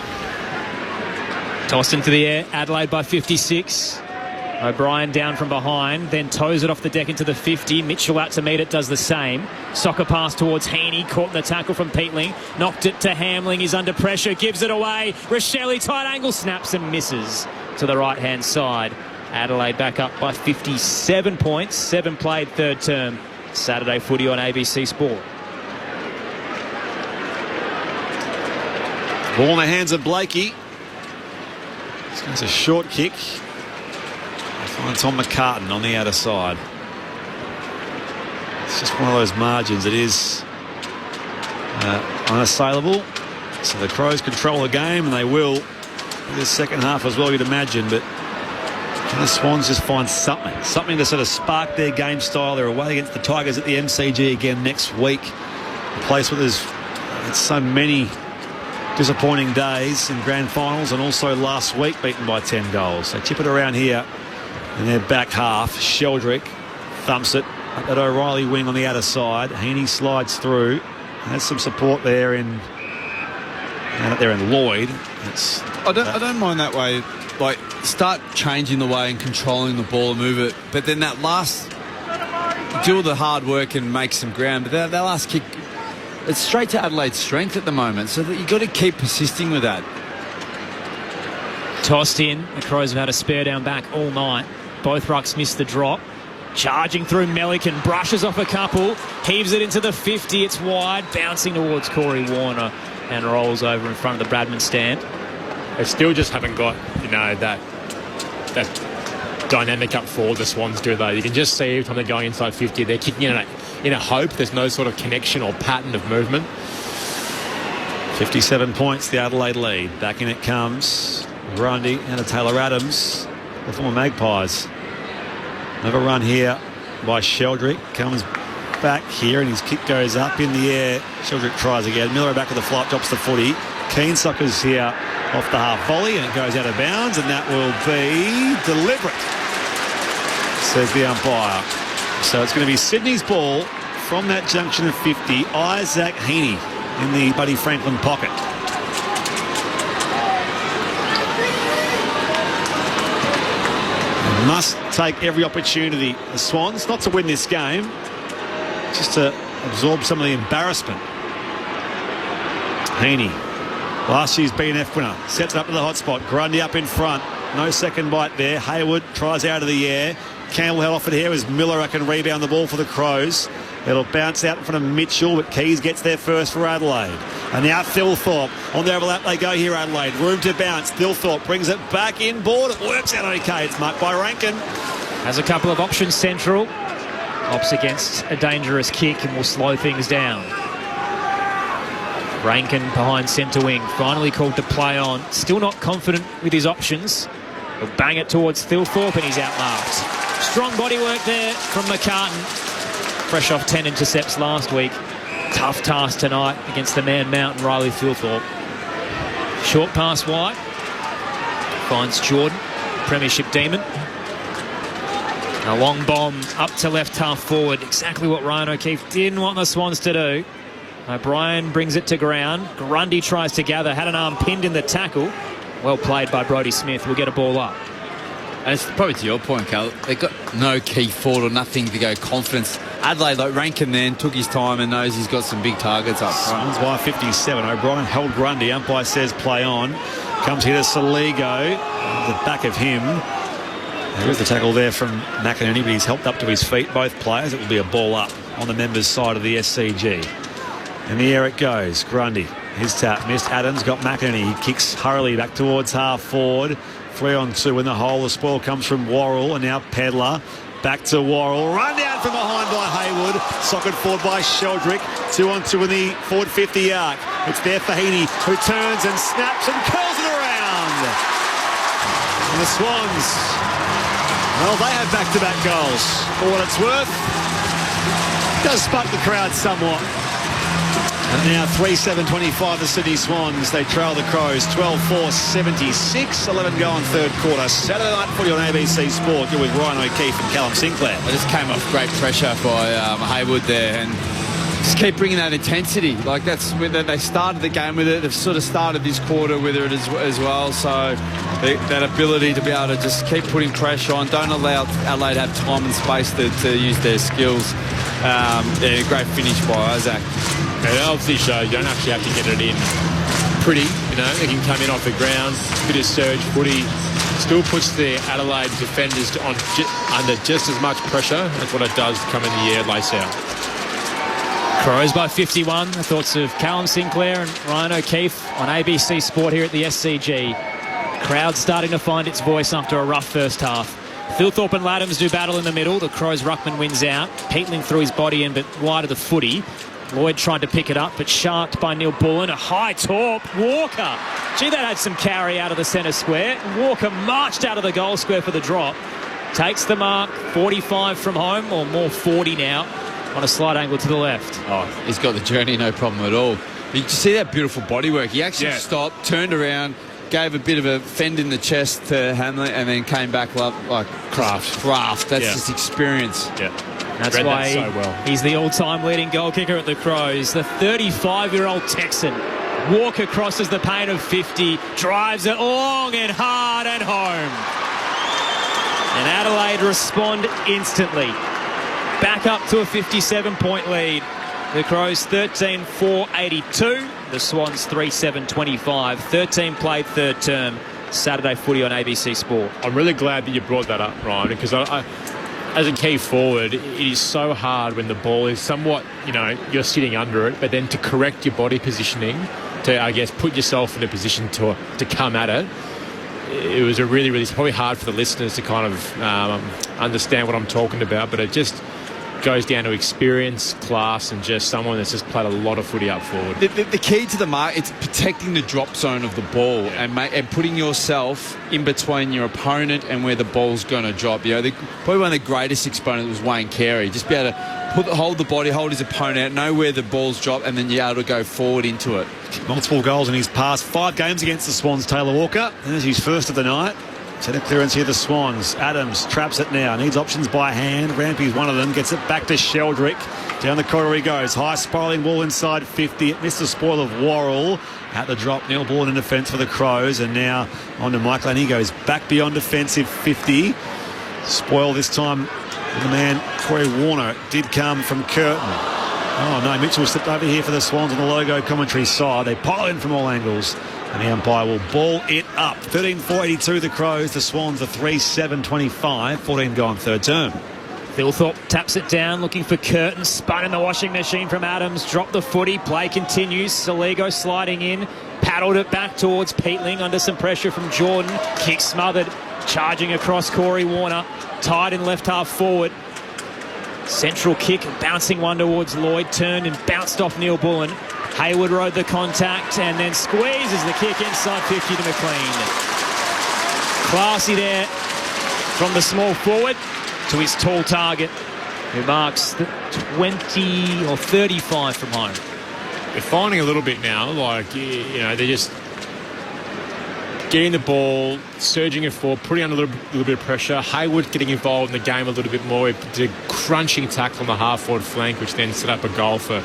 Tossed into the air. Adelaide by 56. O'Brien down from behind, then toes it off the deck into the 50. Mitchell out to meet it, does the same. Soccer pass towards Heaney, caught in the tackle from Peatling. Knocked it to Hamling, he's under pressure, gives it away. Rochelle, tight angle, snaps and misses to the right-hand side. Adelaide back up by 57 points. 7 played, third term. Saturday footy on ABC Sport. Ball in the hands of Blakey. It's a short kick. Finds Tom McCartan on the outer side. It's just one of those margins. It is unassailable. So the Crows control the game, and they will in the second half as well, you'd imagine. But can the Swans just find something to sort of spark their game style? They're away against the Tigers at the MCG again next week. A place where there's so many disappointing days in grand finals, and also last week beaten by 10 goals. So chip it around here in their back half. Sheldrick thumps it up that O'Reilly wing on the outer side. Heaney slides through. Has some support there in Lloyd. I don't mind that way. Like, start changing the way and controlling the ball and move it. But then that last, do all the hard work and make some ground. But that last kick, it's straight to Adelaide's strength at the moment. So that you've got to keep persisting with that. Tossed in. The Crows have had a spare down back all night. Both rucks missed the drop. Charging through Melican, brushes off a couple, heaves it into the 50. It's wide, bouncing towards Corey Warner, and rolls over in front of the Bradman stand. They still just haven't got, that dynamic up forward the Swans do, though. You can just see every time they're going inside 50, they're kicking in a hope. There's no sort of connection or pattern of movement. 57 points, the Adelaide lead. Back in it comes. Grundy and a Taylor Adams, the former Magpies. Another run here by Sheldrick. Comes back here and his kick goes up in the air. Sheldrick tries again. Miller back of the flight, drops the footy. Keane suckers here off the half volley, and it goes out of bounds, and that will be deliberate, says the umpire. So it's going to be Sydney's ball from that junction of 50. Isaac Heaney in the Buddy Franklin pocket. Must take every opportunity, the Swans, not to win this game, just to absorb some of the embarrassment. Heaney, last year's BNF winner, sets it up to the hot spot. Grundy up in front, no second bite there. Hayward tries out of the air. Campbell held off it here as Miller can rebound the ball for the Crows. It'll bounce out in front of Mitchell, but Keys gets there first for Adelaide. And now Thilthorpe. On the overlap they go here, Adelaide. Room to bounce. Thilthorpe brings it back inboard. It works out okay. It's marked by Rankin. Has a couple of options central. Opts against a dangerous kick and will slow things down. Rankin behind centre wing. Finally called to play on. Still not confident with his options. He'll bang it towards Thilthorpe and he's outmarked. Strong bodywork there from McCartan. Fresh off 10 intercepts last week. Tough task tonight against the man Mountain, Riley Thilthorpe. Short pass wide. Finds Jordan, Premiership Demon. A long bomb up to left half forward. Exactly what Ryan O'Keefe didn't want the Swans to do. O'Brien brings it to ground. Grundy tries to gather. Had an arm pinned in the tackle. Well played by Brodie Smith. We'll get a ball up. And it's probably to your point, Cal. They've got no key forward or nothing to go confidence. Adelaide, like Rankin then, took his time and knows he's got some big targets up front. Swans by 57. O'Brien held Grundy. Umpire says play on. Comes here to Saligo. The back of him. There is the tackle there from McInerney, but he's helped up to his feet, both players. It will be a ball up on the members' side of the SCG. In the air it goes. Grundy. His tap missed. Adams got McInerney. He kicks hurriedly back towards half forward. 3-on-2 in the hole. The spoil comes from Worrell, and now Pedler. Back to Worrell. Run down from behind by Haywood. Socket forward by Sheldrick. 2-on-2 in the forward 50 arc. It's there for Heaney, who turns and snaps and curls it around. And the Swans, well, they have back-to-back goals. For what it's worth, does spark the crowd somewhat. And now 3-7-25 the Sydney Swans. They trail the Crows 12-4-76. 11 go in third quarter. Saturday night footy on ABC Sport. You're with Ryan O'Keefe and Callum Sinclair. They just came off great pressure by Haywood there, and just keep bringing that intensity. Like, that's when they started the game with it. They've sort of started this quarter with it as well. So that ability to be able to just keep putting pressure on. Don't allow Adelaide to have time and space to use their skills. Great finish by Isaac. It obviously shows you don't actually have to get it in pretty. You know, it can come in off the ground, bit of surge footy. Still puts the Adelaide defenders under just as much pressure as what it does come in the air, lace out. Crows by 51. The thoughts of Callum Sinclair and Ryan O'Keefe on ABC Sport here at the SCG. Crowd starting to find its voice after a rough first half. Phil Thorpe and Laddams do battle in the middle. The Crows ruckman wins out. Peatling threw his body in, but wide of the footy. Lloyd tried to pick it up, but sharked by Neil Bullen. A high torp. Walker. Gee, that had some carry out of the centre square. Walker marched out of the goal square for the drop. Takes the mark. 45 from home, or more 40 now, on a slight angle to the left. Oh, he's got the journey, no problem at all. But you see that beautiful bodywork. He actually stopped, turned around, gave a bit of a fend in the chest to Hamlet, and then came back like craft. That's just experience. Yeah. That's why so well. He's the all-time leading goal kicker at the Crows. The 35-year-old Texan. Walker crosses the paint of 50, drives it long and hard and home. And Adelaide respond instantly. Back up to a 57-point lead. The Crows 13-4-82. The Swans 3-7-25. 13 played third term. Saturday footy on ABC Sport. I'm really glad that you brought that up, Ryan, because I as a key forward, it is so hard when the ball is somewhat, you're sitting under it, but then to correct your body positioning, to, I guess, put yourself in a position to come at it. It was it's probably hard for the listeners to kind of understand what I'm talking about, but it just goes down to experience, class, and just someone that's just played a lot of footy up forward. The key to the mark, it's protecting the drop zone of the ball and putting yourself in between your opponent and where the ball's going to drop. Probably one of the greatest exponents was Wayne Carey. Just be able to hold the body, hold his opponent out, know where the ball's dropped, and then you're able to go forward into it. Multiple goals in his past 5 games against the Swans, Taylor Walker. And this is his first of the night. Centre clearance here, the Swans. Adams traps it now. Needs options by hand. Rampy's one of them. Gets it back to Sheldrick. Down the corridor he goes. High spiralling ball inside 50. It missed the spoil of Worrell. At the drop, Neil Bullen in defence for the Crows. And now on to Michael, and he goes back beyond defensive 50. Spoil this time. The man, Corey Warner, did come from Curtin. Oh no, Mitchell slipped over here for the Swans on the logo commentary side. They pile in from all angles. And the umpire will ball it up. 13-4-82 the Crows. The Swans are 3-7-25. 14 gone third term. Phil Thorpe taps it down, looking for Curtin. Spun in the washing machine from Adams. Dropped the footy. Play continues. Saligo sliding in. Paddled it back towards Peatling under some pressure from Jordan. Kick smothered. Charging across Corey Warner. Tied in left half forward. Central kick. Bouncing one towards Lloyd. Turned and bounced off Neil Bullen. Haywood rode the contact and then squeezes the kick inside 50 to McLean. Classy there from the small forward to his tall target, who marks the 20 or 35 from home. They're finding a little bit now, they're just getting the ball, surging it forward, putting on a little bit of pressure. Hayward getting involved in the game a little bit more. He did a crunching tackle on the half-forward flank, which then set up a goal for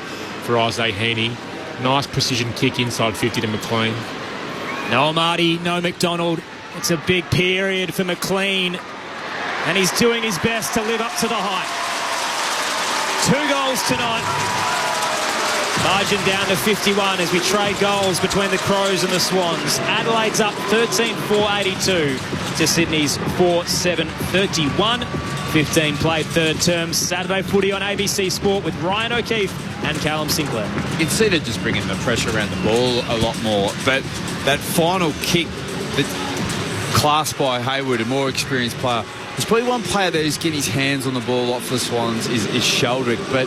Isaiah Heaney. Nice precision kick inside 50 to McLean. No Marty, no McDonald. It's a big period for McLean, and he's doing his best to live up to the hype. 2 goals tonight. Margin down to 51 as we trade goals between the Crows and the Swans. Adelaide's up 13-4-82 to Sydney's 4-7-31. 15 played third term. Saturday footy on ABC Sport with Ryan O'Keefe and Callum Sinclair. You can see they're just bringing the pressure around the ball a lot more. But that final kick, the class by Hayward, a more experienced player. There's probably one player that is getting his hands on the ball a lot for the Swans is Sheldrick. But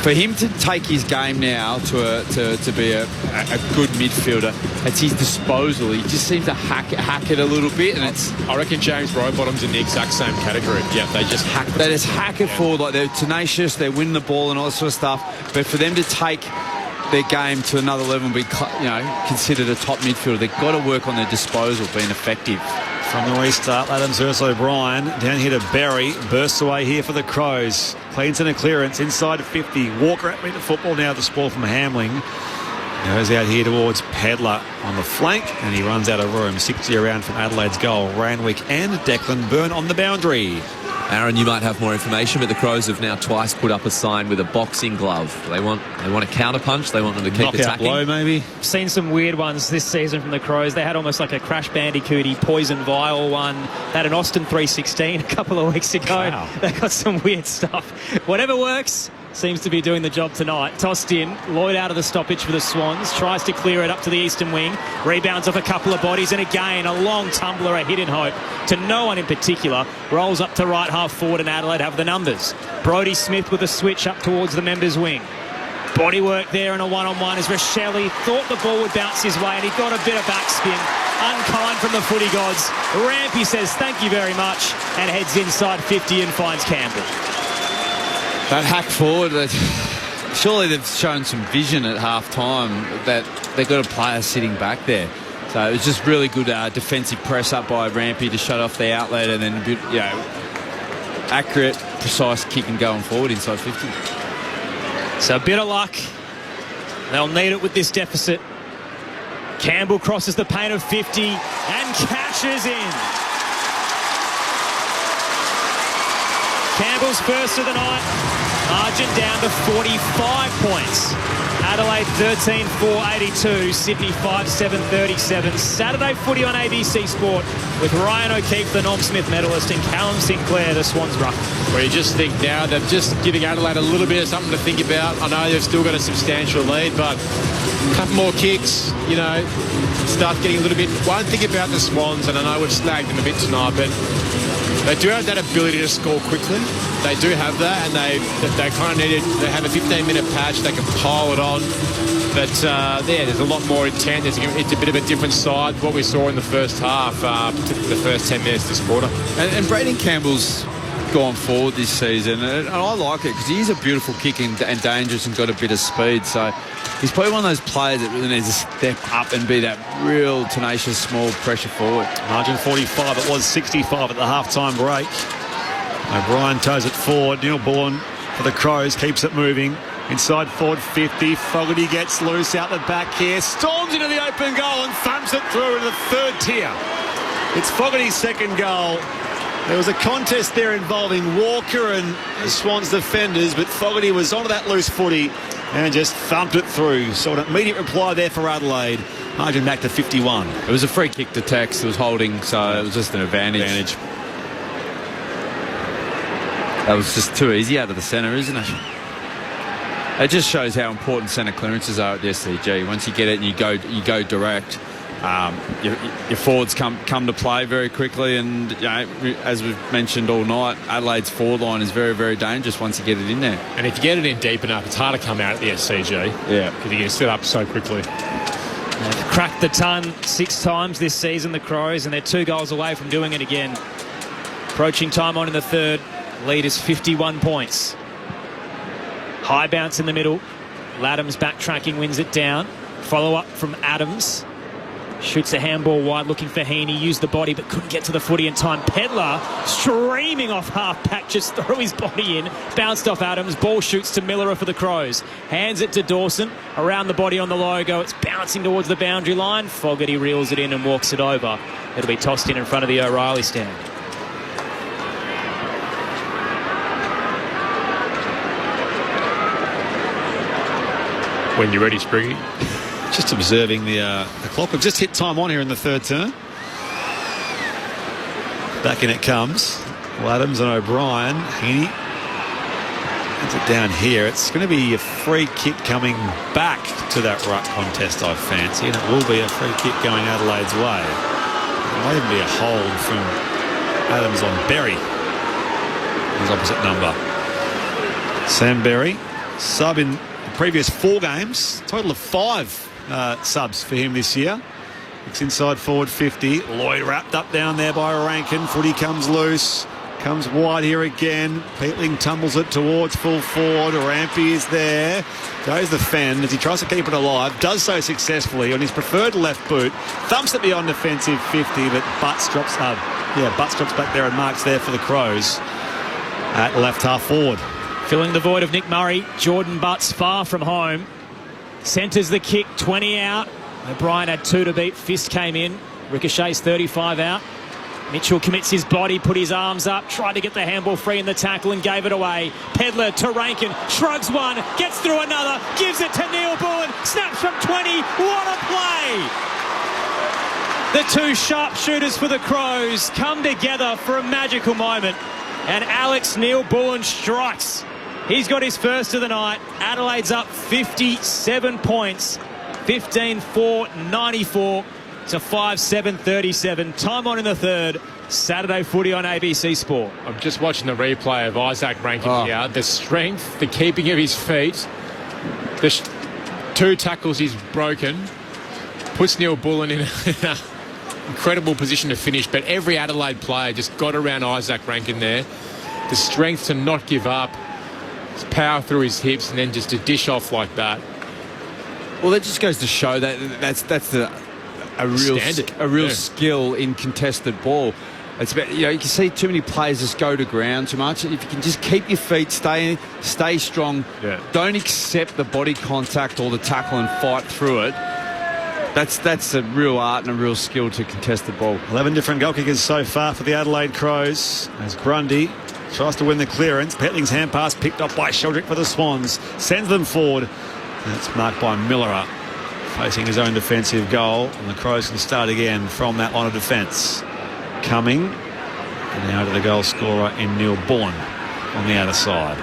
for him to take his game now to be a good midfielder, at his disposal, he just seems to hack it a little bit, and I reckon James Rowbottom's in the exact same category. Yeah, they just hack it forward. Like, they're tenacious, they're winning the ball and all that sort of stuff. But for them to take their game to another level and be, considered a top midfielder, they've got to work on their disposal, being effective. From the restart, Adams versus O'Brien. Down here to Berry. Bursts away here for the Crows. Cleans in a clearance inside 50. Walker at me the football now. The ball from Hamling. Goes out here towards Pedler on the flank, and he runs out of room. 60 around from Adelaide's goal. Ranwick and Declan Byrne on the boundary. Aaron, you might have more information, but the Crows have now twice put up a sign with a boxing glove. They want a counter punch. They want them to keep attacking. Blow, maybe. Seen some weird ones this season from the Crows. They had almost like a Crash Bandicooty poison vial one. They had an Austin 316 a couple of weeks ago. Wow. They got some weird stuff. Whatever works seems to be doing the job tonight. Tossed in, Lloyd out of the stoppage for the Swans, tries to clear it up to the eastern wing, rebounds off a couple of bodies, and again a long tumbler, a hit in hope to no one in particular. Rolls up to right half forward, and Adelaide have the numbers. Brodie Smith with a switch up towards the members' wing. Bodywork there and a one-on-one as Rochelli thought the ball would bounce his way, and he got a bit of backspin. Unkind from the footy gods. Rampy says thank you very much and heads inside 50 and finds Campbell. That hack forward, surely they've shown some vision at half-time that they've got a player sitting back there. So it was just really good defensive press up by Rampy to shut off the outlet, and then a bit, accurate, precise kicking going forward inside 50. So a bit of luck. They'll need it with this deficit. Campbell crosses the paint of 50 and cashes in. Campbell's first of the night. Margin down to 45 points. Adelaide 13-4-82. Sydney 5-7-37. Saturday footy on ABC Sport with Ryan O'Keefe, the Norm Smith medalist, and Callum Sinclair, the Swans ruck. Where you just think now they're just giving Adelaide a little bit of something to think about. I know they've still got a substantial lead, but a couple more kicks, start getting a little bit. One thing about the Swans, and I know we've slagged them a bit tonight, but they do have that ability to score quickly. They do have that, and they kind of need it. They have a 15-minute patch. They can pile it on. But there's a lot more intent. It's a bit of a different side what we saw in the first half, particularly the first 10 minutes this quarter. And Braden Campbell's gone forward this season, and I like it because he's a beautiful kick and dangerous and got a bit of speed. So he's probably one of those players that really needs to step up and be that real tenacious, small pressure forward. Margin 45. It was 65 at the half-time break. O'Brien toes it forward. Neil Bourne for the Crows keeps it moving. Inside forward 50. Fogarty gets loose out the back here. Storms into the open goal and thumps it through into the third tier. It's Fogarty's second goal. There was a contest there involving Walker and the Swans defenders, but Fogarty was onto that loose footy and just thumped it through. So an immediate reply there for Adelaide. Margin back to 51. It was a free kick to Tex. It was holding, so it was just an advantage. That was just too easy out of the centre, isn't it? It just shows how important centre clearances are at the SCG. Once you get it and you go direct, your forwards come to play very quickly, and as we've mentioned all night, Adelaide's forward line is very, very dangerous once you get it in there. And if you get it in deep enough, it's hard to come out at the SCG. Yeah, because you get set up so quickly. They've cracked the ton 6 times this season, the Crows, and they're 2 goals away from doing it again. Approaching time on in the third. Lead is 51 points. High bounce in the middle. Laddams backtracking, wins it down. Follow up from Adams. Shoots a handball wide, looking for Heaney. Used the body, but couldn't get to the footy in time. Pedler streaming off half-back, just threw his body in. Bounced off Adams. Ball shoots to Miller for the Crows. Hands it to Dawson. Around the body on the logo. It's bouncing towards the boundary line. Fogarty reels it in and walks it over. It'll be tossed in front of the O'Reilly stand. When you're ready, Spriggy. Just observing the clock. We've just hit time on here in the third term. Back in it comes. Well, Adams and O'Brien. Heaney hands it down here. It's going to be a free kick coming back to that ruck contest, I fancy. And it will be a free kick going Adelaide's way. It might even be a hold from Adams on Berry. His opposite number. Sam Berry, sub in the previous 4 games. Total of 5 subs for him this year. It's inside forward 50. Lloyd wrapped up down there by Rankin. Footy comes loose. Comes wide here again. Peatling tumbles it towards full forward. Rampy is there. Goes the Fenn as he tries to keep it alive. Does so successfully on his preferred left boot. Thumps it beyond defensive 50, but Butts drops back there and marks there for the Crows at left half forward. Filling the void of Nick Murray. Jordan Butts far from home. Centres the kick, 20 out. O'Brien had 2 to beat. Fist came in. Ricochet's 35 out. Mitchell commits his body, put his arms up, tried to get the handball free in the tackle and gave it away. Pedler to Rankin, shrugs one, gets through another, gives it to Neil Bullen, snaps from 20. What a play! The 2 sharpshooters for the Crows come together for a magical moment. And Alex Neil Bullen strikes. He's got his first of the night. Adelaide's up 57 points. 15-4-94 to 5-7-37. Time on in the third. Saturday footy on ABC Sport. I'm just watching the replay of Isaac Rankin here. The strength, the keeping of his feet, the 2 tackles he's broken, puts Neil Bullen in an incredible position to finish. But every Adelaide player just got around Isaac Rankin there. The strength to not give up. His power through his hips and then just to dish off like that. Well, that just goes to show that that's a real skill in contested ball. It's about, you can see too many players just go to ground too much. If you can just keep your feet, stay strong, don't accept the body contact or the tackle and fight through it. That's a real art and a real skill to contested ball. 11 different goal kickers so far for the Adelaide Crows as Grundy tries to win the clearance. Petling's hand pass picked up by Sheldrick for the Swans. Sends them forward. That's marked by Miller facing his own defensive goal. And the Crows can start again from that line of defence. Coming. And now to the goal scorer in Neil Bullen on the outer side.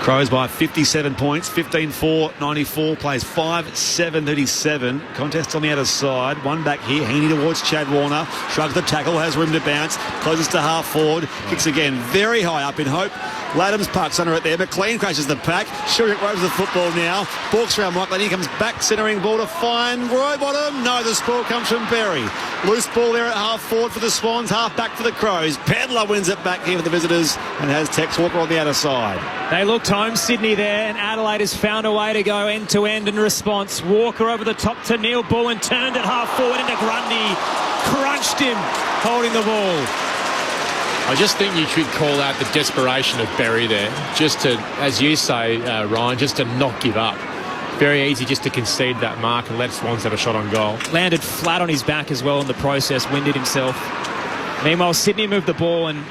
Crows by 57 points, 15-4-94, plays 5-7-37. Contest on the outer side. One back here, Heaney towards Chad Warner. Shrugs the tackle, has room to bounce. Closes to half forward. Kicks again, very high up in hope. Laddams parks under it there. McLean crashes the pack. Shurick roves the football now. Balks around Michael. He comes back, centering ball to find Rowbottom. No, the score comes from Berry. Loose ball there at half forward for the Swans, half back for the Crows. Pedler wins it back here for the visitors and has Tex Walker on the outer side. They looked home, Sydney there, and Adelaide has found a way to go end-to-end in response. Walker over the top to Neil Bullen, turned it half forward into Grundy, crunched him, holding the ball. I just think you should call out the desperation of Berry there, just to, as you say, Ryan, just to not give up. Very easy just to concede that mark and let Swans have a shot on goal. Landed flat on his back as well in the process, winded himself. Meanwhile, Sydney moved the ball and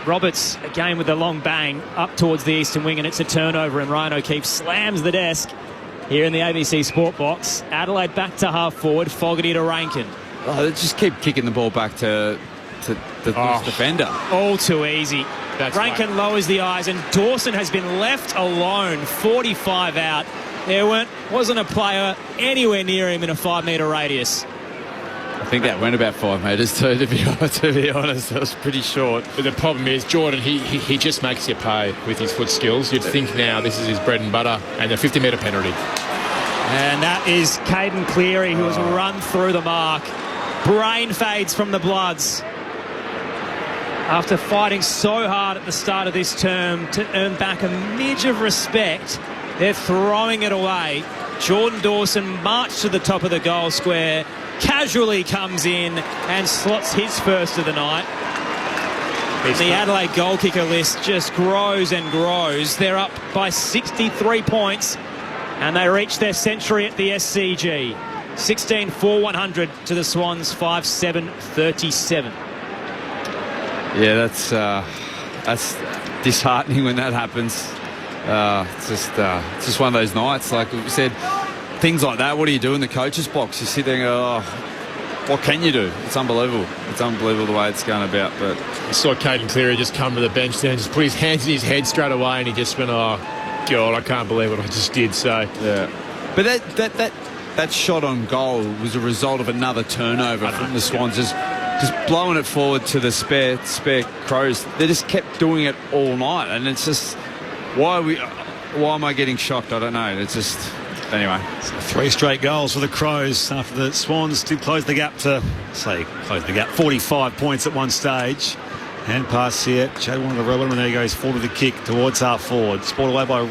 Roberts, again with a long bang, up towards the eastern wing, and it's a turnover, and Ryan O'Keefe slams the desk here in the ABC Sport box. Adelaide back to half forward, Fogarty to Rankin. Oh, they just keep kicking the ball back to the defender. All too easy. Rankin lowers the eyes, and Dawson has been left alone, 45 out. There wasn't a player anywhere near him in a 5-metre radius. I think that went about 5 metres too, to be honest. That was pretty short. But the problem is, Jordan, he just makes you pay with his foot skills. You'd think now this is his bread and butter, and the 50-metre penalty. And that is Caden Cleary, who has run through the mark. Brain fades from the Bloods. After fighting so hard at the start of this term to earn back a midge of respect, they're throwing it away. Jordan Dawson marched to the top of the goal square, casually comes in and slots his first of the night. The Adelaide goal kicker list just grows and grows. They're up by 63 points and they reach their century at the SCG. 16-4-100 to the Swans, 5-7-37. Yeah, that's disheartening when that happens. It's just one of those nights. Like we said, things like that, what do you do in the coach's box? You sit there and go, what can you do? It's unbelievable. It's unbelievable the way it's going about. But I saw Caden Cleary just come to the bench there and just put his hands in his head straight away, and he just went, oh, God, I can't believe what I just did. So, yeah. But that shot on goal was a result of another turnover from the Swans, just blowing it forward to the spare Crows. They just kept doing it all night, and it's just why am I getting shocked? I don't know. It's just anyway. 3 straight goals for the Crows after the Swans did close the gap 45 points at one stage. Hand pass here. Chad wanted to roll him, and there he goes forward with the kick towards half forward. Spoiled away by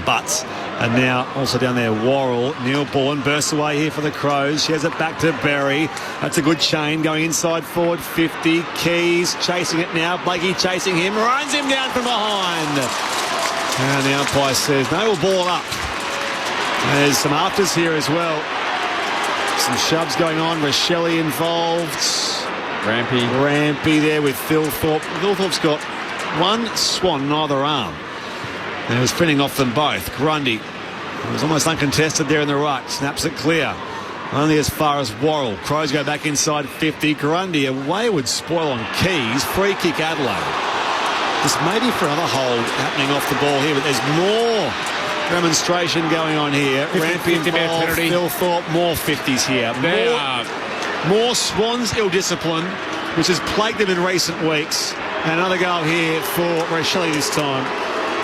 Butts. And now also down there, Worrell. Neil Bullen bursts away here for the Crows. She has it back to Berry. That's a good chain going inside forward 50. Keys chasing it now. Blakey chasing him. Runs him down from behind. And the umpire says, no, we'll ball up. There's some afters here as well. Some shoves going on. Rochelle involved. Rampy there with Philthorpe. Philthorpe's got one Swan in either arm. And he was fending off them both. Grundy. It was almost uncontested there in the ruck. Snaps it clear. Only as far as Worrell. Crows go back inside 50. Grundy, a wayward spoil on Keys. Free kick Adelaide. Just maybe for another hold happening off the ball here. But there's more demonstration going on here. Rampy involved. Philthorpe, more 50s here. More Swans ill-discipline, which has plagued them in recent weeks. And another goal here for Rochelle this time.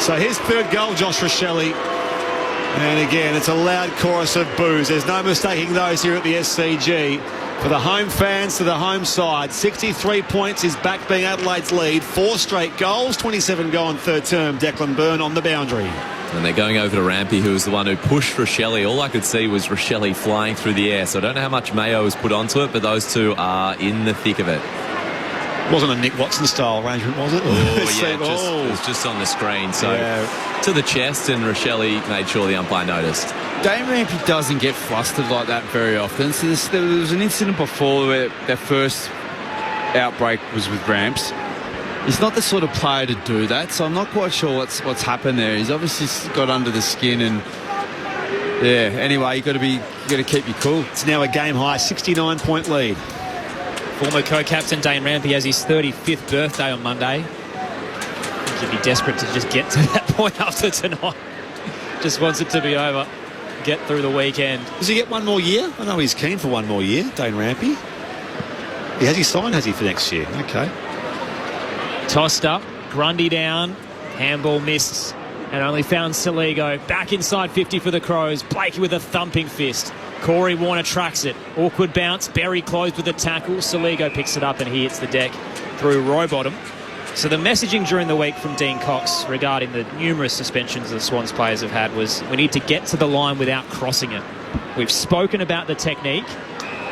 So his third goal, Josh Rochelle. And again, it's a loud chorus of boos. There's no mistaking those here at the SCG. For the home fans to the home side, 63 points is back being Adelaide's lead. 4 straight goals, 27 goal in third term. Declan Byrne on the boundary. And they're going over to Rampy, who was the one who pushed Rochelle. All I could see was Rochelle flying through the air. So I don't know how much Mayo was put onto it, but those two are in the thick of it. Wasn't a Nick Watson style arrangement, was it? It was just on the screen. So to the chest, and Rochelle made sure the umpire noticed. Dane Rampy doesn't get flustered like that very often. So there was an incident before where their first outbreak was with Ramps. He's not the sort of player to do that, so I'm not quite sure what's happened there. He's obviously got under the skin, and anyway, you got to keep your cool. It's now a game high 69-point lead. Former co-captain Dane Rampy has his 35th birthday on Monday. I think he'd be desperate to just get to that point after tonight. Just wants it to be over. Get through the weekend. Does he get one more year? I know he's keen for one more year, Dane Rampy. Has he signed, has he, for next year? Okay. Tossed up, Grundy down, handball missed, and only found Saligo. Back inside 50 for the Crows. Blakey with a thumping fist. Corey Warner tracks it. Awkward bounce. Berry closed with a tackle. Saligo picks it up and he hits the deck through Rowbottom. So the messaging during the week from Dean Cox regarding the numerous suspensions the Swans players have had was we need to get to the line without crossing it. We've spoken about the technique.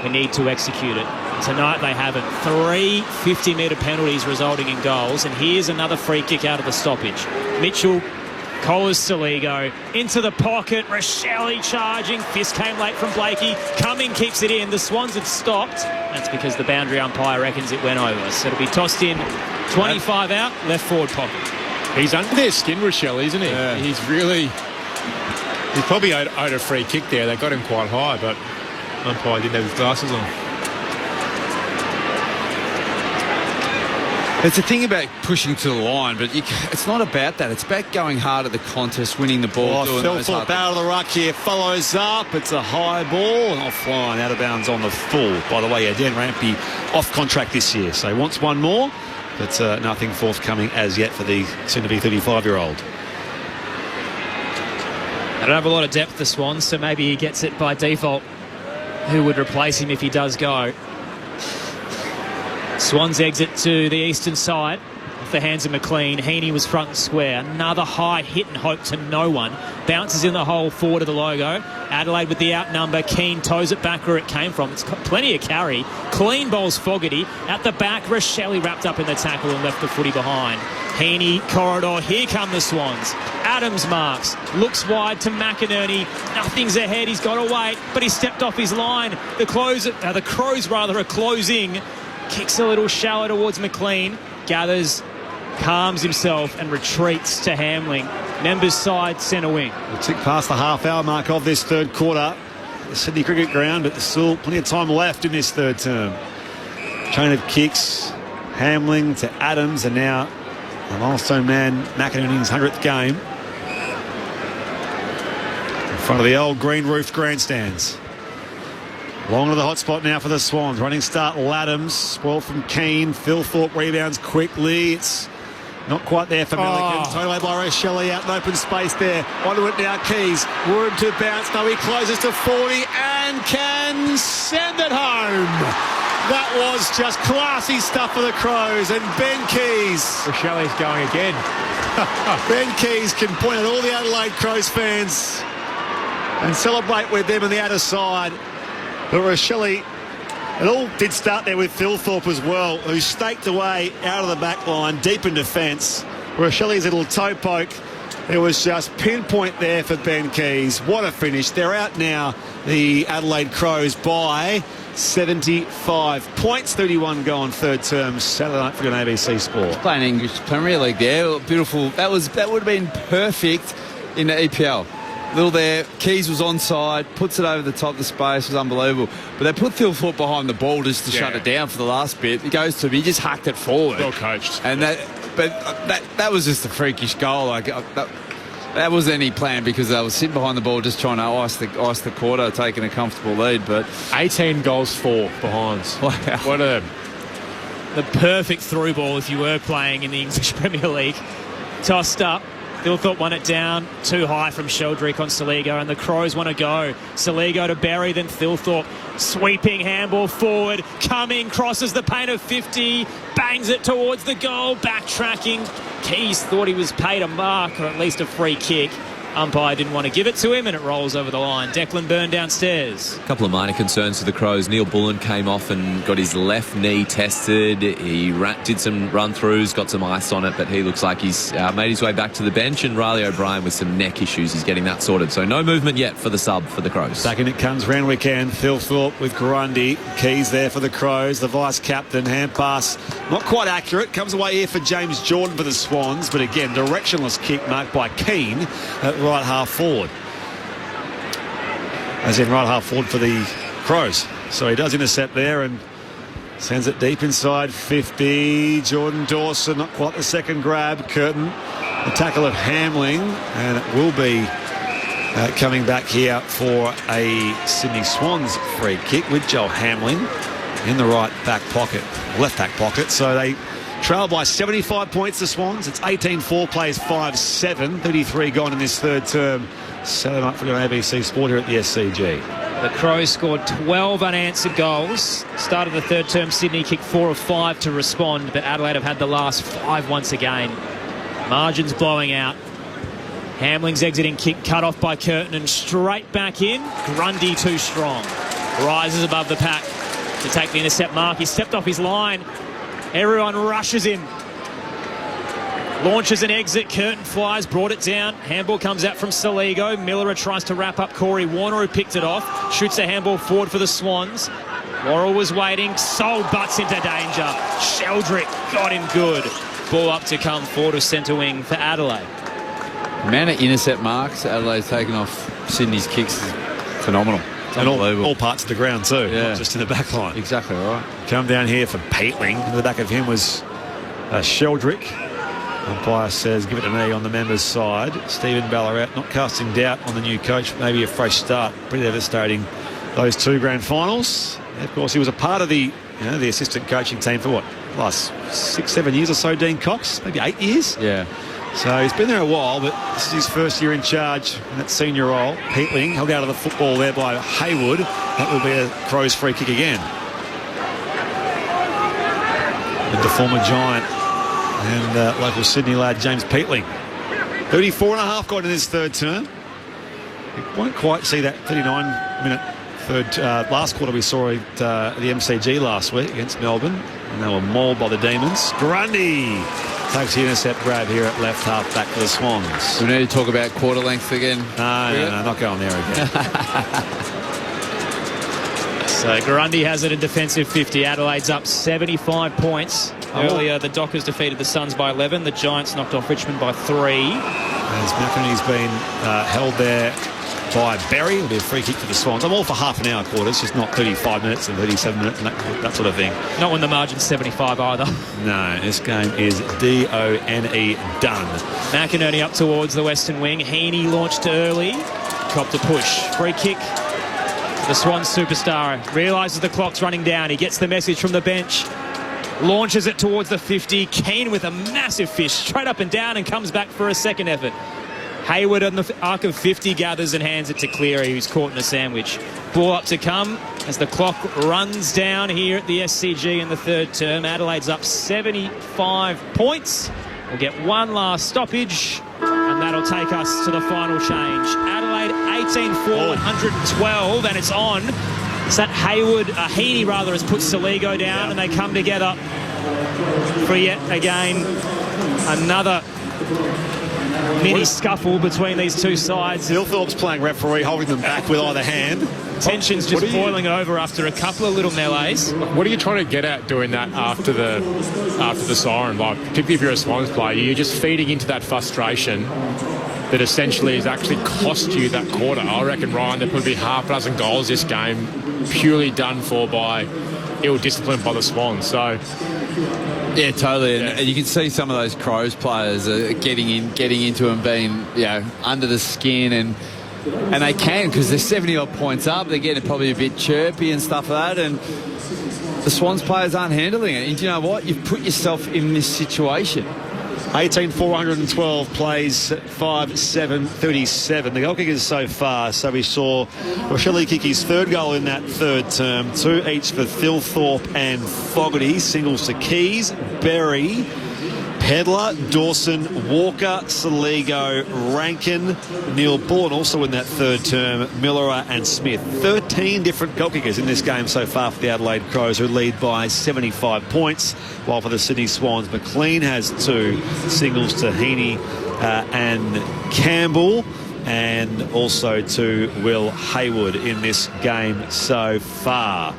We need to execute it. Tonight they haven't. 3 50-metre penalties resulting in goals. And here's another free kick out of the stoppage. Mitchell collars Saligo into the pocket. Rochelle charging. Fist came late from Blakey. Cumming keeps it in. The Swans had stopped. That's because the boundary umpire reckons it went over. So it'll be tossed in. 25 out, left forward pocket. He's under their skin, Rochelle, isn't he? Yeah. He's probably owed a free kick there. They got him quite high, but umpire didn't have his glasses on. It's a thing about pushing to the line, but it's not about that. It's about going hard at the contest, winning the ball. Philthorpe out of the ruck here, follows up. It's a high ball and offline, out of bounds on the full. By the way, Dan Rampy off contract this year, so he wants one more, but nothing forthcoming as yet for the soon-to-be 35-year-old. I don't have a lot of depth, the Swans, so maybe he gets it by default. Who would replace him if he does go? Swans exit to the eastern side. off the hands of McLean. Heaney was front and square. Another high hit and hope to no one. Bounces in the hole forward of the logo. Adelaide with the outnumber. Keane toes it back where it came from. It's got plenty of carry. Clean bowls Fogarty. At the back, Rochelle wrapped up in the tackle and left the footy behind. Heaney, corridor. Here come the Swans. Adams marks. Looks wide to McInerney. Nothing's ahead. He's got to wait, but he stepped off his line. The Crows are closing. Kicks a little shallow towards McLean. Gathers, calms himself and retreats to Hamling. Members side, centre wing. We'll tick past the half-hour mark of this third quarter. The Sydney Cricket Ground, but there's still plenty of time left in this third term. Chain of kicks. Hamling to Adams, and now the milestone man McInerney's 100th game. In front of the old green-roofed grandstands. Long to the hot spot now for the Swans. Running start, Laddams. Spoiled from Keane. Philthorpe rebounds quickly. It's not quite there for Milligan. Totally by Rochelle out in open space there. Onto it now, Keys. Room to bounce. No, he closes to 40 and can send it home. That was just classy stuff for the Crows. And Ben Keys. Rochelle's going again. Ben Keys can point at all the Adelaide Crows fans and celebrate with them on the outer side. But Rochelle, it all did start there with Philthorpe as well, who staked away out of the back line, deep in defence. Rochelle's little toe poke, it was just pinpoint there for Ben Keys. What a finish. They're out now, the Adelaide Crows, by 75 points. 31 gone third term, Saturday night for an ABC Sport. Playing English Premier League there. Beautiful. That would have been perfect in the EPL. Little there, Keys was onside, puts it over the top of the space, was unbelievable. But they put Philthorpe behind the ball just to shut it down for the last bit. He goes to him, he just hacked it forward. Well coached. And that was just a freakish goal. That wasn't any plan because they were sitting behind the ball just trying to ice the quarter, taking a comfortable lead. But 18 goals for behinds. Wow. What the perfect through ball if you were playing in the English Premier League. Tossed up. Philthorpe won it down too high from Sheldrick on Saligo, and the Crows want to go. Saligo to Berry, then Philthorpe. Sweeping handball forward, coming, crosses the paint of 50, bangs it towards the goal, backtracking. Keys thought he was paid a mark, or at least a free kick. Umpire didn't want to give it to him, and it rolls over the line. Declan Byrne downstairs. A couple of minor concerns for the Crows. Neil Bullen came off and got his left knee tested. He did some run-throughs, got some ice on it, but he looks like he's made his way back to the bench. And Riley O'Brien with some neck issues, he's getting that sorted. So no movement yet for the sub for the Crows. Back in it comes round weekend. Philthorpe with Grundy. Keys there for the Crows. The vice-captain, hand pass, not quite accurate. Comes away here for James Jordan for the Swans. But again, directionless kick marked by Keane at right half forward. As in right half forward for the Crows. So he does intercept there and sends it deep inside 50. Jordan Dawson, not quite the second grab. Curtin, the tackle of Hamling, and it will be coming back here for a Sydney Swans free kick with Joel Hamling in the right back pocket, left back pocket. So they trail by 75 points, the Swans. It's 18-4, plays 5-7. 33 gone in this third term. Saturday night for an ABC Sport here at the SCG. The Crows scored 12 unanswered goals. Start of the third term, Sydney kicked 4 of 5 to respond, but Adelaide have had the last 5 once again. Margins blowing out. Hamling's exiting kick cut off by Curtin and straight back in. Grundy too strong. Rises above the pack to take the intercept mark. He stepped off his line. Everyone rushes in. Launches an exit. Curtin flies, brought it down. Handball comes out from Saligo. Miller tries to wrap up Corey Warner, who picked it off. Shoots a handball forward for the Swans. Worrell was waiting. Soul butts into danger. Sheldrick got him good. Ball up to come forward to centre wing for Adelaide. amount of intercept marks Adelaide's taken off Sydney's kicks is phenomenal. And all parts of the ground too, not just in the back line. Exactly right. Come down here for Paitling. In the back of him was Sheldrick. Umpire says give it an E on the members' side. Stephen Ballarat not casting doubt on the new coach. Maybe a fresh start. Pretty devastating, those two grand finals. And of course, he was a part of the assistant coaching team for what, last 6-7 years or so. Dean Cox, maybe 8 years. Yeah. So he's been there a while, but this is his first year in charge in that senior role. Paitling held out of the football there by Haywood. That will be a Crows free kick again. And the former Giant and local Sydney lad James Peatling. 34.5 got in his third term. You won't quite see that 39-minute third last quarter we saw at the MCG last week against Melbourne, and they were mauled by the Demons. Grundy takes the intercept grab here at left half back for the Swans. We need to talk about quarter length again. No, not going there again. So Grundy has it in defensive 50. Adelaide's up 75 points. Earlier, the Dockers defeated the Suns by 11. The Giants knocked off Richmond by 3. As McInerney's been held there by Berry. It'll be a free kick for the Swans. I'm all for half an hour quarters, just not 35 minutes and 37 minutes and that sort of thing. Not when the margin's 75 either. No, this game is DONE done. McInerney up towards the western wing. Heaney launched early. Copped a push. Free kick. The Swans superstar realises the clock's running down. He gets the message from the bench. Launches it towards the 50. Keane with a massive fish straight up and down and comes back for a second effort. Hayward on the arc of 50 gathers and hands it to Cleary, who's caught in a sandwich. Ball up to come as the clock runs down here at the SCG in the third term. Adelaide's up 75 points. We'll get one last stoppage, and that'll take us to the final change. Adelaide 18-4, 112, and it's on. It's that Heaney has put Saligo down, and they come together for yet again another mini scuffle between these two sides. Hillthorpe's playing referee, holding them back with either hand. Tension's just boiling over after a couple of little melees. What are you trying to get at doing that after the siren? Like, particularly if you're a Swans player, you're just feeding into that frustration that essentially has actually cost you that quarter. I reckon, Ryan, there could be half a dozen goals this game purely done for by ill discipline by the Swans. So yeah, totally. And you can see some of those Crows players getting into them, being under the skin, and they can, because they're 70-odd points up. They're getting probably a bit chirpy and stuff like that, and the Swans players aren't handling it. And do you know what? You've put yourself in this situation. 18-412 plays 5-7-37. The goal kickers so far. So we saw Rochelle kick his third goal in that third term. 2 each for Thilthorpe and Fogarty. Singles to Keys, Berry, Pedler, Dawson, Walker, Saligo, Rankin, Neil Bullen also in that third term, Millerer and Smith. 13 different goal kickers in this game so far for the Adelaide Crows, who lead by 75 points, while for the Sydney Swans, McLean has 2 singles to Heaney and Campbell, and also to Will Hayward in this game so far.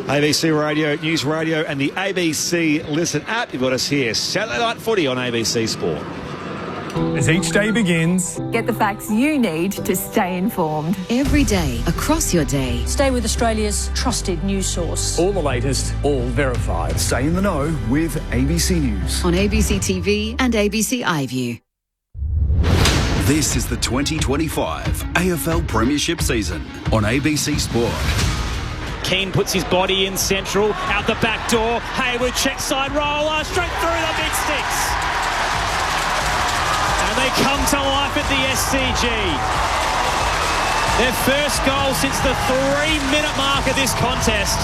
ABC Radio, News Radio and the ABC Listen app. You've got us here. Saturday Night Footy on ABC Sport. As each day begins, get the facts you need to stay informed. Every day, across your day. Stay with Australia's trusted news source. all the latest, all verified. Stay in the know with ABC News. On ABC TV and ABC iView. This is the 2025 AFL Premiership season on ABC Sport. Keane puts his body in central, out the back door. Hayward check side roller, straight through the big sticks. And they come to life at the SCG. Their first goal since the 3-minute mark of this contest.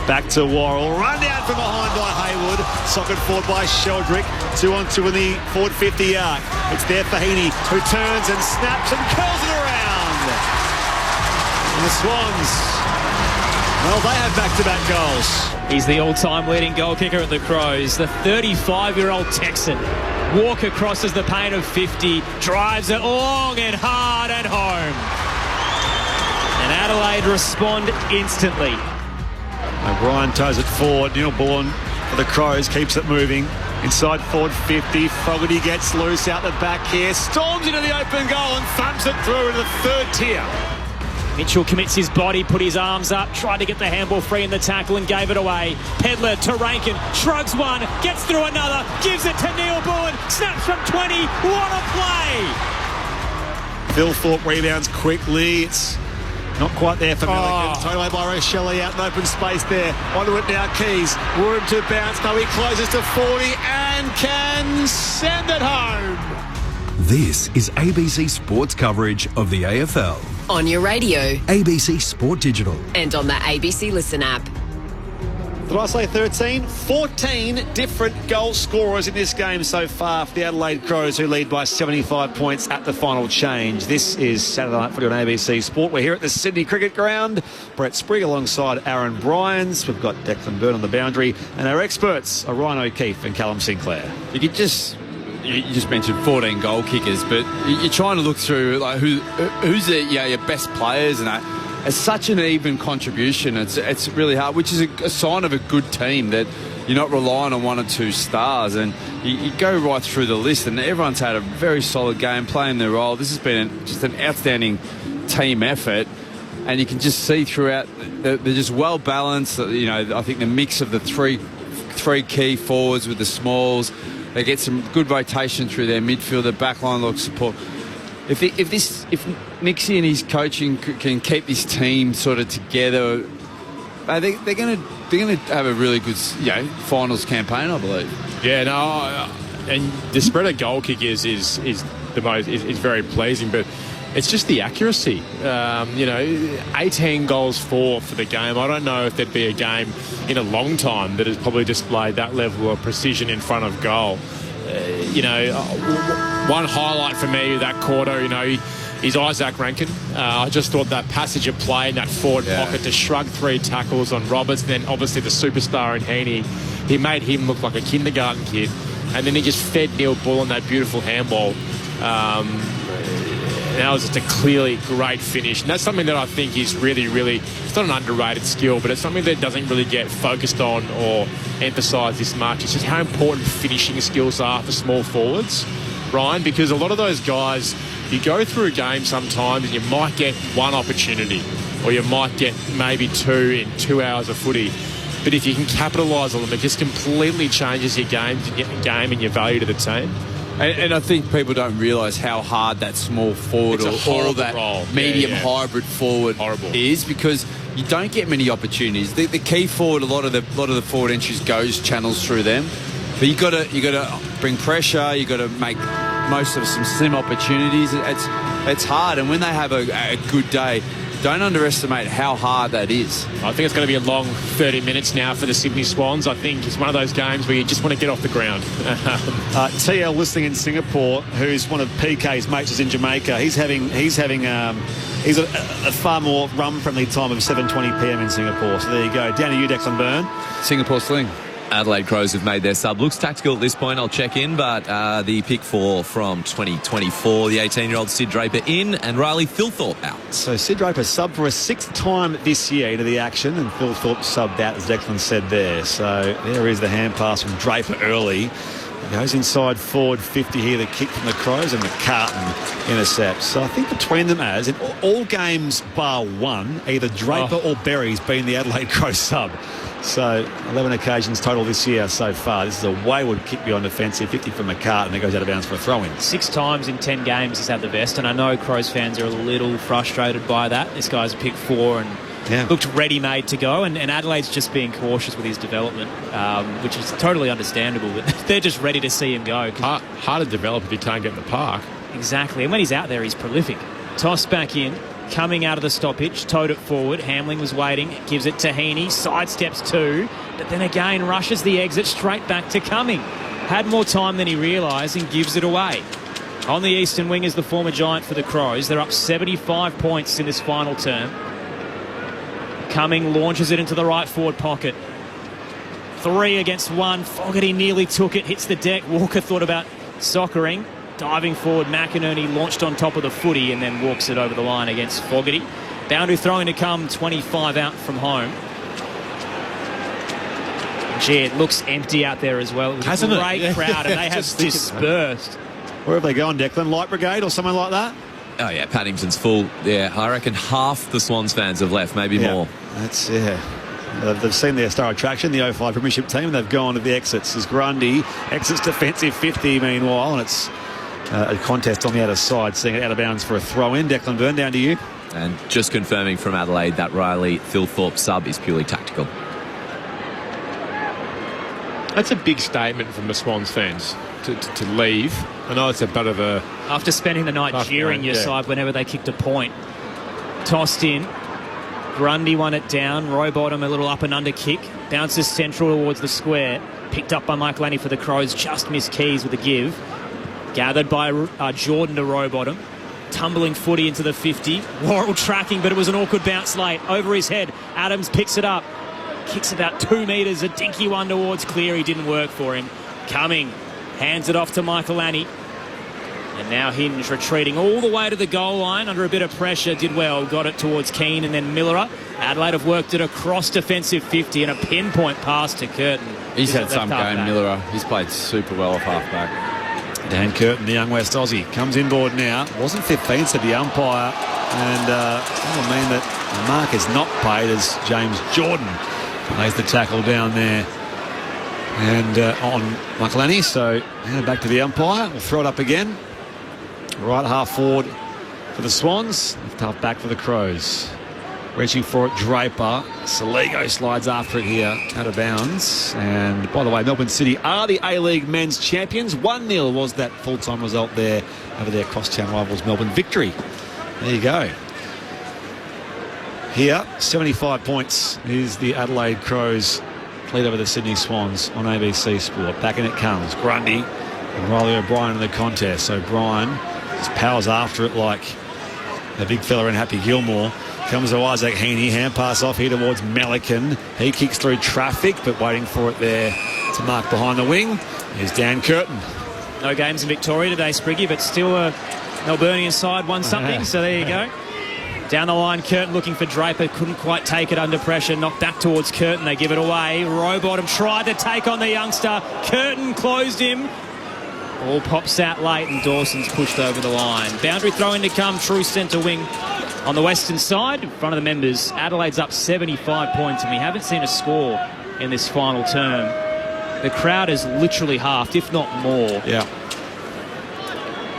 Back to Worrell, run down from behind by Hayward, socket forward by Sheldrick, 2-on-2 in the forward 50 arc. It's there for Heaney, who turns and snaps and curls it around. And the Swans, well, they have back-to-back goals. He's the all-time leading goal kicker at the Crows, the 35-year-old Texan. Walker crosses the paint of 50, drives it long and hard and home. And Adelaide respond instantly. O'Brien toes it forward. Neil Bullen for the Crows keeps it moving. Inside forward 50. Fogarty gets loose out the back here. Storms into the open goal and thumps it through into the third tier. Mitchell commits his body, put his arms up, tried to get the handball free in the tackle and gave it away. Pedler to Rankin, shrugs one, gets through another, gives it to Neil Bullen, snaps from 20, what a play! Thilthorpe rebounds quickly. It's not quite there for Milligan. Thrown away by Rochelle out in open space there. Onto it now, Keys. Room to bounce. No, he closes to 40 and can send it home. This is ABC Sports coverage of the AFL. On your radio, ABC Sport Digital. and on the ABC Listen app. Did I say 13? 14 different goal scorers in this game so far for the Adelaide Crows, who lead by 75 points at the final change. This is Saturday Night Footy on ABC Sport. We're here at the Sydney Cricket Ground. Brett Sprigg alongside Aaron Bryans. We've got Declan Byrne on the boundary. And our experts are Ryan O'Keefe and Callum Sinclair. You just mentioned 14 goal kickers, but you're trying to look through like who's your best players, and that. It's such an even contribution. It's really hard, which is a sign of a good team, that you're not relying on one or two stars. And you go right through the list, and everyone's had a very solid game, playing their role. This has been just an outstanding team effort, and you can just see throughout they're just well balanced. You know, I think the mix of the three key forwards with the smalls, they get some good rotation through their midfield. The backline looks support. If Nixie and his coaching can keep this team sort of together, they're going to have a really good finals campaign, I believe. Yeah, no, and the spread of goal kickers is very pleasing, but it's just the accuracy. 18 goals for the game. I don't know if there'd be a game in a long time that has probably displayed that level of precision in front of goal. One highlight for me of that quarter, is Isaac Rankin. I just thought that passage of play in that forward pocket to shrug 3 tackles on Roberts, then obviously the superstar in Heaney, he made him look like a kindergarten kid, and then he just fed Neil Bull on that beautiful handball. That was just a clearly great finish. And that's something that I think is really, really, it's not an underrated skill, but it's something that doesn't really get focused on or emphasised this much. It's just how important finishing skills are for small forwards, Ryan, because a lot of those guys, you go through a game sometimes and you might get one opportunity, or you might get maybe 2 in 2 hours of footy. But if you can capitalise on them, it just completely changes your game and your value to the team. And I think people don't realise how hard that small forward or that role. medium hybrid forward is, because you don't get many opportunities. The key forward, a lot of the forward entries goes channels through them, but you got to bring pressure. You got to make most of some slim opportunities. It's hard, and when they have a good day, don't underestimate how hard that is. I think it's going to be a long 30 minutes now for the Sydney Swans. I think it's one of those games where you just want to get off the ground. TL listening in Singapore, who's one of PK's mates, is in Jamaica. He's a far more rum-friendly time of 7:20 p.m. in Singapore. So there you go. Down to you, Declan Byrne. Singapore sling. Adelaide Crows have made their sub. Looks tactical at this point, I'll check in, but the pick 4 from 2024, the 18-year-old Sid Draper in, and Riley Thilthorpe out. So Sid Draper subbed for a 6th time this year into the action, and Thilthorpe subbed out, as Declan said there. So there is the hand pass from Draper early. He goes inside forward 50 here, the kick from the Crows, and the Carlton intercepts. So I think between them, as in all games bar one, either Draper or Berry's been the Adelaide Crows sub. So 11 occasions total this year so far. This is a wayward kick beyond defensive, 50 from McCartan, and it goes out of bounds for a throw-in. 6 times in 10 games he's had the best, and I know Crows fans are a little frustrated by that. This guy's picked 4 and looked ready-made to go, and Adelaide's just being cautious with his development, which is totally understandable, but they're just ready to see him go. Hard to develop if you can't get in the park. Exactly, and when he's out there, he's prolific. Toss back in. Coming out of the stoppage, towed it forward. Hamling was waiting, gives it to Heaney, sidesteps 2, but then again rushes the exit straight back to Cumming. Had more time than he realised and gives it away. On the eastern wing is the former Giant for the Crows. They're up 75 points in this final term. Cumming launches it into the right forward pocket. 3 against 1. Fogarty nearly took it, hits the deck. Walker thought about soccering. Diving forward, McInerney launched on top of the footy and then walks it over the line against Fogarty. Boundary throwing to come, 25 out from home. Gee, it looks empty out there as well. It was a great crowd, and they have dispersed. Where have they gone, Declan? Light Brigade or something like that? Oh, yeah, Paddington's full. Yeah, I reckon half the Swans fans have left, maybe more. They've seen their star attraction, the 05 Premiership team, and they've gone to the exits. As Grundy exits defensive 50 meanwhile, and it's a contest on the outer side, seeing it out of bounds for a throw-in. Declan Byrne, down to you. And just confirming from Adelaide that Riley Thilthorpe sub is purely tactical. That's a big statement from the Swans fans to leave. I know it's a bit of a... After spending the night jeering your side whenever they kicked a point. Tossed in. Grundy won it down. Rowbottom, a little up and under kick. Bounces central towards the square. Picked up by Mike Lanny for the Crows. Just missed Keys with a give. Gathered by Jordan to Rowbottom. Tumbling footy into the 50. Worrell tracking, but it was an awkward bounce late. Over his head. Adams picks it up. Kicks about 2 metres. A dinky one towards Cleary. Didn't work for him. Cumming hands it off to Michael Lanny. And now Hinge retreating all the way to the goal line under a bit of pressure. Did well. Got it towards Keane and then Miller. Adelaide have worked it across defensive 50 and a pinpoint pass to Curtin. He's had some game, Miller. He's played super well off half-back. Dan Curtin, the young West Aussie, comes inboard now. Wasn't 15, said the umpire. And that will mean that the mark is not paid as James Jordan lays the tackle down there. And on McElhenney, so hand it back to the umpire. We'll throw it up again. Right half forward for the Swans. Left half back for the Crows. Reaching for it, Draper. Saligo slides after it here, out of bounds. And by the way, Melbourne City are the A-League men's champions. 1-0 was that full-time result there over their cross-town rivals Melbourne victory. There you go. Here, 75 points is the Adelaide Crows lead over the Sydney Swans on ABC Sport. Back in it comes. Grundy and Riley O'Brien in the contest. O'Brien just powers after it like the big fella in Happy Gilmore. Comes to Isaac Heaney. Hand pass off here towards Melican. He kicks through traffic, but waiting for it there to mark behind the wing. Here's Dan Curtin. No games in Victoria today, Spriggy, but still a Melburnian side won something, so there you go. Down the line, Curtin looking for Draper. Couldn't quite take it under pressure. Knocked back towards Curtin. They give it away. Rowbottom tried to take on the youngster. Curtin closed him. Ball pops out late and Dawson's pushed over the line. Boundary throw in to come. True centre wing on the western side. In front of the members. Adelaide's up 75 points and we haven't seen a score in this final term. The crowd is literally halved, if not more. Yeah.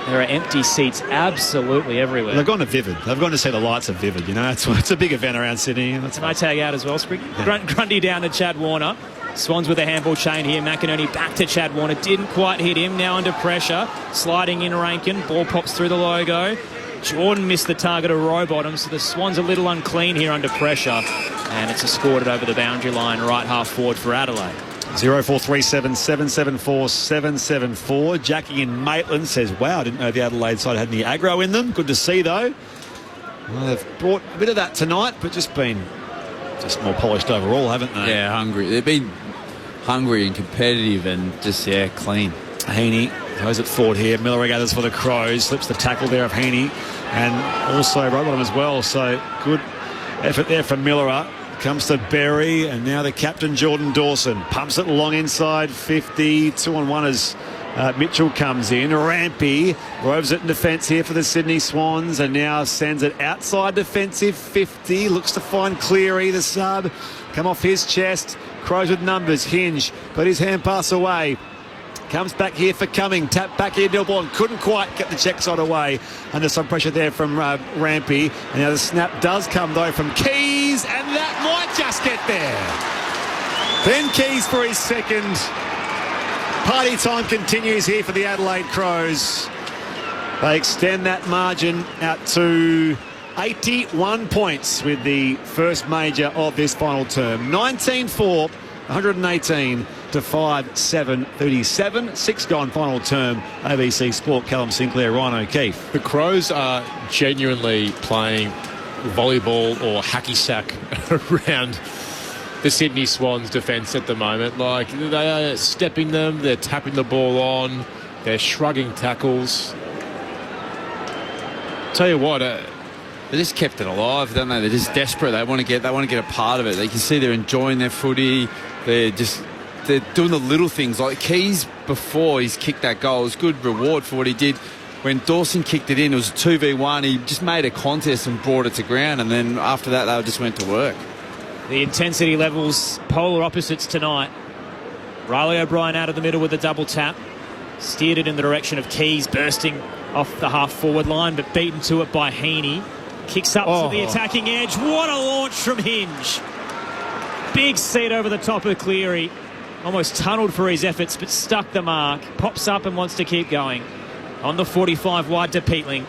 There are empty seats absolutely everywhere. They've gone to Vivid. They've gone to see the lights of Vivid. You know, it's a big event around Sydney. Can I tag out as well, Sprig? Yeah. Grundy down to Chad Warner. Swans with a handball chain here. McInerney back to Chad Warner. Didn't quite hit him. Now under pressure. Sliding in Rankin. Ball pops through the logo. Jordan missed the target of Rowbottom, so the Swans a little unclean here under pressure. And it's escorted over the boundary line, right half forward for Adelaide. 0437 774 774. Jackie in Maitland says, wow, I didn't know the Adelaide side had any aggro in them. Good to see, though. Well, they've brought a bit of that tonight, but just more polished overall, haven't they? Yeah, hungry. They've been hungry and competitive and just, clean. Heaney goes it forward here. Miller gathers for the Crows. Slips the tackle there of Heaney. And also Rowbottom as well. So good effort there from Miller. Comes to Berry, and now the captain, Jordan Dawson. Pumps it long inside 50. 2-on-1 as Mitchell comes in. Rampy roves it in defence here for the Sydney Swans, and now sends it outside defensive 50. Looks to find Cleary, the sub. Come off his chest. Crows with numbers. Hinge got his hand pass away. Comes back here for Cumming. Tap back here, Nilborn. Couldn't quite get the check side away. Under some pressure there from Rampy. And now the snap does come, though, from Keys. And that might just get there. Ben Keys for his second. Party time continues here for the Adelaide Crows. They extend that margin out to 81 points with the first major of this final term. 19-4, 118 to 5-7, 37. 6 gone final term. ABC Sport, Callum Sinclair, Ryan O'Keefe. The Crows are genuinely playing volleyball or hacky sack around the Sydney Swans defence at the moment. Like, they are stepping them, they're tapping the ball on, they're shrugging tackles. Tell you what, they just kept it alive, don't they? They're just desperate. They want to get a part of it. They can see they're enjoying their footy. They're doing the little things. Like Keys, before he's kicked that goal, it was good reward for what he did. When Dawson kicked it in, it was a 2v1. He just made a contest and brought it to ground, and then after that, they just went to work. The intensity levels polar opposites tonight. Riley O'Brien out of the middle with a double tap. Steered it in the direction of Keys, bursting off the half-forward line, but beaten to it by Heaney. Kicks up to the attacking edge. What a launch from Hinge. Big seat over the top of Cleary. Almost tunnelled for his efforts, but stuck the mark. Pops up and wants to keep going. On the 45 wide to Peatling.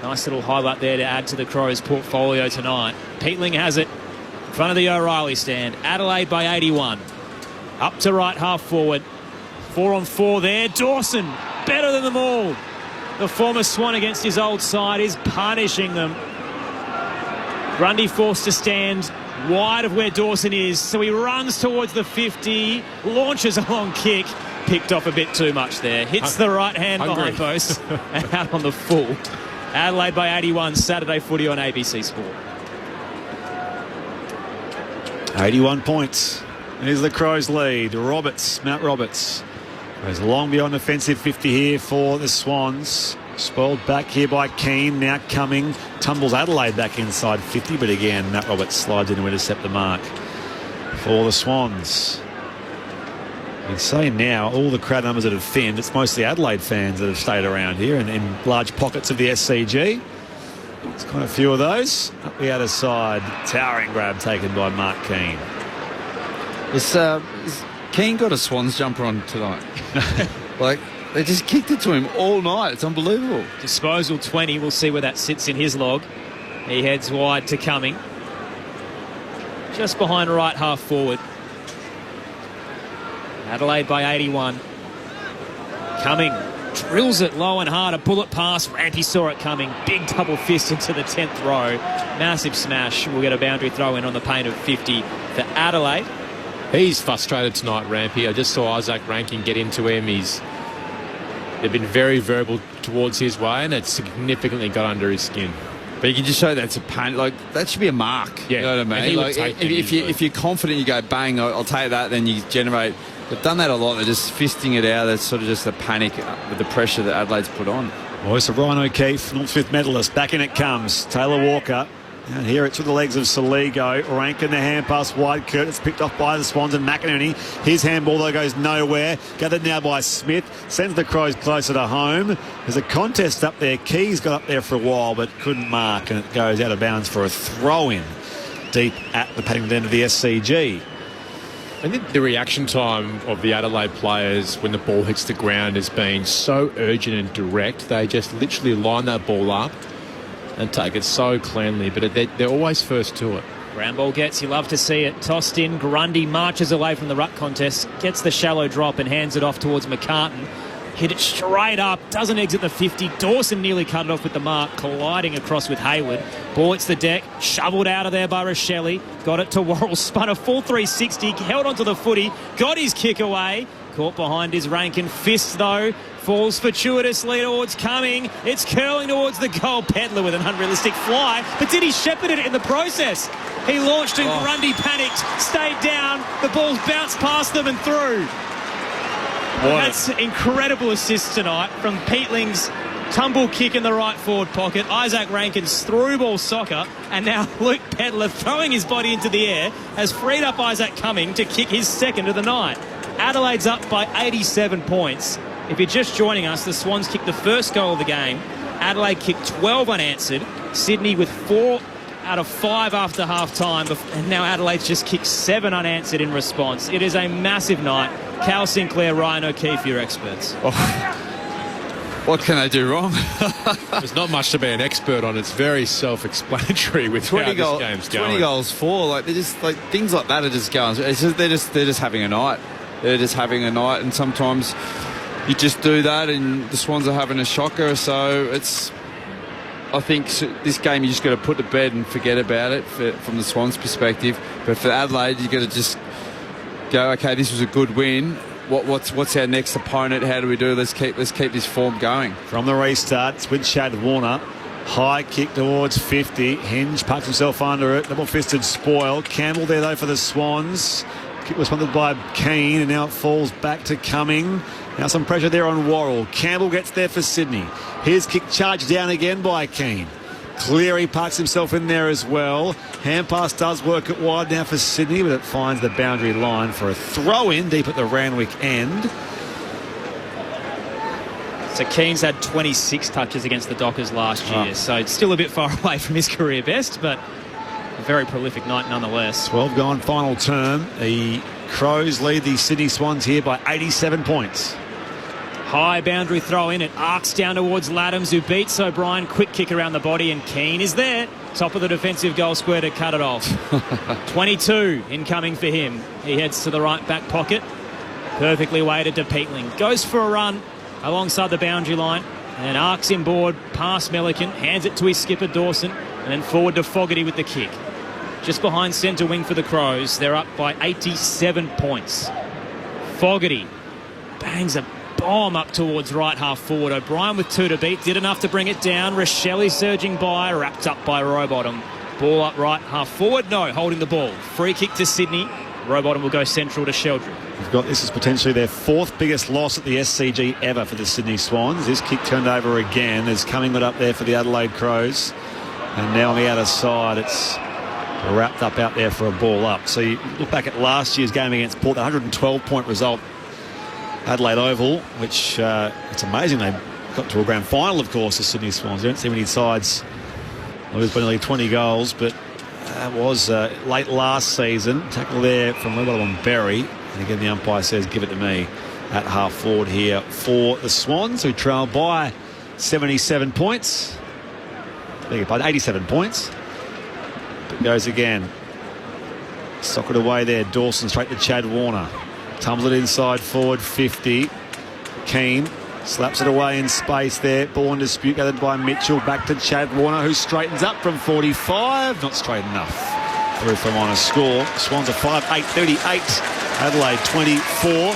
Nice little highlight there to add to the Crows' portfolio tonight. Peatling has it in front of the O'Reilly stand. Adelaide by 81. Up to right half forward. 4-on-4 there. Dawson, better than them all. The former Swan against his old side is punishing them. Grundy forced to stand wide of where Dawson is, so he runs towards the 50, launches a long kick, picked off a bit too much there. Hits the right hand behind post and out on the full. Adelaide by 81, Saturday footy on ABC Sport. 81 points. Here's the Crows' lead. Matt Roberts goes long beyond offensive 50 here for the Swans. Spoiled back here by Keane. Now coming. Tumbles Adelaide back inside 50, but again, Matt Roberts slides in to intercept the mark for the Swans. You can say now all the crowd numbers that have thinned, it's mostly Adelaide fans that have stayed around here and in large pockets of the SCG. There's quite a few of those. Up the outer side, towering grab taken by Mark Keane. Keane got a Swans jumper on tonight. Like, they just kicked it to him all night. It's unbelievable. Disposal 20. We'll see where that sits in his log. He heads wide to Cumming. Just behind right half forward. Adelaide by 81. Cumming drills it low and hard. A bullet pass. Rampy saw it coming. Big double fist into the 10th row. Massive smash. We'll get a boundary throw in on the paint of 50 for Adelaide. He's frustrated tonight, Rampy. I just saw Isaac Rankin get into him. They've been very verbal towards his way, and it's significantly got under his skin. But you can just show that's a pain. Like, that should be a mark. Yeah. You know what I mean? Like, if you're confident, you go bang, I'll take that, then you generate. They've done that a lot. They're just fisting it out. That's sort of just a panic with the pressure that Adelaide's put on. Voice of Ryan O'Keefe, Norm Smith medalist. Back in it comes. Taylor Walker. And here it's with the legs of Soligo. Rankin, the hand pass wide. Curtis picked off by the Swans and McInerney. His handball, though, goes nowhere. Gathered now by Smith. Sends the Crows closer to home. There's a contest up there. Keys got up there for a while, but couldn't mark. And it goes out of bounds for a throw-in deep at the Paddington end of the SCG. I think the reaction time of the Adelaide players when the ball hits the ground has been so urgent and direct. They just literally line that ball up and take it so cleanly, but they're always first to it. Ground ball gets, you love to see it. Tossed in, Grundy marches away from the ruck contest, gets the shallow drop and hands it off towards McCartan. Hit it straight up, doesn't exit the 50. Dawson nearly cut it off with the mark, colliding across with Hayward. Ball hits the deck, shoveled out of there by Rochelle. Got it to Worrell, spun a full 360, held onto the footy, got his kick away. Caught behind his Rankin fist, though. Falls fortuitously towards Cumming. It's curling towards the goal. Pedler with an unrealistic fly. But did he shepherd it in the process? He launched and Grundy panicked, stayed down. The ball's bounced past them and through. That's incredible assist tonight from Peatling's tumble kick in the right forward pocket. Isaac Rankin's through ball soccer. And now Luke Pedler throwing his body into the air has freed up Isaac Cumming to kick his second of the night. Adelaide's up by 87 points. If you're just joining us, the Swans kicked the first goal of the game. Adelaide kicked 12 unanswered. Sydney with 4 out of 5 after half-time. And now Adelaide's just kicked 7 unanswered in response. It is a massive night. Cal Sinclair, Ryan O'Keefe, your experts. What can they do wrong? There's not much to be an expert on. It's very self-explanatory with how this game's going. 20 goals for, like, they're just like things like that are just going. It's just, they're just having a night. They're just having a night, and sometimes you just do that, and the Swans are having a shocker. So I think this game you just got to put to bed and forget about it from the Swans' perspective. But for Adelaide, you got to just go, okay, this was a good win. What's our next opponent? How do we do? Let's keep this form going. From the restart, it's with Chad Warner. High kick towards 50. Hinge parks himself under it. Double-fisted spoil. Campbell there, though, for the Swans. Kick responded by Keane, and now it falls back to Cumming. Now some pressure there on Worrell. Campbell gets there for Sydney. Here's kick charged down again by Keane. Cleary parks himself in there as well. Hand pass does work it wide now for Sydney, but it finds the boundary line for a throw-in deep at the Randwick end. So Keane's had 26 touches against the Dockers last year, so it's still a bit far away from his career best, but a very prolific night nonetheless. 12 gone final term. The Crows lead the Sydney Swans here by 87 points. High boundary throw in. It arcs down towards Laddams, who beats O'Brien. Quick kick around the body, and Keane is there. Top of the defensive goal square to cut it off. 22 incoming for him. He heads to the right back pocket. Perfectly weighted to Peatling. Goes for a run alongside the boundary line and arcs inboard past Milliken. Hands it to his skipper Dawson, and then forward to Fogarty with the kick. Just behind centre wing for the Crows. They're up by 87 points. Fogarty bangs a bomb up towards right half forward. O'Brien with 2 to beat. Did enough to bring it down. Rochelle surging by. Wrapped up by Rowbottom. Ball up right half forward. No, holding the ball. Free kick to Sydney. Rowbottom will go central to Sheldrick. This is potentially their 4th biggest loss at the SCG ever for the Sydney Swans. This kick turned over again. There's Cummingwood up there for the Adelaide Crows. And now on the outer side, it's wrapped up out there for a ball up. So you look back at last year's game against Port, the 112-point result, Adelaide Oval, which it's amazing they got to a grand final, of course, the Sydney Swans. You don't see many sides lose by nearly 20 goals, but that was late last season. Tackle there from Rowbottom on Berry. And again, the umpire says, give it to me at half forward here for the Swans, who trail by 77 points. By 87 points. It goes again. Sock it away there. Dawson straight to Chad Warner. Tumbles it inside forward 50. Keane slaps it away in space there. Ball in dispute gathered by Mitchell. Back to Chad Warner, who straightens up from 45. Not straight enough. Through from on a score. Swans are 5-8-38. Adelaide 24.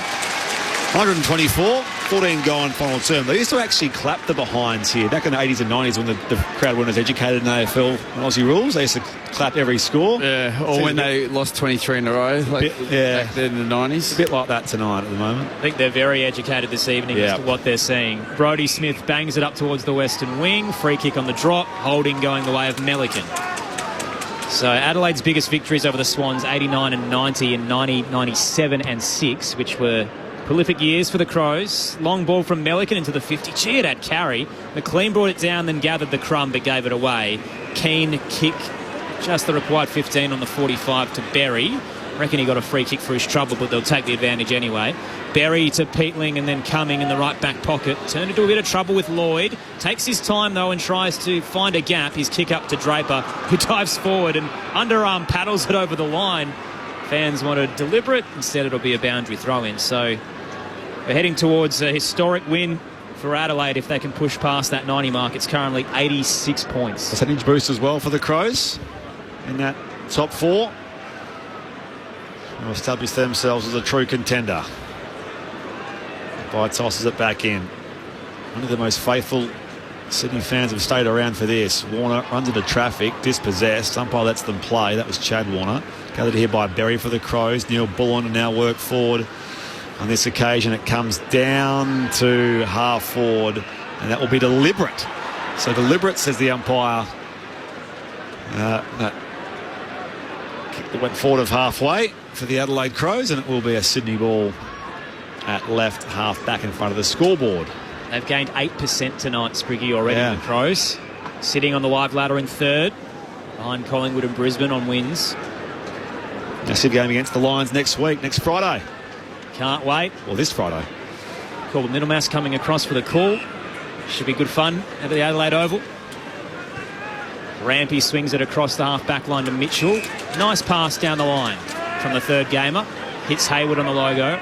124. 14 gone final term. They used to actually clap the behinds here. Back in the 80s and 90s when the crowd weren't as educated in AFL and Aussie rules, they used to clap every score. Yeah, or when they lost 23 in a row, back then in the 90s. A bit like that tonight at the moment. I think they're very educated this evening as to what they're seeing. Brodie Smith bangs it up towards the western wing. Free kick on the drop. Holding going the way of Milliken. So Adelaide's biggest victories over the Swans, 89 and 90 and 90, 97 and 6, which were prolific years for the Crows. Long ball from Milliken into the 50. Gee, it had carry. McLean brought it down, then gathered the crumb, but gave it away. Keane kick, just the required 15 on the 45 to Berry. Reckon he got a free kick for his trouble, but they'll take the advantage anyway. Berry to Peatling and then Cumming in the right back pocket. Turned into a bit of trouble with Lloyd. Takes his time, though, and tries to find a gap. His kick up to Draper, who dives forward and underarm paddles it over the line. Fans wanted deliberate. Instead, it'll be a boundary throw-in. So we're heading towards a historic win for Adelaide if they can push past that 90 mark. It's currently 86 points. Percentage boost as well for the Crows in that top 4. They'll establish themselves as a true contender. By tosses it back in. One of the most faithful Sydney fans have stayed around for this. Warner runs into traffic, dispossessed. Umpire lets them play. That was Chad Warner. Gathered here by Berry for the Crows. Neil Bullen and now work forward. On this occasion, it comes down to half forward, and that will be deliberate. So deliberate, says the umpire. That kick that went forward of halfway for the Adelaide Crows, and it will be a Sydney ball at left half back in front of the scoreboard. They've gained 8% tonight, Spriggy, already, the Crows. Sitting on the live ladder in third, behind Collingwood and Brisbane on wins. Massive game against the Lions next week, next Friday. Can't wait. Well, this Friday. Corbin Middlemass coming across for the call. Should be good fun at the Adelaide Oval. Rampy swings it across the half-back line to Mitchell. Nice pass down the line from the third gamer. Hits Hayward on the logo.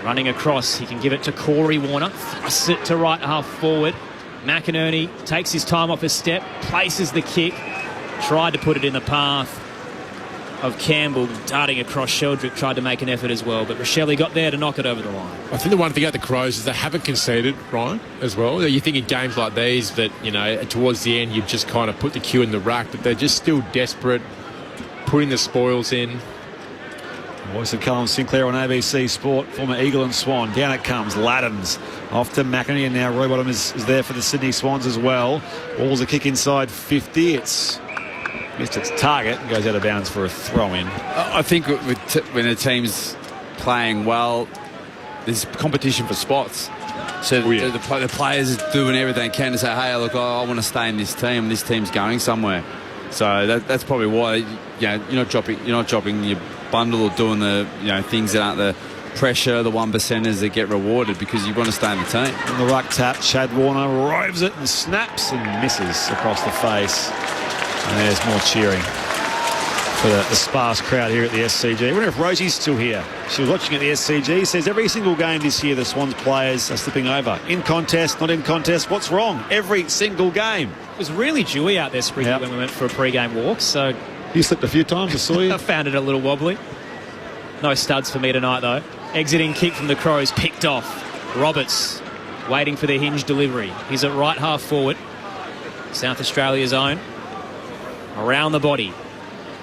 Running across, he can give it to Corey Warner. Thrusts it to right half forward. McInerney takes his time off his step, places the kick. Tried to put it in the path of Campbell, darting across. Sheldrick tried to make an effort as well, but Rochelle got there to knock it over the line. I think the one thing about the Crows is they haven't conceded, Ryan, as well. You think in games like these that, you know, towards the end you just kind of put the cue in the rack, but they're just still desperate, putting the spoils in. Voice of Callum Sinclair on ABC Sport, former Eagle and Swan. Down it comes, Laddams off to McInerney, and now Rowbottom is there for the Sydney Swans as well. Ball's a kick inside 50. It's missed its target and goes out of bounds for a throw-in. I think when a team's playing well, there's competition for spots. So the players are doing everything they can to say, hey, look, I want to stay in this team. This team's going somewhere. So that's probably why you're not dropping your bundle or doing the things that aren't pressure the one percenters that get rewarded because you want to stay in the team. On the ruck tap, Chad Warner roves it and snaps and misses across the face. And there's more cheering for the sparse crowd here at the SCG. I wonder if Rosie's still here. She was watching at the SCG. Says every single game this year the Swans players are slipping over. In contest, not in contest. What's wrong? Every single game. It was really dewy out there, Spriggy, when we went for a pre-game walk. So you slipped a few times, I saw you. I found it a little wobbly. No studs for me tonight, though. Exiting kick from the Crows, picked off. Roberts waiting for the hinge delivery. He's at right half forward. South Australia's own. Around the body.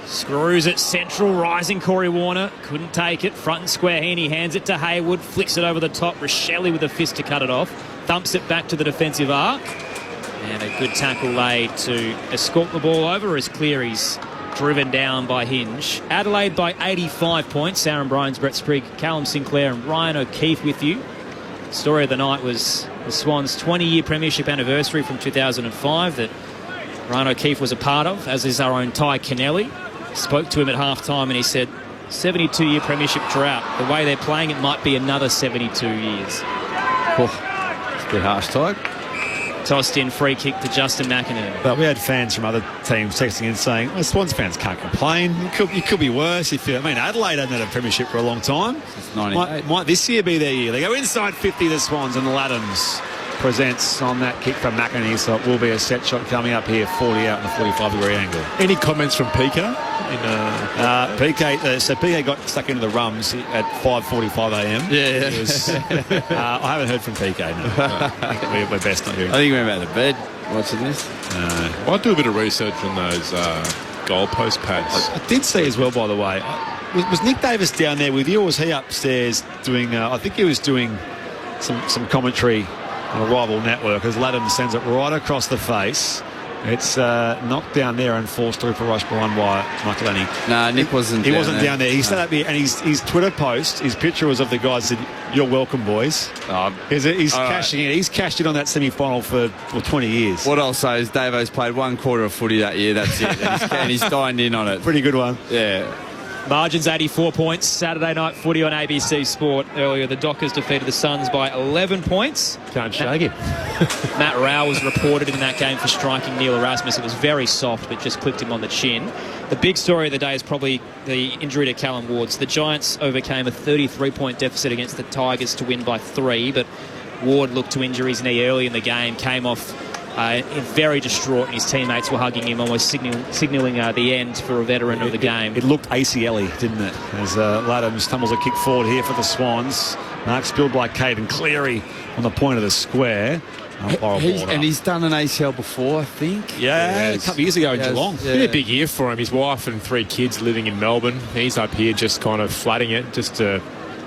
Screws it central, rising Corey Warner. Couldn't take it. Front and square Heaney hands it to Hayward. Flicks it over the top. Rochelle with a fist to cut it off. Thumps it back to the defensive arc. And a good tackle laid to escort the ball over as Cleary's driven down by Hinge. Adelaide by 85 points. Aaron Bryans, Brett Sprigg, Callum Sinclair and Ryan O'Keefe with you. Story of the night was the Swans' 20-year premiership anniversary from 2005 that Ryan O'Keefe was a part of, as is our own Ty Kennelly. Spoke to him at half-time and he said, 72-year premiership drought. The way they're playing, it might be another 72 years. Oh, it's a bit harsh, Ty. Tossed in free kick to Justin McInerney. But we had fans from other teams texting in saying, well, Swans fans can't complain. You could be worse. Adelaide hasn't had a premiership for a long time. Since 98. Might this year be their year. They go inside 50, the Swans, and Laddams presents on that kick from McInerney, so it will be a set shot coming up here, 40 out in a 45-degree angle. Any comments from PK? PK got stuck into the rums at 5:45 a.m. Yeah. I haven't heard from PK. No. We're best not hearing. I think we're about to bed watching this. Might do a bit of research on those goalpost pads. I did see as well, by the way. Was Nick Davis down there with you, or was he upstairs doing? I think he was doing some commentary on a rival network as Latham sends it right across the face. It's knocked down there and forced through for rush behind by Michael Lenny. No, Nick wasn't. He wasn't down there. He sat up here, and his Twitter post, his picture was of the guy said, "You're welcome, boys." He's cashing in. He's cashed in on that semi-final for 20 years. What I'll say is Davo's played one quarter of footy that year. That's it. And he's dined in on it. Pretty good one. Yeah. Margins 84 points. Saturday night footy on ABC Sport. Earlier, the Dockers defeated the Suns by 11 points. Can't shake him. Matt Rowell was reported in that game for striking Neil Erasmus. It was very soft, but just clipped him on the chin. The big story of the day is probably the injury to Callum Ward. The Giants overcame a 33-point deficit against the Tigers to win by 3, but Ward looked to injure his knee early in the game, came off very distraught, and his teammates were hugging him, almost signalling the end for a veteran of the game. It looked ACL-y, didn't it? As Laddams tumbles a kick forward here for the Swans. Mark spilled by Caden Cleary on the point of the square. He's done an ACL before, I think. Yeah, a couple of years ago in Geelong. It's been a big year for him. His wife and 3 kids living in Melbourne. He's up here just kind of flatting it, just to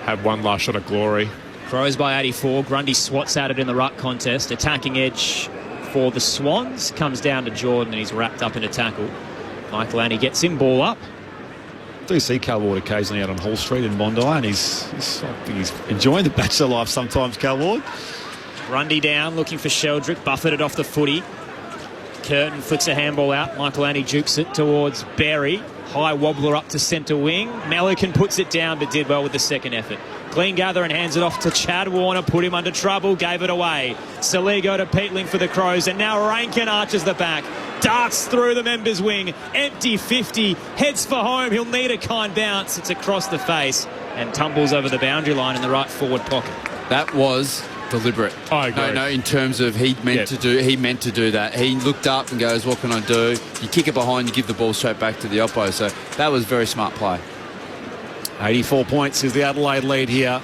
have one last shot of glory. Crows by 84. Grundy swats at it in the ruck contest. Attacking edge for the Swans comes down to Jordan, and he's wrapped up in a tackle. Michael Annie gets him, ball up. I do see Cal Ward occasionally out on Hall Street in Bondi, and I think he's enjoying the bachelor life sometimes, Cal Ward. Grundy down, looking for Sheldrick, buffeted off the footy. Curtin flicks a handball out. Michael Annie jukes it towards Berry. High wobbler up to centre wing. Melican puts it down, but did well with the second effort. Clean gather and hands it off to Chad Warner. Put him under trouble, gave it away. Saligo to Peatling for the Crows, and now Rankin arches the back. Darts through the members' wing. Empty 50. Heads for home. He'll need a kind bounce. It's across the face and tumbles over the boundary line in the right forward pocket. That was deliberate. I agree. No, in terms of he meant to do that. He looked up and goes, what can I do? You kick it behind, you give the ball straight back to the oppo. So that was very smart play. 84 points is the Adelaide lead here.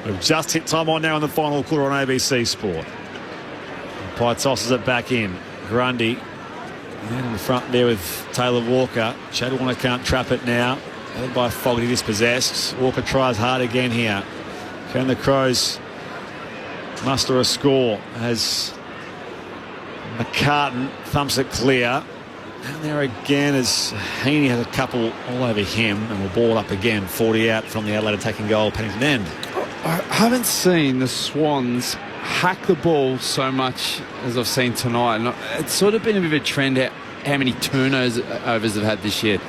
We've just hit time on now in the final quarter on ABC Sport. Pye tosses it back in. Grundy in the front there with Taylor Walker. Chad Warner can't trap it now. Held by Fogarty, dispossessed. Walker tries hard again here. Can the Crows muster a score as McCartan thumps it clear? And there again as Heaney has a couple all over him, and we'll ball up again. 40 out from the Adelaide attacking goal, Pennington end. I haven't seen the Swans hack the ball so much as I've seen tonight. And it's sort of been a bit of a trend how many turnovers they've had this year.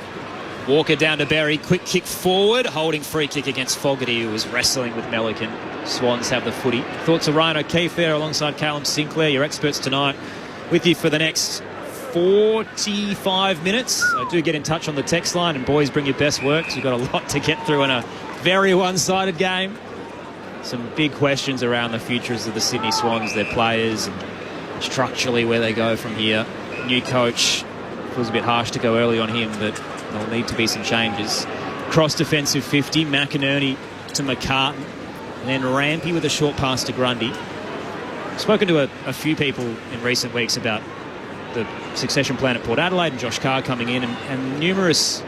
Walker down to Berry, quick kick forward, holding free kick against Fogarty, who was wrestling with Melican. Swans have the footy. Thoughts of Ryan O'Keefe there alongside Callum Sinclair, your experts tonight, with you for the next 45 minutes. So do get in touch on the text line, and boys, bring your best work. You've got a lot to get through in a very one-sided game. Some big questions around the futures of the Sydney Swans, their players, and structurally where they go from here. New coach, it was a bit harsh to go early on him, but there'll need to be some changes. Cross defensive 50, McInerney to McCartan, and then Rampy with a short pass to Grundy. I've spoken to a few people in recent weeks about the succession plan at Port Adelaide and Josh Carr coming in, and numerous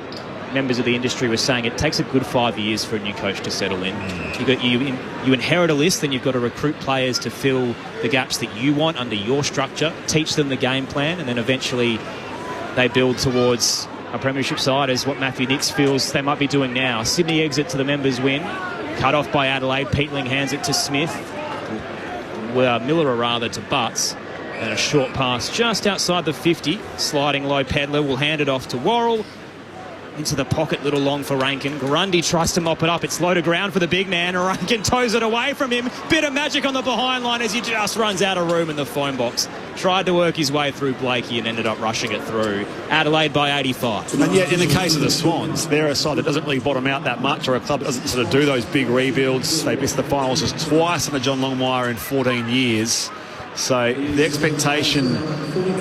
members of the industry were saying it takes a good 5 years for a new coach to settle in. You inherit a list, then you've got to recruit players to fill the gaps that you want under your structure, teach them the game plan, and then eventually they build towards a premiership side, as what Matthew Nicks feels they might be doing now. Sydney exit to the members win, cut off by Adelaide. Peatling hands it to Smith, Miller to Butts, and a short pass just outside the 50. Sliding low peddler will hand it off to Worrell. Into the pocket, little long for Rankin. Grundy tries to mop it up. It's low to ground for the big man. Rankin toes it away from him. Bit of magic on the behind line as he just runs out of room in the phone box. Tried to work his way through Blakey and ended up rushing it through. Adelaide by 85. And yet, in the case of the Swans, they're a side that doesn't really bottom out that much, or a club that doesn't sort of do those big rebuilds. They missed the finals just twice under John Longmire in 14 years. So the expectation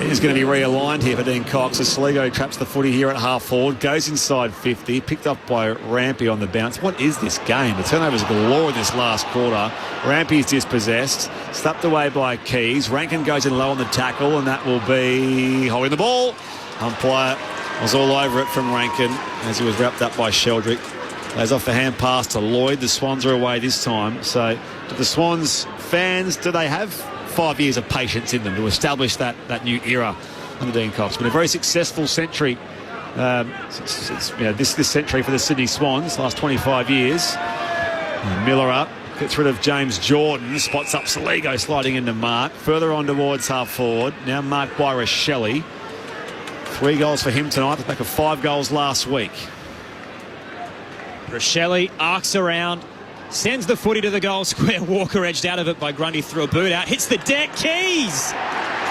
is going to be realigned here for Dean Cox as Saligo traps the footy here at half forward, goes inside 50, picked up by Rampy on the bounce. What is this game? The turnovers galore in this last quarter. Rampy's dispossessed, slapped away by Keys. Rankin goes in low on the tackle, and that will be holding the ball. Umpire was all over it from Rankin as he was wrapped up by Sheldrick. Lays off the hand pass to Lloyd. The Swans are away this time. So do the Swans fans, do they have 5 years of patience in them to establish that new era under Dean Cox? Been a very successful century, this century for the Sydney Swans, last 25 years. Miller up, gets rid of James Jordan, spots up Saligo sliding into Mark. Further on towards half forward, now marked by Rochelle. 3 goals for him tonight, the back of 5 goals last week. Rochelle arcs around, sends the footy to the goal square. Walker edged out of it by Grundy through a boot out. Hits the deck. Keys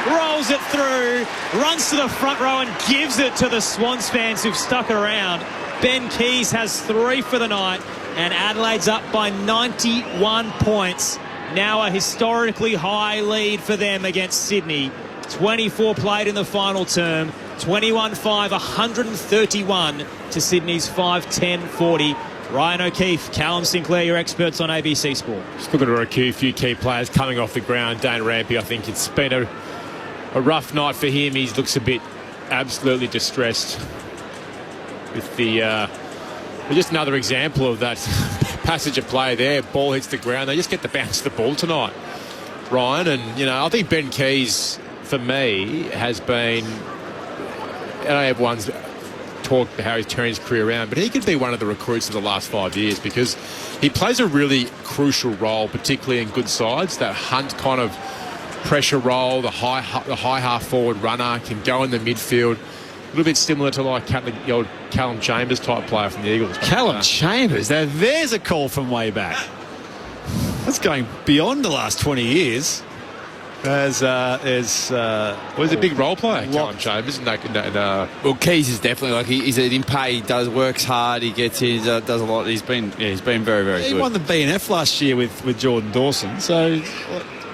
rolls it through. Runs to the front row and gives it to the Swans fans who've stuck around. Ben Keys has 3 for the night. And Adelaide's up by 91 points. Now a historically high lead for them against Sydney. 24 played in the final term. 21-5, 131 to Sydney's 5-10-40. Ryan O'Keefe, Callum Sinclair, your experts on ABC Sport. Just looking at a few key players coming off the ground. Dane Rampy, I think it's been a rough night for him. He looks a bit absolutely distressed with the... just another example of that passage of play there. Ball hits the ground. They just get the bounce of the ball tonight, Ryan. And, I think Ben Keys, for me, has been... I know everyone's talked about how he's turned his career around, but he could be one of the recruits of the last 5 years because he plays a really crucial role, particularly in good sides. That hunt kind of pressure role, the high half-forward runner, can go in the midfield. A little bit similar to like the old Callum Chambers type player from the Eagles. Callum Chambers, now there's a call from way back. That's going beyond the last 20 years. Was a big role player, Callum Chambers. Well, Keys is definitely he's in pay. He works hard. He gets in, does a lot. He's been very, very good. He won the BNF last year with Jordan Dawson. So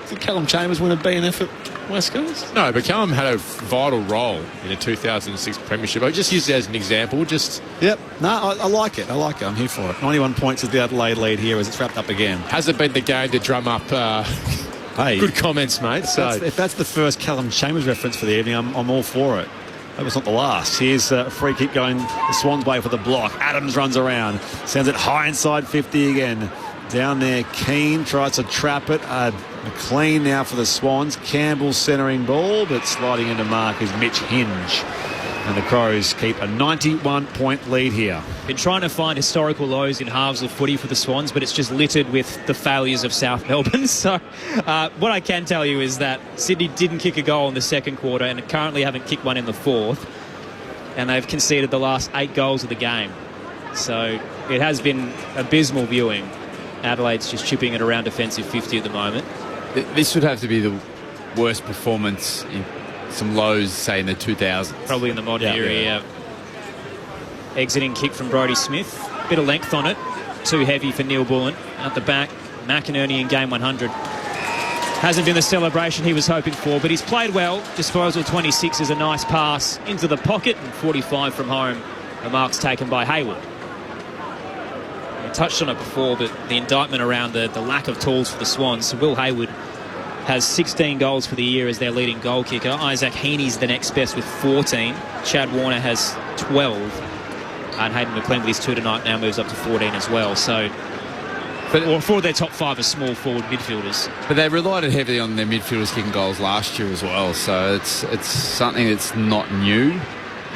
did Callum Chambers win a BNF at West Coast? No, but Callum had a vital role in the 2006 premiership. I just used it as an example. Yep. No, I like it. I'm here for it. 91 points is the Adelaide lead here as it's wrapped up again. Hasn't been the game to drum up... Hey, good comments, mate. If that's the first Callum Chambers reference for the evening, I'm all for it. Hope it's not the last. Here's a free kick going the Swans way for the block. Adams runs around, sends it high inside 50 again. Down there, Keane tries to trap it. McLean now for the Swans. Campbell centering ball, but sliding into mark is Mitch Hinge. And the Crows keep a 91-point lead here. Been trying to find historical lows in halves of footy for the Swans, but it's just littered with the failures of South Melbourne. So what I can tell you is that Sydney didn't kick a goal in the second quarter and currently haven't kicked one in the fourth. and they've conceded the last 8 goals of the game. So it has been abysmal viewing. Adelaide's just chipping it around defensive 50 at the moment. This would have to be the worst performance in some lows, say, in the 2000s. Probably in the modern era, yeah. Exiting kick from Brodie Smith. Bit of length on it. Too heavy for Neil Bullen. At the back, McInerney in game 100. Hasn't been the celebration he was hoping for, but he's played well. Disposal 26 is a nice pass into the pocket, and 45 from home. The mark's taken by Hayward. I touched on it before, but the indictment around the lack of tools for the Swans. So Will Hayward has 16 goals for the year as their leading goal kicker. Isaac Heaney's the next best with 14. Chad Warner has 12. And Hayden McLean with his 2 tonight now moves up to 14 as well. So, or 4 of their top 5 are small forward midfielders. But they relied heavily on their midfielders kicking goals last year as well. So it's something that's not new.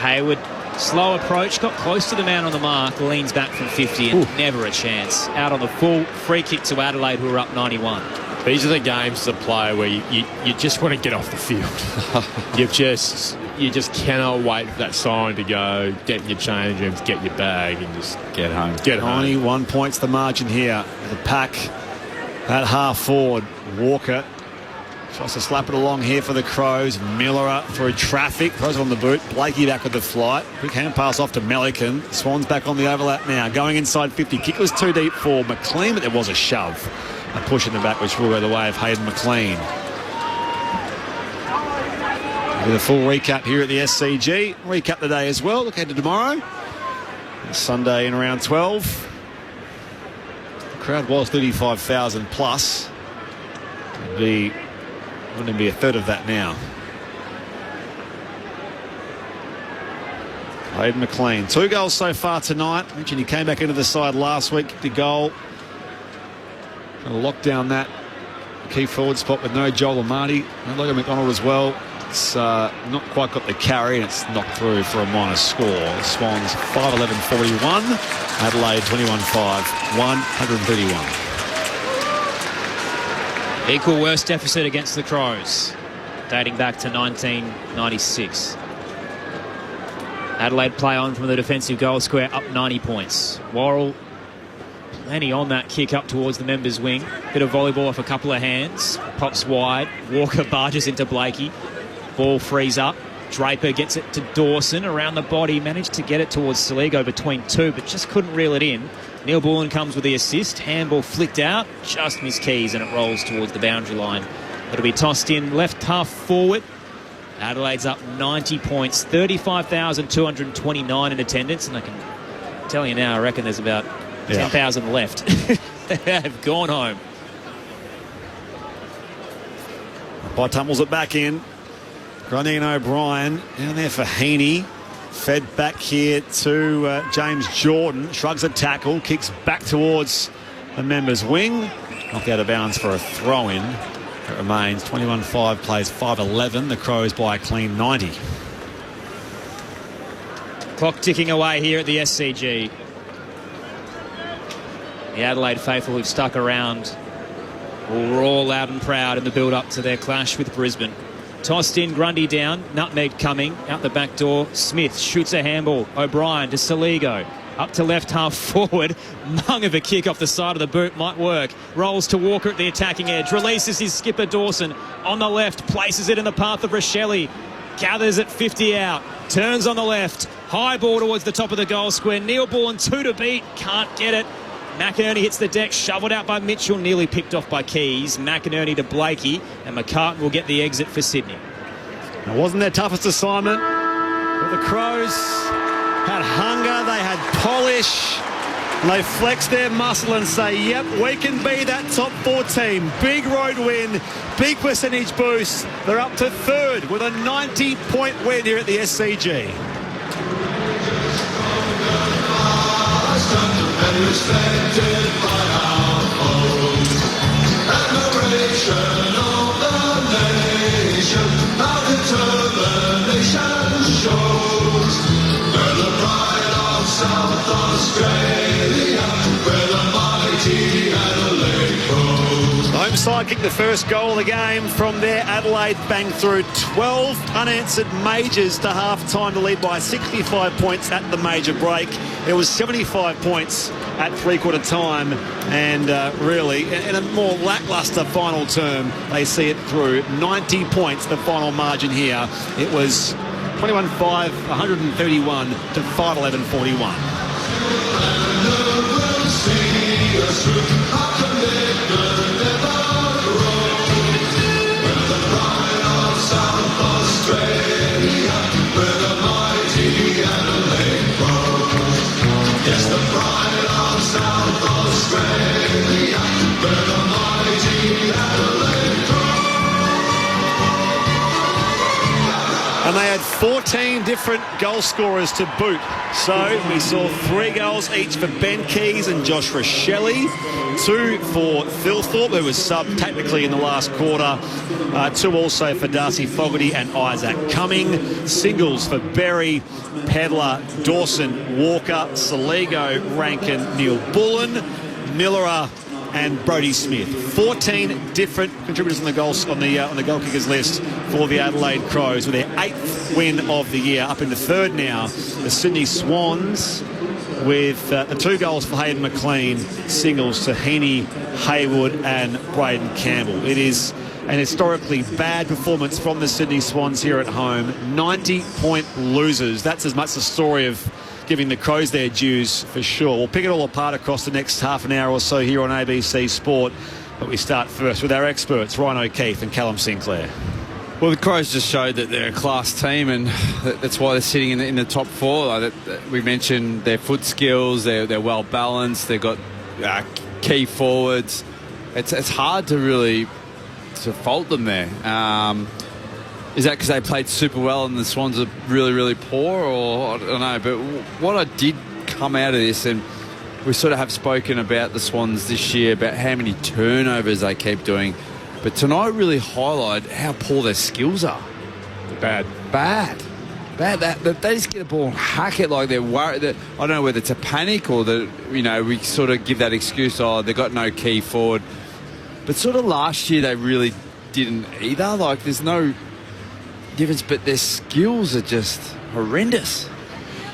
Hayward, slow approach, got close to the man on the mark, leans back from 50 and never a chance. Out on the full free kick to Adelaide, who are up 91. These are the games as a player where you just want to get off the field. you just cannot wait for that siren to go, get in your change rooms, get your bag and just get home. 91 points the margin here. The pack at half forward. Walker tries to slap it along here for the Crows. Miller up through traffic. Throws it on the boot. Blakey back with the flight. Quick hand pass off to Melican. Swans back on the overlap now. Going inside 50. Kick was too deep for McLean, but there was a shove. A push in the back, which will go the way of Hayden McLean. With a full recap here at the SCG. Recap the day as well. Look ahead to tomorrow. Sunday in around 12. The crowd was 35,000 plus. Wouldn't be a third of that now. Hayden McLean. 2 goals so far tonight. I mentioned he came back into the side last week. The goal. Trying to lock down that key forward spot with no Joel Amati. No Logan McDonald as well. It's not quite got the carry, and it's knocked through for a minor score. The Swans 5-11-41. Adelaide 21-5, 131. Equal worst deficit against the Crows, dating back to 1996. Adelaide play on from the defensive goal square, up 90 points. Worrell, plenty on that kick up towards the members' wing. Bit of volleyball off a couple of hands. Pops wide. Walker barges into Blakey. Ball frees up. Draper gets it to Dawson around the body. Managed to get it towards Saligo between 2, but just couldn't reel it in. Neil Bullen comes with the assist. Handball flicked out. Just missed Keys, and it rolls towards the boundary line. It'll be tossed in left half forward. Adelaide's up 90 points. 35,229 in attendance. And I can tell you now, I reckon there's about 10,000 left. They have gone home. By tumbles it back in. Grundy and O'Brien down there for Heaney. Fed back here to James Jordan. Shrugs a tackle. Kicks back towards the members' wing. Knocked out of bounds for a throw-in. It remains 21-5, plays 5-11. The Crows by a clean 90. Clock ticking away here at the SCG. The Adelaide faithful who've stuck around will roar loud and proud in the build-up to their clash with Brisbane. Tossed in, Grundy down, Nutmeg coming, out the back door. Smith shoots a handball. O'Brien to Saligo. Up to left half forward. Mung of a kick off the side of the boot, might work. Rolls to Walker at the attacking edge. Releases his skipper Dawson on the left. Places it in the path of Rochelle. Gathers at 50 out. Turns on the left. High ball towards the top of the goal square. Neil Bullen 2 to beat. Can't get it. McInerney hits the deck, shoveled out by Mitchell, nearly picked off by Keys. McInerney to Blakey, and McCartan will get the exit for Sydney. It wasn't their toughest assignment, but the Crows had hunger, they had polish, and they flexed their muscle and say, yep, we can be that top 4 team. Big road win, big percentage boost. They're up to 3rd with a 90-point win here at the SCG. Respected by our foes, admiration of the nation, our determination shows. We're the pride of South Australia, we're the mighty Adelaide Crows. Home onside kick, the first goal of the game from there. Adelaide banged through 12 unanswered majors to half-time to lead by 65 points at the major break. It was 75 points at three-quarter time, and really, in a more lacklustre final term, they see it through. 90 points, the final margin here. It was 21-5, 131 to 5-11-41. Yes, the pride of South Australia, where the mighty Adelaide And they had 14 different goal scorers to boot. So we saw 3 goals each for Ben Keys and Josh Rochelle, 2 for Phil Thorpe, who was subbed technically in the last quarter, 2 also for Darcy Fogarty and Isaac Cumming, singles for Berry, Pedler, Dawson, Walker, Saligo, Rankin, Neil Bullen, Millerer and Brodie Smith. 14 different contributors on the goal kickers list for the Adelaide Crows, with their 8th win of the year, up into 3rd now. The Sydney Swans with the 2 goals for Hayden McLean, singles to Heaney, Haywood and Braden Campbell. It is an historically bad performance from the Sydney Swans here at home. 90-point losers. That's as much the story of giving the Crows their dues for sure. We'll pick it all apart across the next half an hour or so here on ABC Sport. But we start first with our experts, Ryan O'Keefe and Callum Sinclair. Well, the Crows just showed that they're a class team, and that's why they're sitting in the top 4. We mentioned their foot skills, they're well balanced, they've got key forwards. It's hard to really fault them there. Is that because they played super well and the Swans are really, really poor? Or I don't know. But what I did come out of this, and we sort of have spoken about the Swans this year, about how many turnovers they keep doing. But tonight really highlighted how poor their skills are. Bad. They just get a ball and hack it like they're worried. I don't know whether it's a panic or that, we sort of give that excuse, they've got no key forward. But sort of last year they really didn't either. Like, there's no difference, but their skills are just horrendous.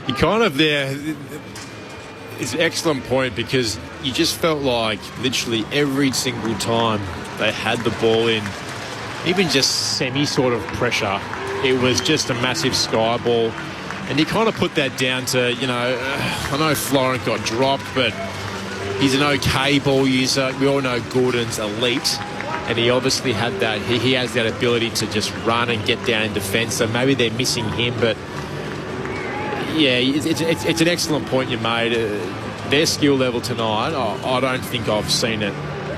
You kind of it's an excellent point, because you just felt like literally every single time they had the ball in, even just semi sort of pressure, it was just a massive sky ball. And you kind of put that down to, I know Florent got dropped, but he's an okay ball user. We all know Gordon's elite, and he obviously had that. He has that ability to just run and get down in defence, so maybe they're missing him. But yeah, it's an excellent point you made. Their skill level tonight, I don't think I've seen it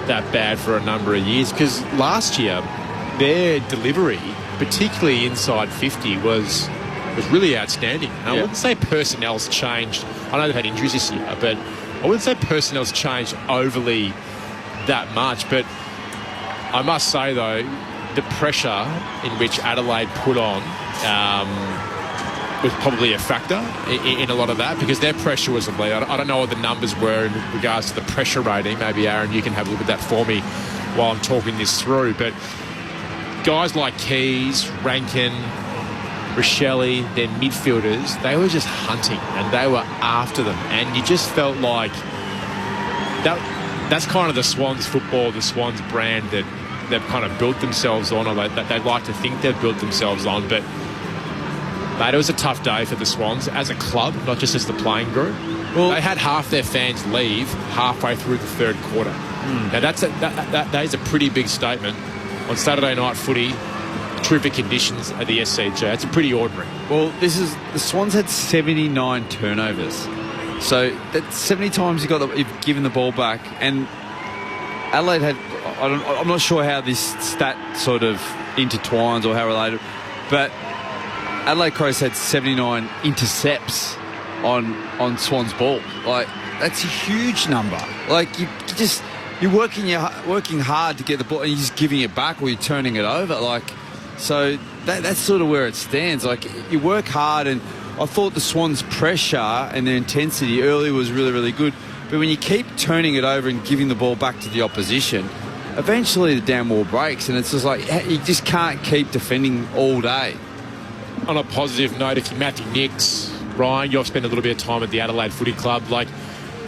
that bad for a number of years, because last year their delivery, particularly inside 50, was really outstanding. And I wouldn't say personnel's changed. I know they've had injuries this year, but I wouldn't say personnel's changed overly that much. But I must say, though, the pressure in which Adelaide put on was probably a factor in a lot of that, because their pressure was elite. I don't know what the numbers were in regards to the pressure rating. Maybe, Aaron, you can have a look at that for me while I'm talking this through. But guys like Keys, Rankin, Rochelle, their midfielders, they were just hunting and they were after them. And you just felt like that's kind of the Swans football, the Swans brand that they've kind of built themselves on, or they'd like to think they've built themselves on. But mate, it was a tough day for the Swans as a club, not just as the playing group. Well, they had half their fans leave halfway through the 3rd quarter. Now that is a pretty big statement on Saturday night footy. Terrific conditions at the SCG. It's pretty ordinary. Well, the Swans had 79 turnovers, so that's 70 times you've given the ball back. And Adelaide had, I'm not sure how this stat sort of intertwines or how related, but Adelaide Crows had 79 intercepts on Swans ball. Like, that's a huge number. Like, you're working hard to get the ball and you're just giving it back, or you're turning it over. Like, so that's sort of where it stands. Like, you work hard, and I thought the Swans' pressure and their intensity early was really, really good. But when you keep turning it over and giving the ball back to the opposition, eventually the down wall breaks, and it's just like you just can't keep defending all day. On a positive note, if you're Matthew Nicks, Ryan, you've spent a little bit of time at the Adelaide Footy Club. Like,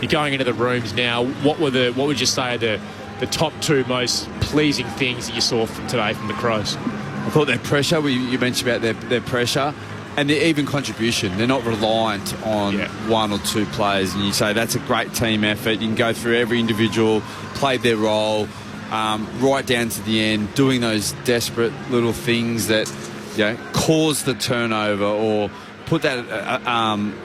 you're going into the rooms now. What would you say are the top two most pleasing things that you saw from today from the Crows? I thought their pressure, you mentioned about their pressure, and their even contribution. They're not reliant on one or two players, and you say that's a great team effort. You can go through every individual, played their role, right down to the end, doing those desperate little things that cause the turnover or put that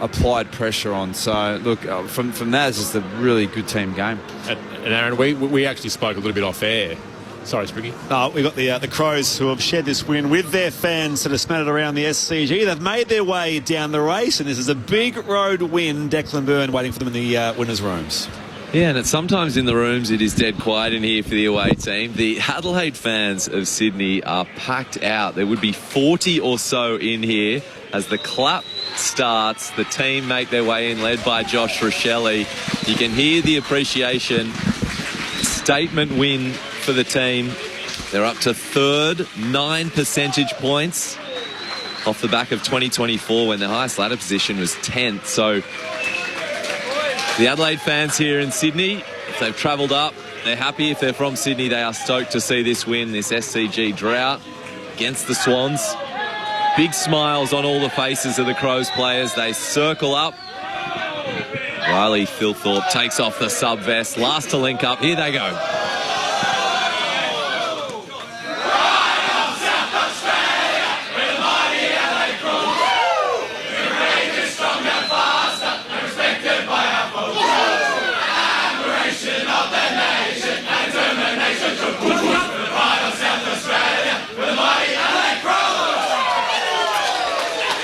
applied pressure on. So, look, from that, it's just a really good team game. And Aaron, we actually spoke a little bit off air. Sorry, Spriggy. We've got the Crows who have shared this win with their fans that have smattered around the SCG. They've made their way down the race, and this is a big road win. Declan Byrne waiting for them in the winners' rooms. Yeah, and it's sometimes in the rooms it is dead quiet in here for the away team. The Adelaide fans of Sydney are packed out. There would be 40 or so in here as the clap starts. The team make their way in, led by Josh Rochelle. You can hear the appreciation. Statement win for the team. They're up to third, 9 percentage points off the back of 2024 when their highest ladder position was 10th. So the Adelaide fans here in Sydney, if they've travelled up, they're happy. If they're from Sydney, they are stoked to see this win, this SCG drought against the Swans. Big smiles on all the faces of the Crows players. They circle up. Riley Philthorpe takes off the sub-vest. Last to link up. Here they go.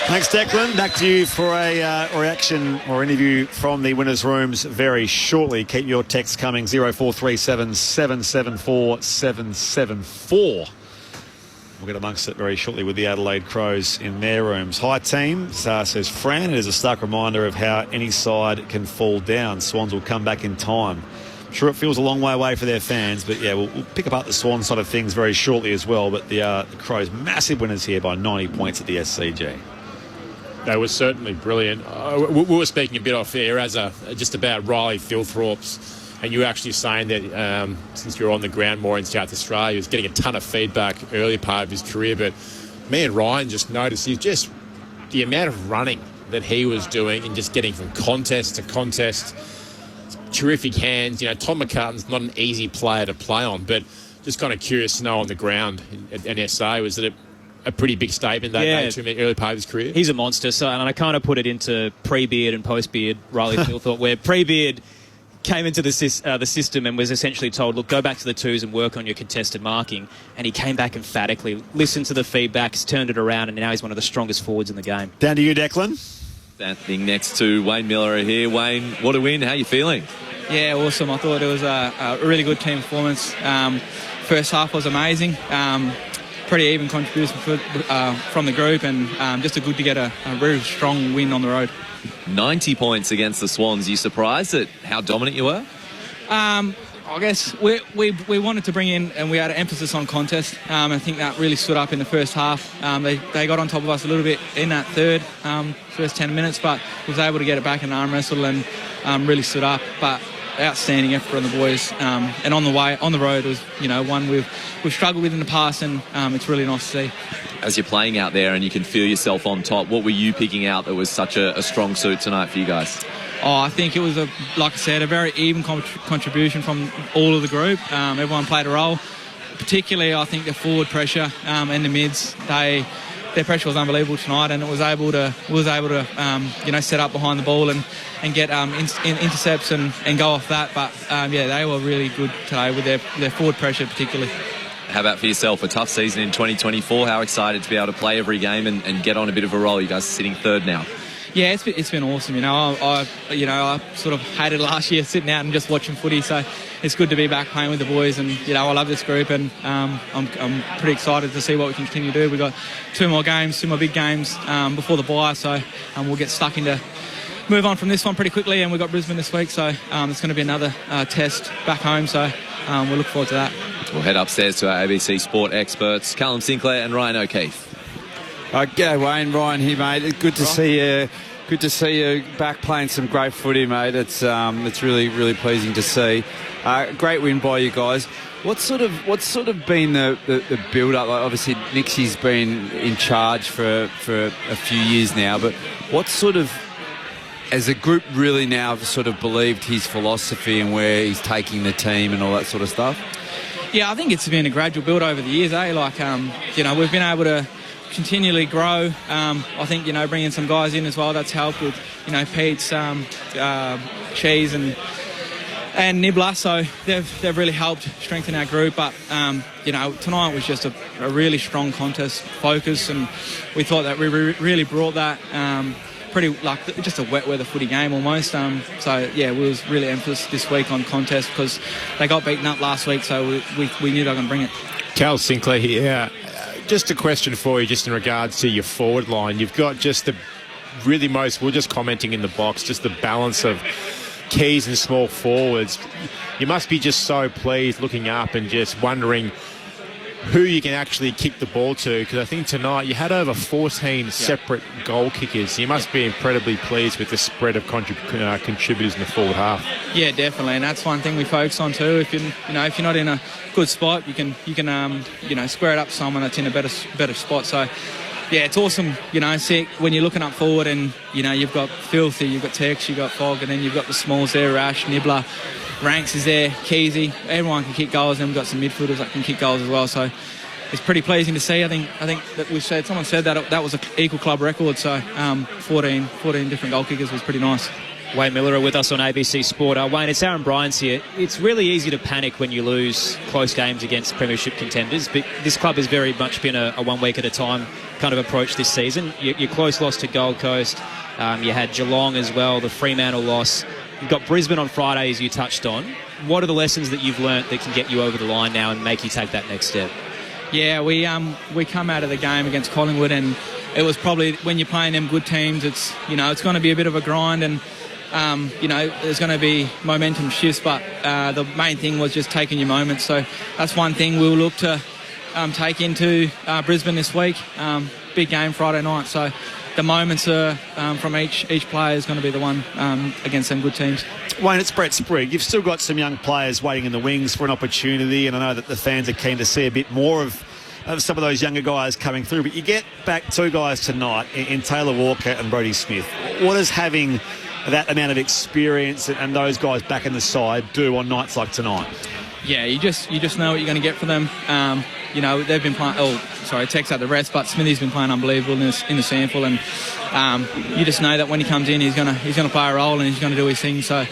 Thanks, Declan. Back to you for a reaction or interview from the winners' rooms very shortly. Keep your texts coming, 0437 774 774. We'll get amongst it very shortly with the Adelaide Crows in their rooms. Hi, team, says Fran. It is a stark reminder of how any side can fall down. Swans will come back in time. I'm sure it feels a long way away for their fans, but yeah, we'll pick up the Swan side of things very shortly as well. But the Crows, massive winners here by 90 points at the SCG. They were certainly brilliant. We were speaking a bit off air just about Riley Philthorpe's, and you were actually saying that since you're on the ground more in South Australia, he was getting a ton of feedback early part of his career. But me and Ryan just noticed the amount of running that he was doing and just getting from contest to contest. Terrific hands. Tom McCartan's not an easy player to play on, but just kind of curious to know on the ground at NSA, was it a pretty big statement that made to him in the early part of his career? He's a monster. So, and I kind of put it into pre-beard and post-beard Riley Philthorpe, where pre-beard came into the system and was essentially told, look, go back to the twos and work on your contested marking. And he came back emphatically, listened to the feedbacks, turned it around, and now he's one of the strongest forwards in the game. Down to you, Declan. Standing next to Wayne Miller here. Wayne, what a win. How are you feeling? Yeah, awesome. I thought it was a really good team performance. First half was amazing. Pretty even contribution from the group, and just good to get a very strong win on the road. 90 points against the Swans. Are you surprised at how dominant you were? I guess we wanted to bring in, and we had an emphasis on contest. I think that really stood up in the first half. They got on top of us a little bit in that first 10 minutes, but was able to get it back in arm wrestle and really stood up. But outstanding effort from the boys, and on the road was one we've struggled with in the past, and it's really nice to see. As you're playing out there and you can feel yourself on top, what were you picking out that was such a strong suit tonight for you guys? I think it was like I said, a very even contribution from all of the group. Everyone played a role. Particularly, I think the forward pressure and the mids, their pressure was unbelievable tonight, and it was able to set up behind the ball and get intercepts and go off that. But they were really good today with their forward pressure particularly. How about for yourself? A tough season in 2024. How excited to be able to play every game and get on a bit of a roll? You guys are sitting third now. Yeah, it's been awesome. I sort of hated last year sitting out and just watching footy, so it's good to be back playing with the boys. And I love this group, and I'm pretty excited to see what we can continue to do. We've got two more big games before the bye, so we'll get stuck into move on from this one pretty quickly. And we've got Brisbane this week, so it's going to be another test back home. So we'll look forward to that. We'll head upstairs to our ABC Sport experts, Callum Sinclair and Ryan O'Keefe. G'day, Wayne. Ryan here, mate. Good to see you. Good to see you back playing some great footy, mate. It's really, really pleasing to see. Great win by you guys. What's sort of been the build-up? Like, obviously, Nixie's been in charge for a few years now, but what sort of, as a group, really now have sort of believed his philosophy and where he's taking the team and all that sort of stuff? Yeah, I think it's been a gradual build over the years, eh? Like, we've been able to continually grow. I think, bringing some guys in as well, that's helped with, Pete's, Cheese and Nibbler, so they've really helped strengthen our group. But, tonight was just a really strong contest focus, and we thought that we really brought that pretty, like, just a wet weather footy game almost. We was really emphasis this week on contest because they got beaten up last week, so we knew they were going to bring it. Cal Sinclair here. Just a question for you, just in regards to your forward line. You've got just we're just commenting in the box, just the balance of keys and small forwards. You must be just so pleased looking up and just wondering who you can actually kick the ball to, because I think tonight you had over 14 separate goal kickers. You must be incredibly pleased with the spread of contributors in the forward half. Yeah, definitely, and that's one thing we focus on too. If if you're not in a good spot, you can square it up to someone that's in a better spot. So yeah, it's awesome, see when you're looking up forward and you've got Filthy, you've got Tex, you've got Fog, and then you've got the smalls there, Rash, Nibbler, Ranks is there, Keezy. Everyone can kick goals, and we've got some midfielders that can kick goals as well. So it's pretty pleasing to see. I think that someone said that was an equal club record. So 14 different goal kickers was pretty nice. Wayne Miller are with us on ABC Sport. Wayne, it's Aaron Bryans here. It's really easy to panic when you lose close games against premiership contenders, but this club has very much been a 1 week at a time kind of approach this season. Your close loss to Gold Coast, you had Geelong as well, the Fremantle loss. You've got Brisbane on Friday, as you touched on. What are the lessons that you've learnt that can get you over the line now and make you take that next step? Yeah, we come out of the game against Collingwood, and it was probably, when you're playing them good teams, it's it's going to be a bit of a grind, and there's going to be momentum shifts, but the main thing was just taking your moments. So that's one thing we'll look to take into Brisbane this week. Big game Friday night, so the moments are from each player is going to be the one against some good teams. Wayne, it's Brett Sprigg. You've still got some young players waiting in the wings for an opportunity, and I know that the fans are keen to see a bit more of some of those younger guys coming through. But you get back two guys tonight in Taylor Walker and Brodie Smith. What does having that amount of experience and those guys back in the side do on nights like tonight? Yeah, you just know what you're going to get from them. They've been playing. Tex had the rest, but Smithy's been playing unbelievable in the sample, and you just know that when he comes in, he's gonna play a role and he's gonna do his thing. So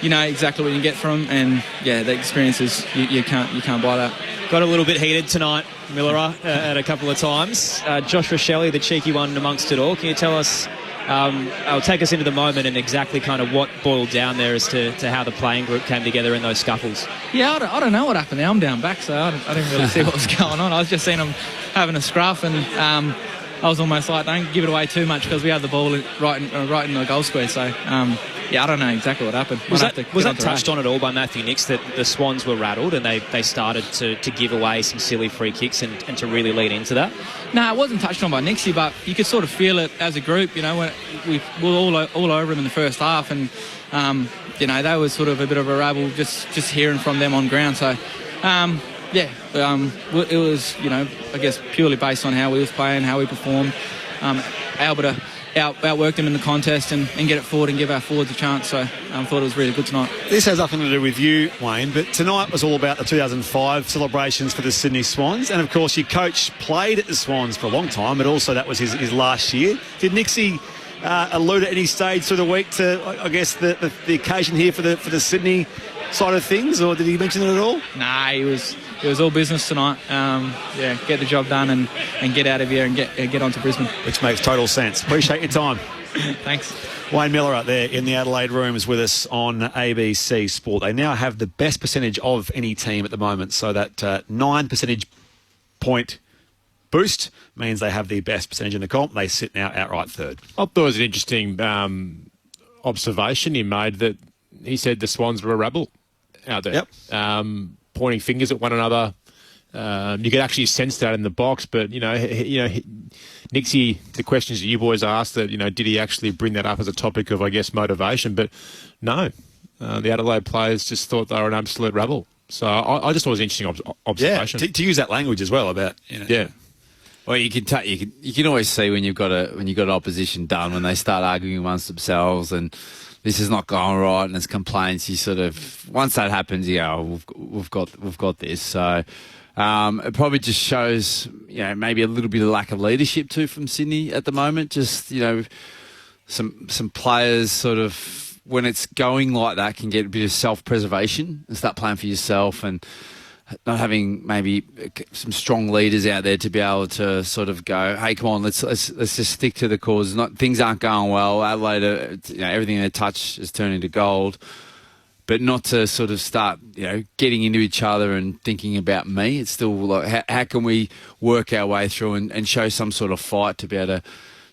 you know exactly what you can get from him, and yeah, the experiences you can't buy that. Got a little bit heated tonight, Miller, at a couple of times. Josh Rochelle, the cheeky one amongst it all. Can you tell us? I'll take us into the moment and exactly kind of what boiled down there as to how the playing group came together in those scuffles. Yeah, I don't know what happened there. I'm down back, so I didn't really see what was going on. I was just seeing them having a scruff, and I was almost like, don't give it away too much, because we had the ball right in the goal square. So, I don't know exactly what happened. Was that touched on at all by Matthew Nicks, that the Swans were rattled and they started to give away some silly free kicks and to really lead into that? No, it wasn't touched on by Nixie, but you could sort of feel it as a group. When we were all over him in the first half, and they were sort of a bit of a rabble just hearing from them on ground. So it was I guess purely based on how we was playing, how we performed, able to outwork them in the contest and get it forward and give our forwards a chance. So I thought it was really good tonight. This has nothing to do with you, Wayne, but tonight was all about the 2005 celebrations for the Sydney Swans, and of course your coach played at the Swans for a long time, but also that was his last year. Did Nixie allude at any stage through the week to, I guess, the occasion here for the Sydney side of things, or did he mention it at all? Nah, it was all business tonight. Get the job done and get out of here and get on to Brisbane. Which makes total sense. Appreciate your time. Thanks. Wayne Miller up there in the Adelaide rooms with us on ABC Sport. They now have the best percentage of any team at the moment, so that 9 percentage point boost means they have the best percentage in the comp. They sit now outright third. I thought it was an interesting observation he made, that he said the Swans were a rabble out there. Yep. Pointing fingers at one another, You could actually sense that in the box, but Nixie, the questions that you boys asked, that did he actually bring that up as a topic of, I guess, motivation? But no, the Adelaide players just thought they were an absolute rebel. So I just thought it was an interesting observation. Yeah, to use that language as well about yeah. Well, you can always see when you've got opposition done when they start arguing amongst themselves and this is not going right and there's complaints. You sort of once that happens, we've got this. So it probably just shows maybe a little bit of lack of leadership too from Sydney at the moment. Just some players sort of when it's going like that can get a bit of self-preservation and start playing for yourself and not having maybe some strong leaders out there to be able to sort of go, hey, come on, let's just stick to the cause. Things aren't going well. Adelaide, everything they touch is turning to gold, but not to sort of start, getting into each other and thinking about me. It's still like, how can we work our way through and show some sort of fight to be able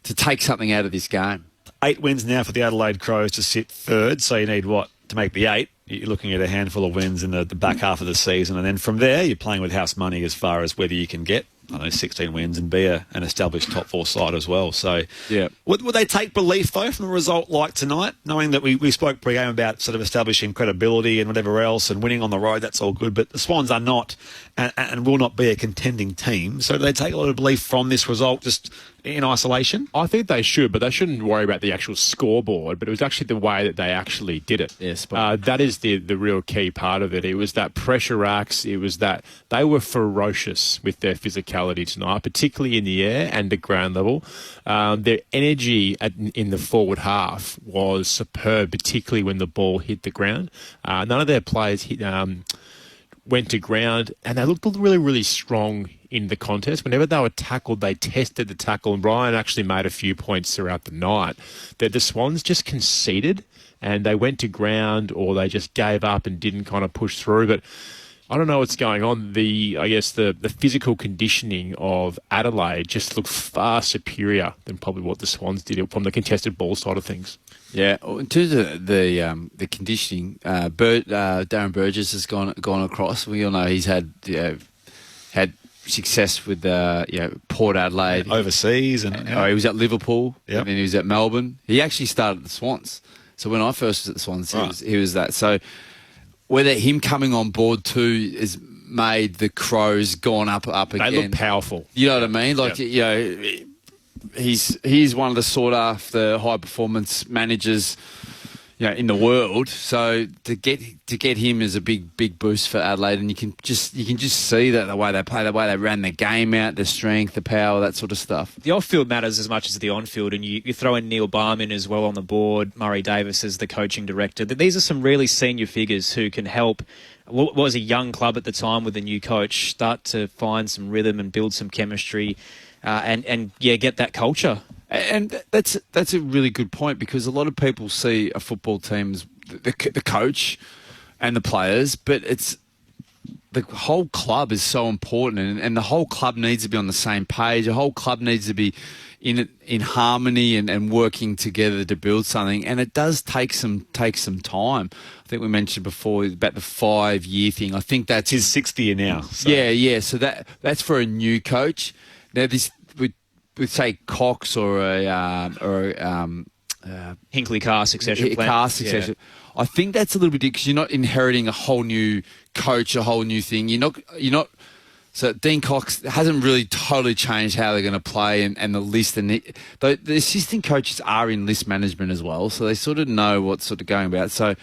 to take something out of this game? 8 wins now for the Adelaide Crows to sit third, so you need what to make the 8? You're looking at a handful of wins in the back half of the season, and then from there you're playing with house money as far as whether you can get 16 wins and be an established top 4 side as well. So yeah, would they take belief though from a result like tonight, knowing that we spoke pre-game about sort of establishing credibility and whatever else and winning on the road? That's all good, but the Swans are not and will not be a contending team. So do they take a lot of belief from this result just in isolation? I think they should, but they shouldn't worry about the actual scoreboard. But it was actually the way that they actually did it. Yes, that is the real key part of it. It was that pressure acts. It was that they were ferocious with their physicality tonight, particularly in the air and at ground level. Their energy in the forward half was superb, particularly when the ball hit the ground. None of their players went to ground, and they looked really, really strong in the contest. Whenever they were tackled, they tested the tackle, and Brian actually made a few points throughout the night that the Swans just conceded and they went to ground or they just gave up and didn't kind of push through. But I don't know what's going on. I guess the physical conditioning of Adelaide just looked far superior than probably what the Swans did from the contested ball side of things. Yeah, in terms of the conditioning, Darren Burgess has gone across. We all know he's had success with Port Adelaide, overseas, and he was at Liverpool, yep. And then he was at Melbourne. He actually started at the Swans. So when I first was at the Swans, he was that. So whether him coming on board too has made the Crows gone up again. They look powerful. You know what I mean? Like he's one of the sought after high performance managers, in the world. So to get him is a big boost for Adelaide, and you can just see that the way they play, the way they ran the game out, the strength, the power, that sort of stuff. The off-field matters as much as the on-field, and you throw in Neil Barman as well on the board, Murray Davis as the coaching director. These are some really senior figures who can help what was a young club at the time with a new coach start to find some rhythm and build some chemistry and get that culture. And that's a really good point, because a lot of people see a football team as the coach and the players, but it's the whole club is so important, and the whole club needs to be on the same page. The whole club needs to be in harmony and working together to build something, and it does take some time. I think we mentioned before about the 5-year thing. I think that's his 6th year now. So. Yeah. So that's for a new coach. Now this. With say Cox or Hinkley Carr succession plan. Yeah. I think that's a little bit because you're not inheriting a whole new coach, a whole new thing. You're not. So Dean Cox hasn't really totally changed how they're going to play and the list, and the assistant coaches are in list management as well, so they sort of know what's sort of going about. So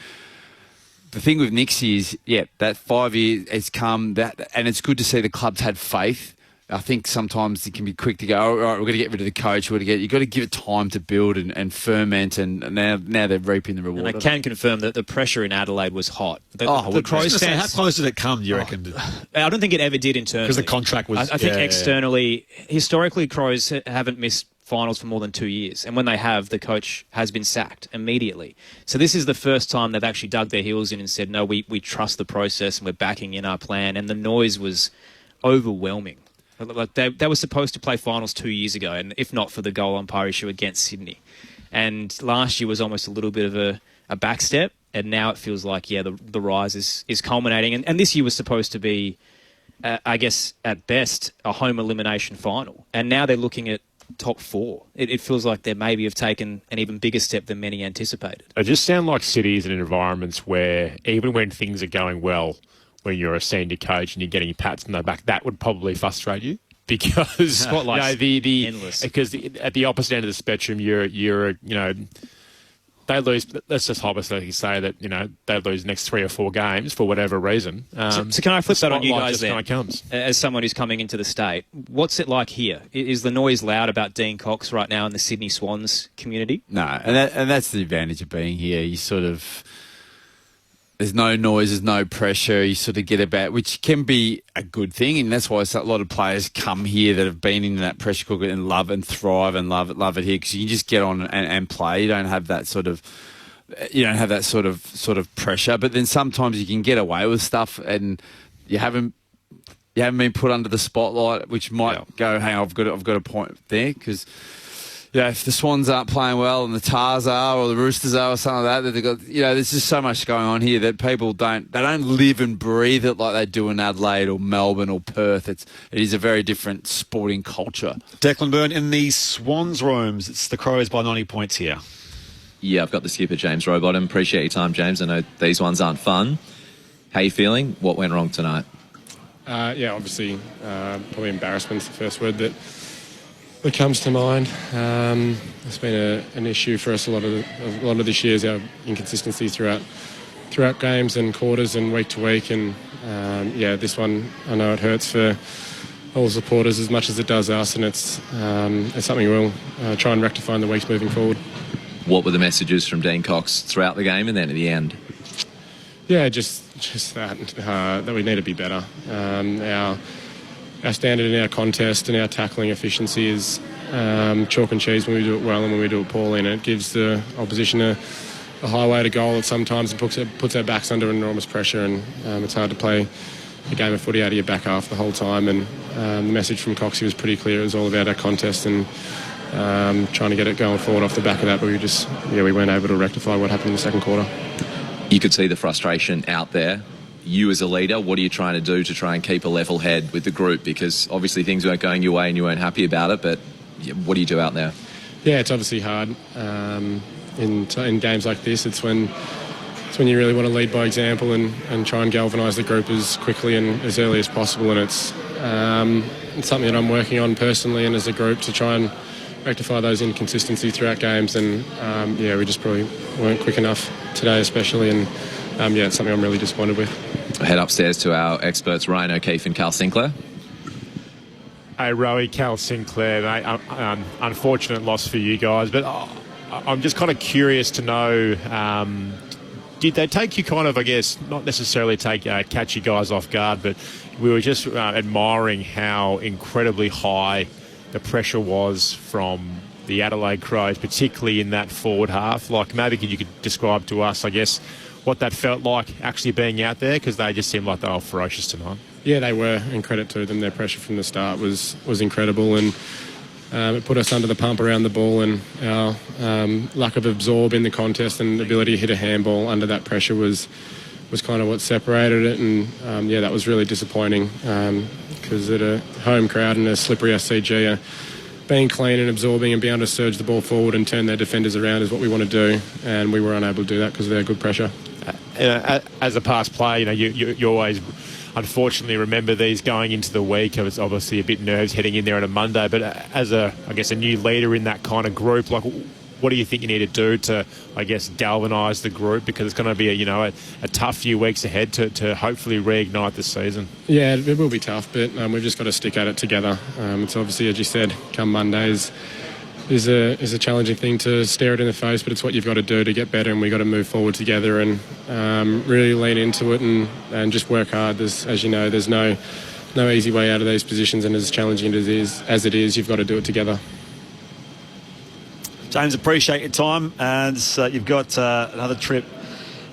the thing with Nixie is, that 5 years has come, and it's good to see the club's had faith. I think sometimes it can be quick to go, all right, we're going to get rid of the coach. You've got to give it time to build and ferment, and now they're reaping the reward. And I can confirm that the pressure in Adelaide was hot. The Crows fans, how close did it come, do you reckon? I don't think it ever did internally. Because the contract was... I think externally, historically, Crows haven't missed finals for more than 2 years. And when they have, the coach has been sacked immediately. So this is the first time they've actually dug their heels in and said, no, we trust the process and we're backing in our plan. And the noise was overwhelming. Like they were supposed to play finals 2 years ago, and if not for the goal umpire issue against Sydney. And last year was almost a little bit of a backstep, and now it feels like, the rise is culminating. And this year was supposed to be I guess, at best, a home elimination final. And now they're looking at top 4. It feels like they maybe have taken an even bigger step than many anticipated. They just sound like cities and environments where even when things are going well, when you're a senior coach and you're getting pats on the back, that would probably frustrate you. Because endless. Because at the opposite end of the spectrum, you're they lose. Let's just hypothetically say that they lose the next 3 or 4 games for whatever reason. So can I flip that on you guys then? Kind of comes. As someone who's coming into the state, what's it like here? Is the noise loud about Dean Cox right now in the Sydney Swans community? No, and that's the advantage of being here. You sort of. There's no noise, there's no pressure. You sort of get about, which can be a good thing, and that's why a lot of players come here that have been in that pressure cooker and love and thrive and love it here because you can just get on and play. You don't have that sort of, pressure. But then sometimes you can get away with stuff, and you haven't been put under the spotlight, which might go, hey, I've got a point there because. Yeah, if the Swans aren't playing well and the Tars are or the Roosters are or something like that, they've got, there's just so much going on here that people don't live and breathe it like they do in Adelaide or Melbourne or Perth. It is a very different sporting culture. Declan Byrne in the Swans rooms. It's the Crows by 90 points here. Yeah, I've got the skipper, James Rowbottom. Appreciate your time, James. I know these ones aren't fun. How are you feeling? What went wrong tonight? Obviously, probably embarrassment's the first word that comes to mind. It's been an issue for us a lot of this year, is our inconsistency throughout games and quarters and week to week. And this one, I know it hurts for all supporters as much as it does us, and it's something we'll try and rectify in the weeks moving forward. What were the messages from Dean Cox throughout the game and then at the end? Yeah, just that we need to be better. Our standard in our contest and our tackling efficiency is chalk and cheese when we do it well and when we do it poorly, and it gives the opposition a highway to goal at sometimes and puts our backs under enormous pressure, and it's hard to play a game of footy out of your back half the whole time. And the message from Coxie was pretty clear. It was all about our contest and trying to get it going forward off the back of that, but we weren't able to rectify what happened in the second quarter. You could see the frustration out there. You as a leader, what are you trying to do to try and keep a level head with the group? Because obviously things weren't going your way and you weren't happy about it, but what do you do out there? Yeah, it's obviously hard. In games like this, it's when you really want to lead by example and try and galvanise the group as quickly and as early as possible. And it's something that I'm working on personally and as a group to try and rectify those inconsistencies throughout games. And we just probably weren't quick enough today, especially. And it's something I'm really disappointed with. I'll head upstairs to our experts, Ryan O'Keefe and Carl Sinclair. Hey, Rowie, Carl Sinclair, mate, unfortunate loss for you guys, but I'm just kind of curious to know, did they take you kind of, I guess, not necessarily catch you guys off guard, but we were just admiring how incredibly high the pressure was from the Adelaide Crows, particularly in that forward half. Like, maybe you could describe to us, I guess, what that felt like actually being out there, because they just seemed like they were ferocious tonight. Yeah, they were, and credit to them. Their pressure from the start was incredible, and it put us under the pump around the ball, and our lack of absorb in the contest and ability to hit a handball under that pressure was kind of what separated it. And that was really disappointing, because at a home crowd and a slippery SCG, being clean and absorbing and being able to surge the ball forward and turn their defenders around is what we want to do, and we were unable to do that because of their good pressure. As a past player, you always unfortunately remember these going into the week. It was obviously a bit nerves heading in there on a Monday, but as a new leader in that kind of group, like, what do you think you need to do to, I guess, galvanise the group? Because it's going to be a tough few weeks ahead to hopefully reignite the season. Yeah, it will be tough, but we've just got to stick at it together. It's obviously, as you said, come Mondays is a challenging thing to stare it in the face, but it's what you've got to do to get better, and we've got to move forward together and really lean into it and just work hard. As you know, there's no easy way out of these positions, and as challenging as it is, you've got to do it together. James, appreciate your time, and you've got another trip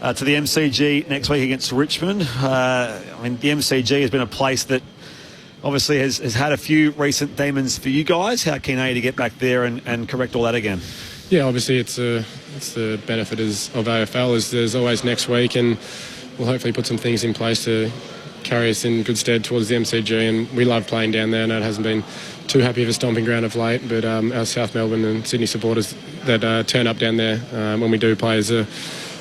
to the MCG next week against Richmond. The MCG has been a place that obviously has had a few recent demons for you guys. How keen are you to get back there and correct all that again? Yeah, obviously it's the benefit of AFL is there's always next week, and we'll hopefully put some things in place to carry us in good stead towards the MCG, and we love playing down there. And it hasn't been too happy of a stomping ground of late, but our South Melbourne and Sydney supporters that turn up down there when we do play is a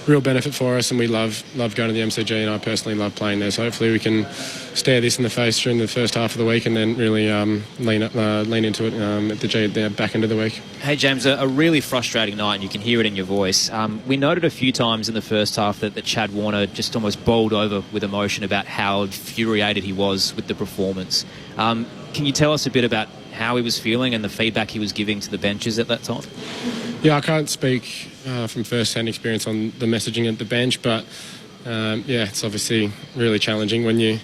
real benefit for us, and we love going to the MCG, and I personally love playing there. So hopefully we can stare this in the face during the first half of the week, and then really lean into it at the back end of the week. Hey James, a really frustrating night, and you can hear it in your voice. We noted a few times in the first half that Chad Warner just almost bowled over with emotion about how infuriated he was with the performance. Can you tell us a bit about how he was feeling and the feedback he was giving to the benches at that time? Yeah, I can't speak from first-hand experience on the messaging at the bench, but it's obviously really challenging when you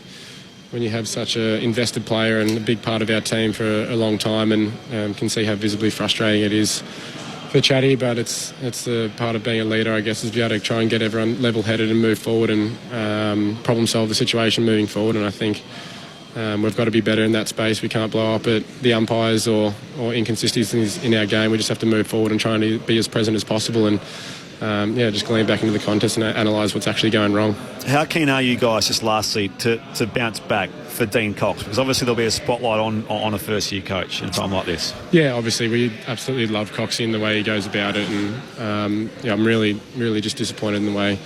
have such an invested player and a big part of our team for a long time, and can see how visibly frustrating it is for Chatty. But it's the part of being a leader, I guess, is to be able to try and get everyone level-headed and move forward and problem solve the situation moving forward. And I think we've got to be better in that space. We can't blow up at the umpires or inconsistencies in our game. We just have to move forward and try and be as present as possible, and just lean back into the contest and analyse what's actually going wrong. How keen are you guys, just lastly, to bounce back for Dean Cox? Because obviously there'll be a spotlight on a first-year coach in a time like this. Yeah, obviously we absolutely love Coxie and the way he goes about it, and I'm really, really just disappointed in the way.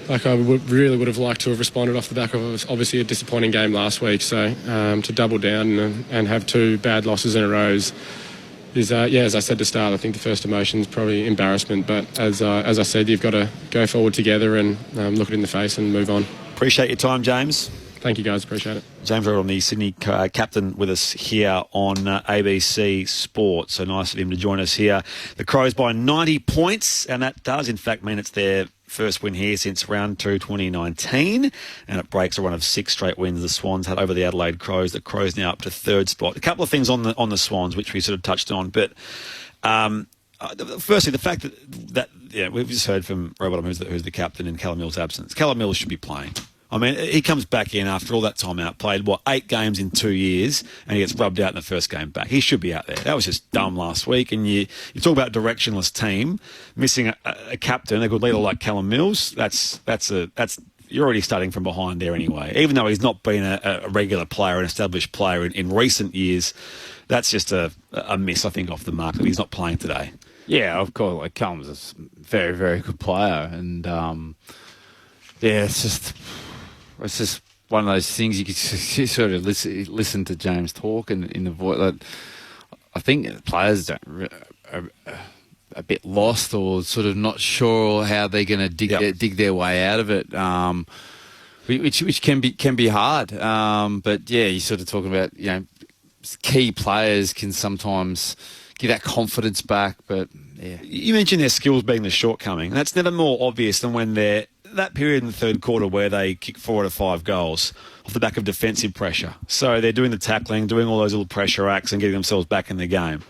Like I really would have liked to have responded off the back of obviously a disappointing game last week. So to double down and have two bad losses in a row is, as I said to start, I think the first emotion is probably embarrassment. But as I said, you've got to go forward together and look it in the face and move on. Appreciate your time, James. Thank you, guys. Appreciate it. James Riddle, the Sydney captain, with us here on ABC Sport. So nice of him to join us here. The Crows by 90 points, and that does in fact mean it's their first win here since round 2 2019, and it breaks a run of 6 straight wins the Swans had over the Adelaide Crows. The Crows now up to 3rd spot. A couple of things on the Swans which we sort of touched on, but firstly the fact that we've just heard from Robert, who's the captain, in Callum Mills' absence. Callum Mills should be playing. I mean, he comes back in after all that time out, played, 8 games in 2 years, and he gets rubbed out in the first game back. He should be out there. That was just dumb last week. And you talk about a directionless team, missing a captain, a good leader like Callum Mills, that's you're already starting from behind there anyway. Even though he's not been a regular player, an established player in recent years, that's just a miss, I think, off the mark that he's not playing today. Yeah, of course. Like, Callum's a very, very good player. And, it's just one of those things you can sort of listen to James talk and in the voice. Like, I think players are a bit lost or sort of not sure how they're going to dig their way out of it, which can be hard. But yeah, you're sort of talking about key players can sometimes give that confidence back. But yeah, you mentioned their skills being the shortcoming. That's never more obvious than when they're that period in the third quarter where they kick 4 out of 5 goals off the back of defensive pressure. So they're doing the tackling, doing all those little pressure acts and getting themselves back in the game.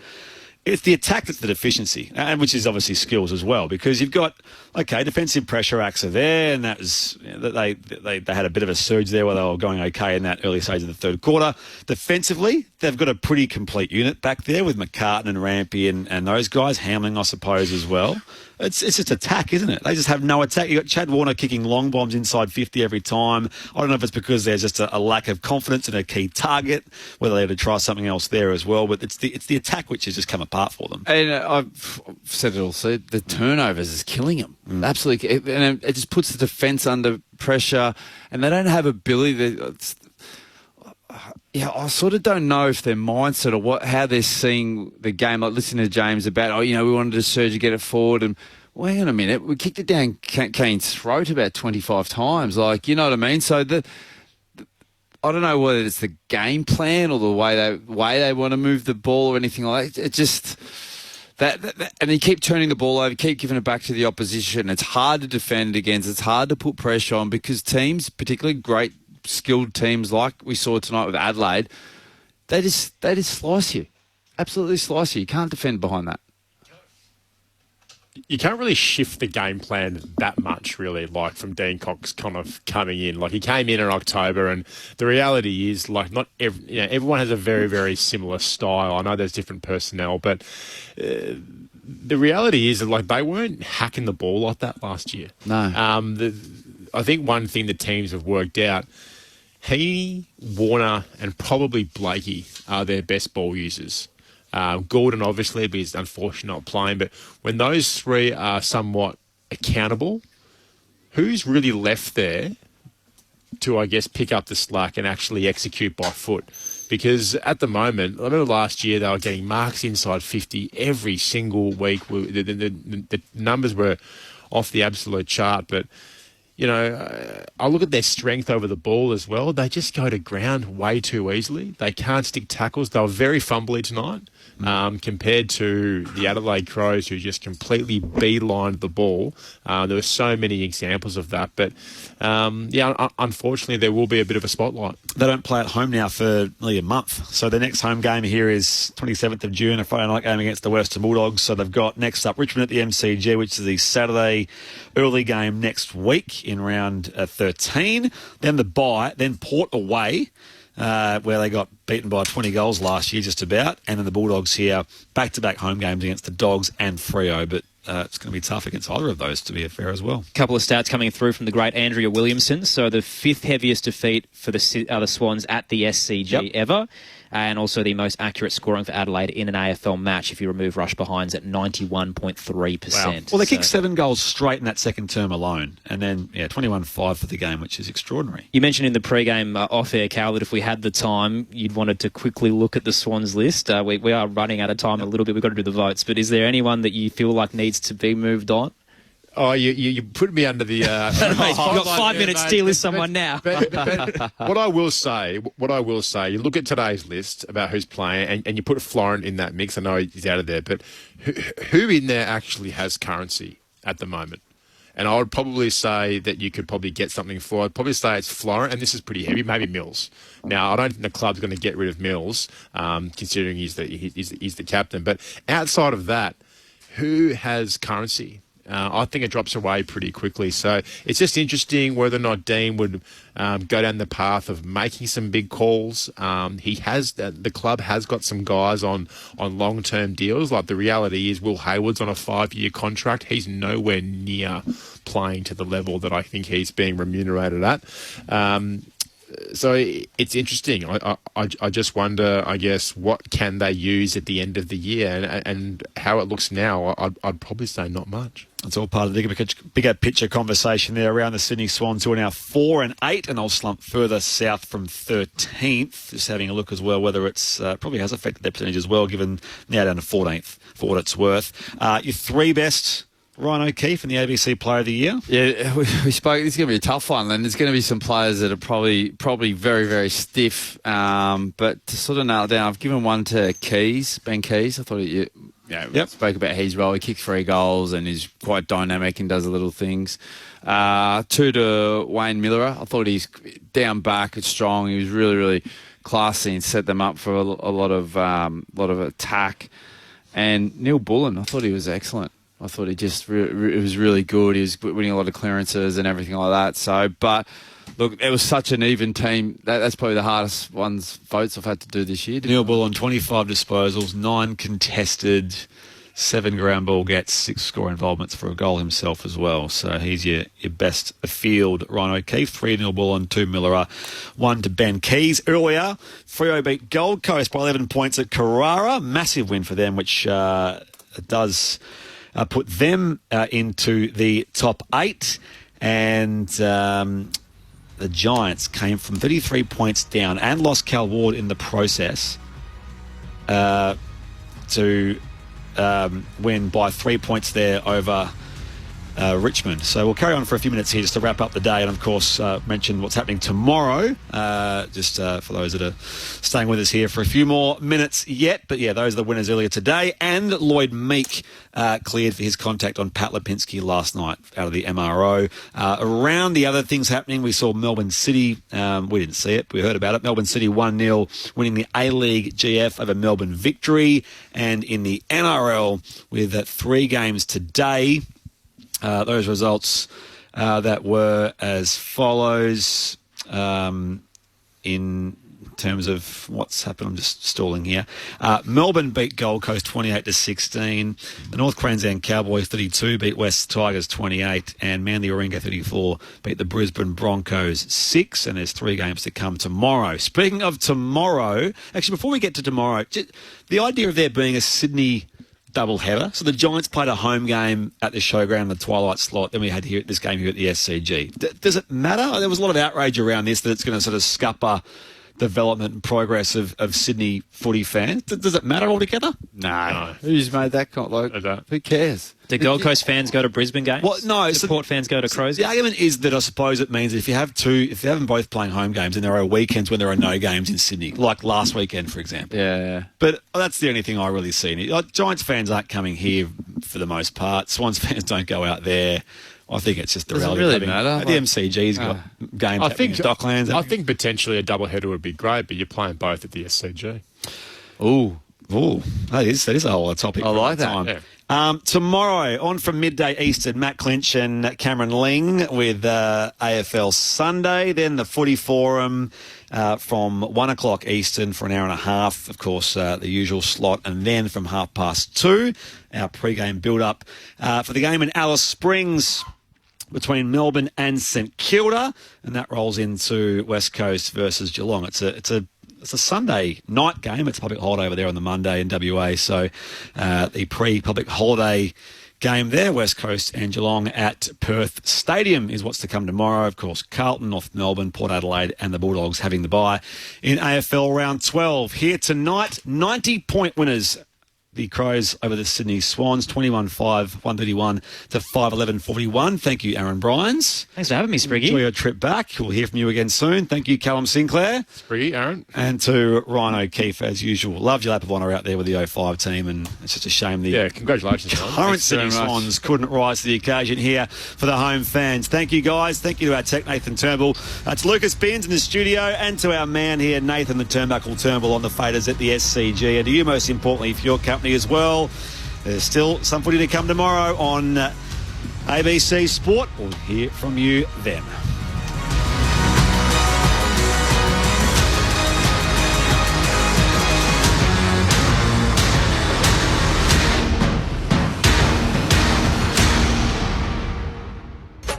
It's the attack that's the deficiency, and which is obviously skills as well, because you've got, defensive pressure acts are there, and that was, they had a bit of a surge there where they were going okay in that early stage of the third quarter. Defensively, they've got a pretty complete unit back there with McCartan and Rampy and those guys, Hamling, I suppose, as well. It's just attack, isn't it? They just have no attack. You've got Chad Warner kicking long bombs inside 50 every time. I don't know if it's because there's just a lack of confidence in a key target, whether they had to try something else there as well. But it's the attack which has just come apart for them. And I've said it also, the turnovers is killing them. Absolutely. And it just puts the defence under pressure, and they don't have ability. I sort of don't know if their mindset or how they're seeing the game. Like listening to James about, we wanted to surge and get it forward, and hang on a minute, we kicked it down Keane's throat about 25 times. Like, you know what I mean? So I don't know whether it's the game plan or the way they want to move the ball or anything like that. It just and you keep turning the ball over, keep giving it back to the opposition. It's hard to defend against. It's hard to put pressure on because teams, particularly great skilled teams like we saw tonight with Adelaide, they just slice you, absolutely slice you. You can't defend behind that. You can't really shift the game plan that much, really, like from Dean Cox kind of coming in. Like, he came in October, and the reality is, not everyone has a very, very similar style. I know there's different personnel, but the reality is that they weren't hacking the ball like that last year. No. I think one thing the teams have worked out he, Warner, and probably Blakey are their best ball users. Gordon, obviously, but he's unfortunately not playing. But when those three are somewhat accountable, who's really left there to, I guess, pick up the slack and actually execute by foot? Because at the moment, I remember last year they were getting marks inside 50 every single week. The numbers were off the absolute chart, but I look at their strength over the ball as well. They just go to ground way too easily. They can't stick tackles. They were very fumbly tonight compared to the Adelaide Crows, who just completely beelined the ball. There were so many examples of that. But, unfortunately, there will be a bit of a spotlight. They don't play at home now for nearly a month. So their next home game here is 27th of June, a Friday night game against the Western Bulldogs. So they've got next up Richmond at the MCG, which is the Saturday early game next week in round 13. Then the bye, then Port away, where they got beaten by 20 goals last year, just about. And then the Bulldogs here, back-to-back home games against the Dogs and Freo. But it's going to be tough against either of those, to be fair as well. A couple of stats coming through from the great Andrea Williamson. So the fifth heaviest defeat for the Swans at the SCG ever. And also the most accurate scoring for Adelaide in an AFL match if you remove rush behinds at 91.3%. Wow. Well, they kicked 7 goals straight in that second term alone. And then, 21-5 for the game, which is extraordinary. You mentioned in the pre-game off-air, Cal, that if we had the time, you'd wanted to quickly look at the Swans list. We are running out of time a little bit. We've got to do the votes. But is there anyone that you feel like needs to be moved on? Oh, you put me under the... You've got 5 minutes to list someone now. But what I will say, you look at today's list about who's playing, and you put Florent in that mix. I know he's out of there, but who in there actually has currency at the moment? And I would probably say that you could probably get something for. I'd probably say it's Florent, and this is pretty heavy, maybe Mills. Now, I don't think the club's going to get rid of Mills, considering he's the captain. But outside of that, who has currency? I think it drops away pretty quickly. So it's just interesting whether or not Dean would go down the path of making some big calls. The club has got some guys on long-term deals. Like the reality is Will Hayward's on a 5-year contract. He's nowhere near playing to the level that I think he's being remunerated at. So it's interesting. I just wonder, I guess, what can they use at the end of the year and how it looks now. I'd probably say not much. It's all part of the bigger picture conversation there around the Sydney Swans, who are now 4 and 8, and they'll slump further south from 13th. Just having a look as well whether it's probably has affected their percentage as well, given now down to 14th for what it's worth. Your 3 best. Ryan O'Keefe in the ABC Player of the Year. Yeah, we spoke. It's going to be a tough one, and there's going to be some players that are probably very, very stiff. But to sort of nail it down, I've given one to Ben Keys. I thought we spoke about his role. He kicked 3 goals and is quite dynamic and does the little things. 2 to Wayne Miller. I thought he's down back, it's strong. He was really, really classy and set them up for a lot of attack. And Neil Bullen, I thought he was excellent. I thought he just it was really good. He was winning a lot of clearances and everything like that. So, but look, it was such an even team. That's probably the hardest votes I've had to do this year. Neil Bullen, 25 disposals, 9 contested, 7 ground ball gets, 6 score involvements for a goal himself as well. So he's your best afield. Ryan O'Keefe, 3 Neil Bullen, 2 Miller, 1 to Ben Keys. Earlier, Freo beat Gold Coast by 11 points at Carrara. Massive win for them, which does... put them into the top 8, and the Giants came from 33 points down and lost Cal Ward in the process to win by 3 points there over Richmond. So we'll carry on for a few minutes here just to wrap up the day and, of course, mention what's happening tomorrow, just for those that are staying with us here for a few more minutes yet. But, yeah, those are the winners earlier today. And Lloyd Meek cleared for his contact on Pat Lipinski last night out of the MRO. Around the other things happening, we saw Melbourne City. We didn't see it, but we heard about it. Melbourne City 1-0, winning the A-League GF over Melbourne Victory. And in the NRL, with 3 games today, those results that were as follows in terms of what's happened. I'm just stalling here. Melbourne beat Gold Coast 28-16. The North Queensland Cowboys 32 beat West Tigers 28, and Manly Warringah 34 beat the Brisbane Broncos 6. And there's 3 games to come tomorrow. Speaking of tomorrow, actually, before we get to tomorrow, the idea of there being a Sydney doubleheader. So the Giants played a home game at the showground in the twilight slot. Then we had this game here at the SCG. Does it matter? There was a lot of outrage around this that it's going to sort of scupper development and progress of Sydney footy fans. Does it matter altogether? No. Who's made that who cares? Do Gold Coast fans go to Brisbane games? Well, no. Do Port fans go to Crows? The argument is that I suppose it means that if you have them both playing home games, and there are weekends when there are no games in Sydney, like last weekend, for example. Yeah. But that's the only thing I really see. Giants fans aren't coming here for the most part. Swans fans don't go out there. I think it's just the reality. Does it really matter? The MCG's got games happening at Docklands. I think potentially a doubleheader would be great, but you're playing both at the SCG. Ooh, that is a whole other topic. I like that. Yeah. Tomorrow, on from midday Eastern, Matt Clinch and Cameron Ling with AFL Sunday. Then the Footy Forum from 1 o'clock Eastern for an hour and a half. Of course, the usual slot. And then from 2:30, our pre-game build-up for the game in Alice Springs between Melbourne and St Kilda. And that rolls into West Coast versus Geelong. It's a Sunday night game. It's a public holiday over there on the Monday in WA. So the pre-public holiday game there, West Coast and Geelong at Perth Stadium, is what's to come tomorrow. Of course, Carlton, North Melbourne, Port Adelaide and the Bulldogs having the bye in AFL Round 12. Here tonight, 90-point winners. The Crows over the Sydney Swans, 21-5, 131 to 5-11-41. Thank you, Aaron Bryans. Thanks for having me, Spriggy. Enjoy your trip back. We'll hear from you again soon. Thank you, Callum Sinclair. Spriggy, Aaron. And to Ryan O'Keefe, as usual. Loved your lap of honour out there with the 05 team, and it's just a shame the congratulations, current Sydney Swans couldn't rise to the occasion here for the home fans. Thank you, guys. Thank you to our tech, Nathan Turnbull. To Lucas Binns in the studio, and to our man here, Nathan the Turnbuckle Turnbull on the faders at the SCG. And to you, most importantly, for your company as well. There's still some footy to come tomorrow on ABC Sport. We'll hear from you then.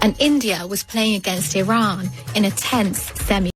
And India was playing against Iran in a tense semi